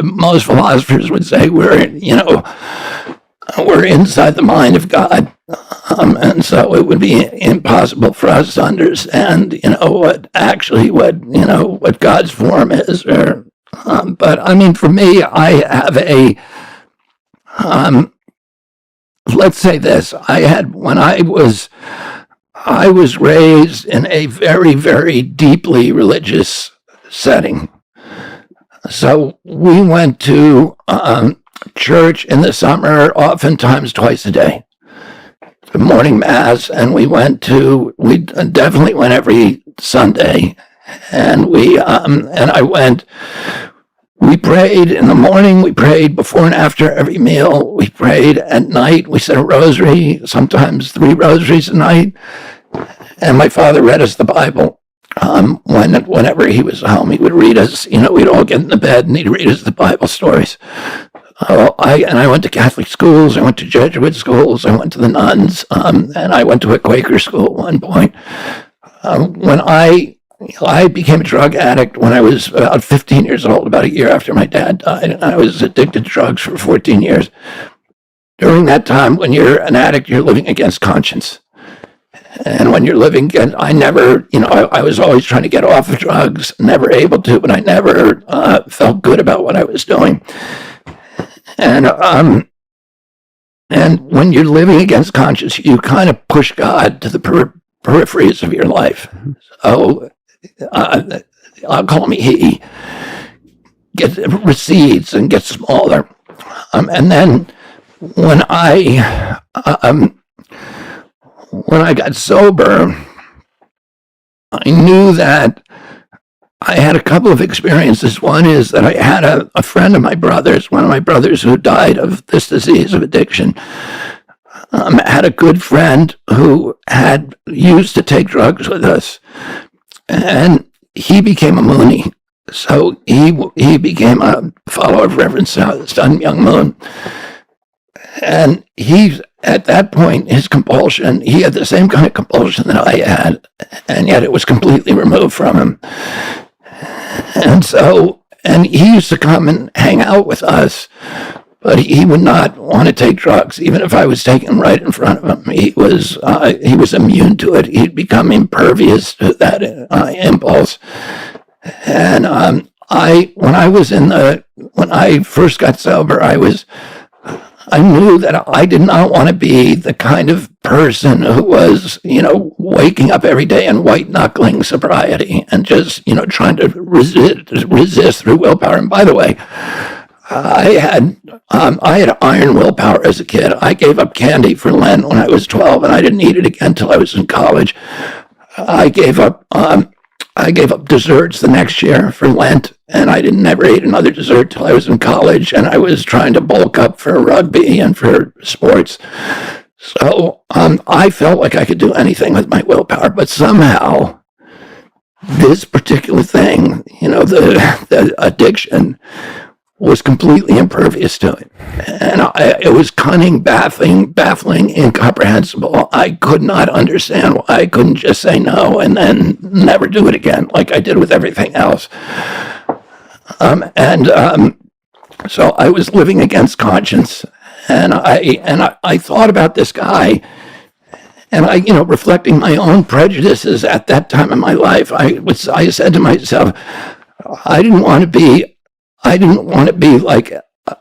most philosophers would say we're inside the mind of God. And so it would be impossible for us to understand, what God's form is. But I mean, for me, I have let's say this. I was raised in a very, very deeply religious setting. So we went to church in the summer, oftentimes twice a day, the morning mass, and we definitely went every Sunday. And we prayed in the morning, we prayed before and after every meal, we prayed at night, we said a rosary, sometimes 3 rosaries a night. And my father read us the Bible. Whenever he was home, he would read us, we'd all get in the bed and he'd read us the Bible stories. I went to Catholic schools, I went to Jesuit schools, I went to the nuns, and I went to a Quaker school at one point. When I became a drug addict when I was about 15 years old, about a year after my dad died, and I was addicted to drugs for 14 years. During that time, when you're an addict, you're living against conscience. And when you're living, I never, I was always trying to get off of drugs, never able to, but I never felt good about what I was doing. And when you're living against conscience, you kind of push God to the peripheries of your life. So I'll call me he, recedes and gets smaller. And then when I got sober, I knew that I had a couple of experiences. One is that I had a friend of my brother's, one of my brothers who died of this disease of addiction, had a good friend who had used to take drugs with us, and he became a Moonie. So he became a follower of Reverend Sun Myung Moon. And at that point, his compulsion, he had the same kind of compulsion that I had, and yet it was completely removed from him. And he used to come and hang out with us, but he would not want to take drugs, even if I was taking them right in front of him. He was immune to it. He'd become impervious to that impulse. And when I first got sober, I knew that I did not want to be the kind of person who was, waking up every day and white knuckling sobriety and just, trying to resist through willpower. And by the way, I had iron willpower as a kid. I gave up candy for Lent when I was 12, and I didn't eat it again until I was in college. I gave up desserts the next year for Lent, and I never ate another dessert till I was in college, and I was trying to bulk up for rugby and for sports. So I felt like I could do anything with my willpower, but somehow this particular thing, the addiction, was completely impervious to it. And it was cunning, baffling, incomprehensible. I could not understand why I couldn't just say no and then never do it again like I did with everything else. So I was living against conscience, and I thought about this guy, and reflecting my own prejudices at that time in my life, I said to myself, I didn't want to be like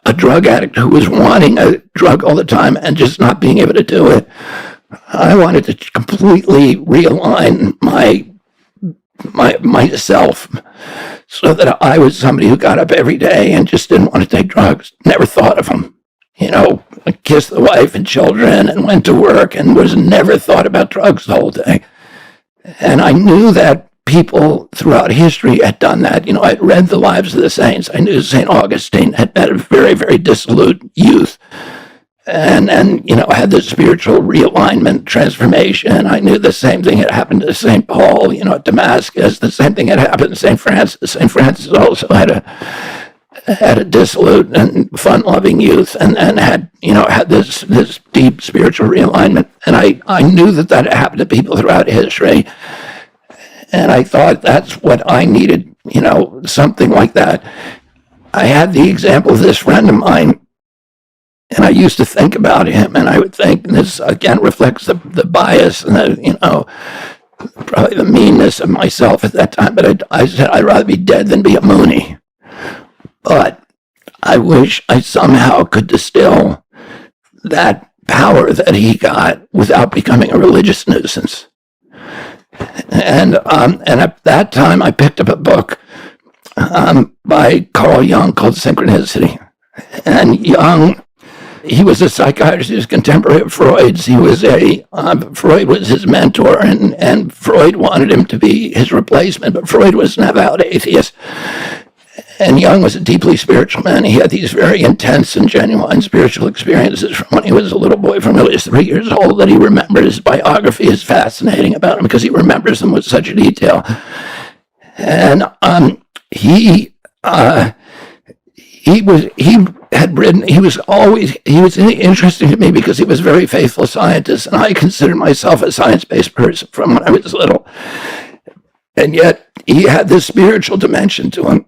a drug addict who was wanting a drug all the time and just not being able to do it. I wanted to completely realign myself so that I was somebody who got up every day and just didn't want to take drugs, never thought of them, kissed the wife and children and went to work and never thought about drugs the whole day. And I knew that people throughout history had done that. I'd read the lives of the saints. I knew St. Augustine had been a very, very dissolute youth and had the spiritual realignment, transformation. I knew the same thing had happened to St. Paul, at Damascus. The same thing had happened to St. Francis. St. Francis also had a dissolute and fun-loving youth and had this deep spiritual realignment. And I knew that happened to people throughout history. And I thought that's what I needed, something like that. I had the example of this friend of mine, and I used to think about him, and I would think, and this again reflects the bias and probably the meanness of myself at that time, but I said I'd rather be dead than be a Mooney. But I wish I somehow could distill that power that he got without becoming a religious nuisance. And at that time, I picked up a book by Carl Jung called Synchronicity. And Jung, he was a psychiatrist. He was contemporary of Freud's. Freud was his mentor, and Freud wanted him to be his replacement, but Freud was an avowed atheist. And Jung was a deeply spiritual man. He had these very intense and genuine spiritual experiences from when he was a little boy, from when he was 3 years old, that he remembered. His biography is fascinating about him because he remembers them with such detail. And he was interesting to me because he was a very faithful scientist, and I consider myself a science-based person from when I was little. And yet he had this spiritual dimension to him,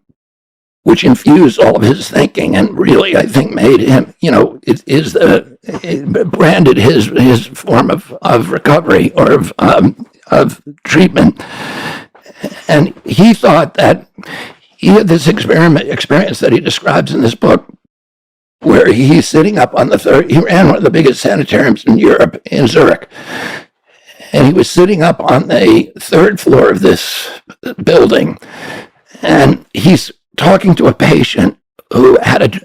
which infused all of his thinking and really, I think, made him, it branded his form of recovery or of treatment. And he thought that he had this experience that he describes in this book, where he's sitting up on he ran one of the biggest sanitariums in Europe, in Zurich. And he was sitting up on the third floor of this building, and he's talking to a patient who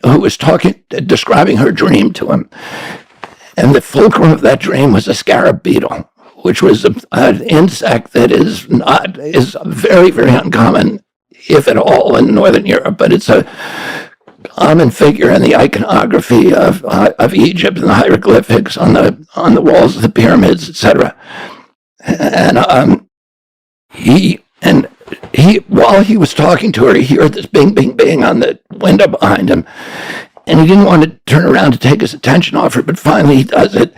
was describing her dream to him. And the fulcrum of that dream was a scarab beetle, which was an insect that is very, very uncommon, if at all, in Northern Europe, but it's a common figure in the iconography of Egypt and the hieroglyphics on the walls of the pyramids, etc. And while he was talking to her, he heard this bing, bing, bing on the window behind him. And he didn't want to turn around to take his attention off her, but finally he does it.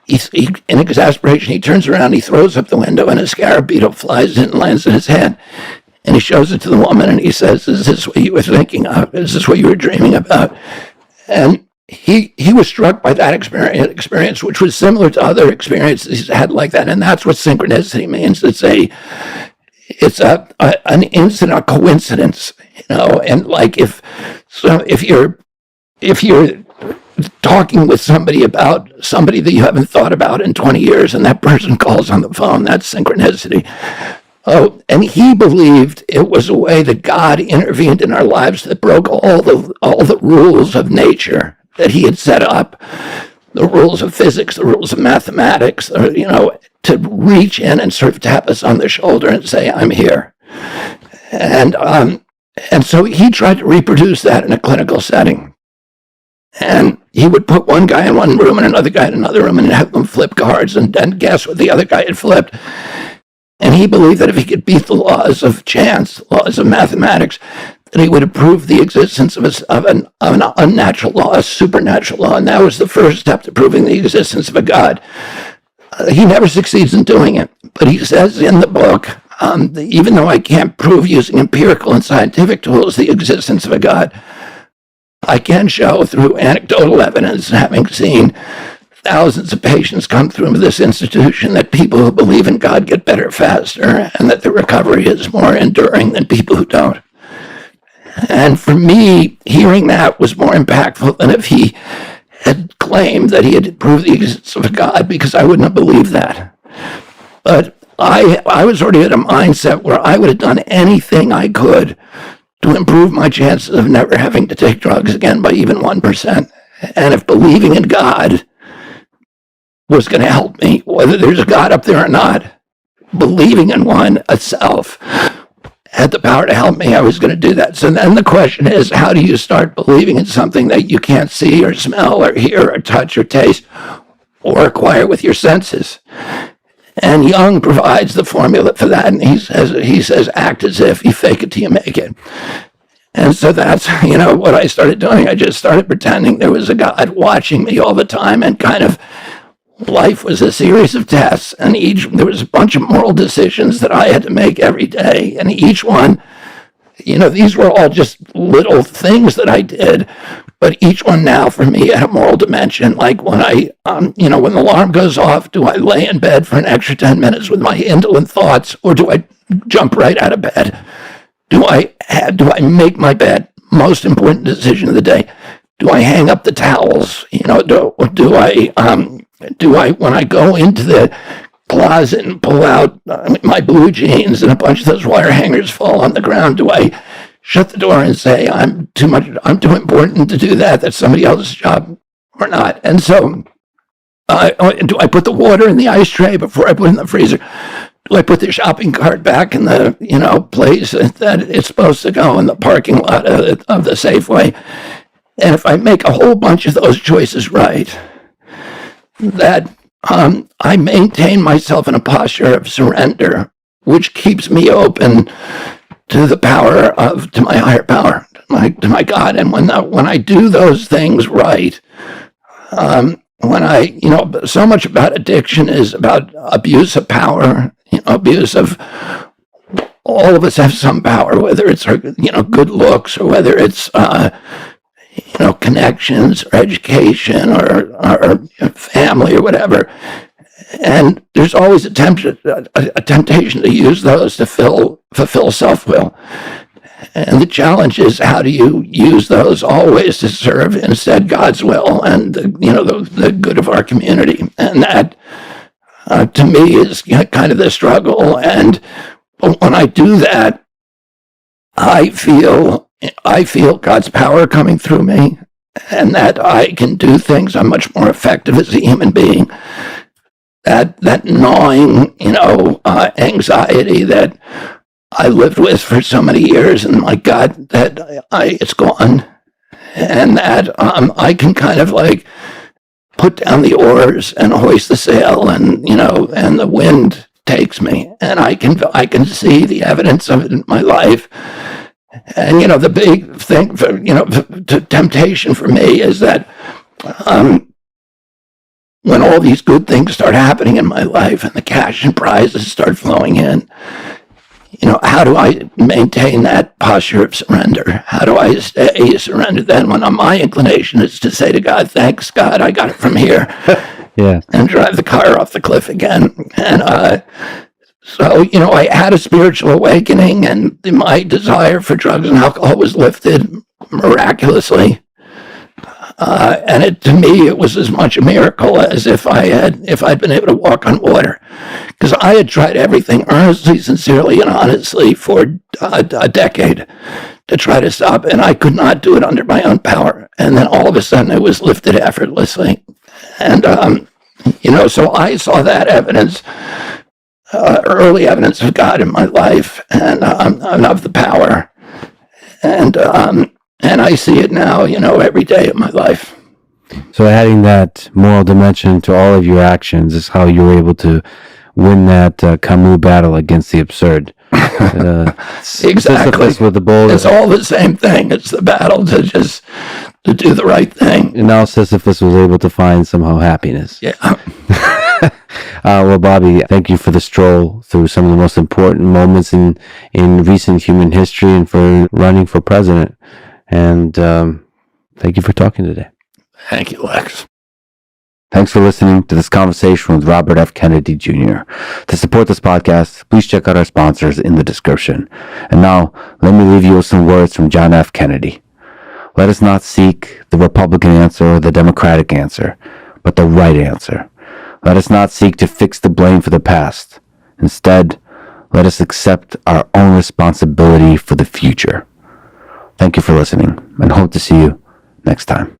He, in exasperation, he turns around, he throws up the window, and a scarab beetle flies in and lands in his hand. And he shows it to the woman, and he says, "Is this what you were thinking of? Is this what you were dreaming about?" And he was struck by that experience, which was similar to other experiences he's had like that. And that's what synchronicity means. It's an instant, a coincidence, and like if you're talking with somebody about somebody that you haven't thought about in 20 years, and that person calls on the phone, that's synchronicity. Oh, and he believed it was a way that God intervened in our lives that broke all the rules of nature that he had set up, the rules of physics, the rules of mathematics, to reach in and sort of tap us on the shoulder and say, "I'm here." And so he tried to reproduce that in a clinical setting. And he would put one guy in one room and another guy in another room and have them flip cards and then guess what the other guy had flipped. And he believed that if he could beat the laws of chance, laws of mathematics, that he would prove the existence of an unnatural law, a supernatural law. And that was the first step to proving the existence of a God. He never succeeds in doing it. But he says in the book, even though I can't prove using empirical and scientific tools the existence of a God, I can show through anecdotal evidence, having seen thousands of patients come through this institution, that people who believe in God get better faster, and that the recovery is more enduring than people who don't. And for me, hearing that was more impactful than if he had claimed that he had proved the existence of a God, because I wouldn't have believed that. But I was already at a mindset where I would have done anything I could to improve my chances of never having to take drugs again by even 1%. And if believing in God was going to help me, whether there's a God up there or not, believing in one itself had the power to help me, I was going to do that. So then the question is, how do you start believing in something that you can't see or smell or hear or touch or taste or acquire with your senses? And Jung provides the formula for that, and he says, act as if, you fake it till you make it. And so that's, what I started doing. I just started pretending there was a God watching me all the time, and kind of life was a series of tests, and there was a bunch of moral decisions that I had to make every day, and each one, these were all just little things that I did, but each one now for me had a moral dimension. Like when when the alarm goes off, do I lay in bed for an extra 10 minutes with my indolent thoughts, or do I jump right out of bed? Do I make my bed? Most important decision of the day. Do I hang up the towels? Do I, when I go into the closet and pull out my blue jeans and a bunch of those wire hangers fall on the ground, do I shut the door and say, I'm too important to do that, that's somebody else's job, or not? And so, do I put the water in the ice tray before I put it in the freezer? Do I put the shopping cart back in the, place that it's supposed to go, in the parking lot of the Safeway? And if I make a whole bunch of those choices right, that I maintain myself in a posture of surrender, which keeps me open to the power to my higher power, to my God. And when I do those things right, so much about addiction is about abuse of power, abuse of, all of us have some power, whether it's good looks, or whether it's connections or education or family or whatever. And there's always a temptation to use those to fulfill self-will. And the challenge is, how do you use those always to serve instead God's will and the good of our community? And that, to me, is kind of the struggle. And when I do that, I feel God's power coming through me, and that I can do things. I'm much more effective as a human being. That gnawing, anxiety that I lived with for so many years, and my God, that it's gone, and that I can kind of like put down the oars and hoist the sail, and and the wind takes me, and I can see the evidence of it in my life. And the big thing for temptation for me is that when all these good things start happening in my life and the cash and prizes start flowing in, how do I maintain that posture of surrender? How do I stay surrendered then when my inclination is to say to God, thanks God, I got it from here. Yeah. And drive the car off the cliff again. And so, I had a spiritual awakening, and my desire for drugs and alcohol was lifted miraculously. And to me, it was as much a miracle as if I'd been able to walk on water, because I had tried everything earnestly, sincerely, and honestly for a decade to try to stop, and I could not do it under my own power. And then all of a sudden, it was lifted effortlessly. And so I saw that evidence. Early evidence of God in my life, and of the power, and I see it now, every day of my life. So adding that moral dimension to all of your actions is how you were able to win that Camus battle against the absurd. Exactly. Sisyphus with the boulder. It's all the same thing. It's the battle to do the right thing. And now Sisyphus was able to find somehow happiness. Yeah. Well, Bobby, thank you for the stroll through some of the most important moments in recent human history, and for running for president. And thank you for talking today. Thank you, Lex. Thanks for listening to this conversation with Robert F. Kennedy Jr. To support this podcast, please check out our sponsors in the description. And now, let me leave you with some words from John F. Kennedy. Let us not seek the Republican answer or the Democratic answer, but the right answer. Let us not seek to fix the blame for the past. Instead, let us accept our own responsibility for the future. Thank you for listening, and hope to see you next time.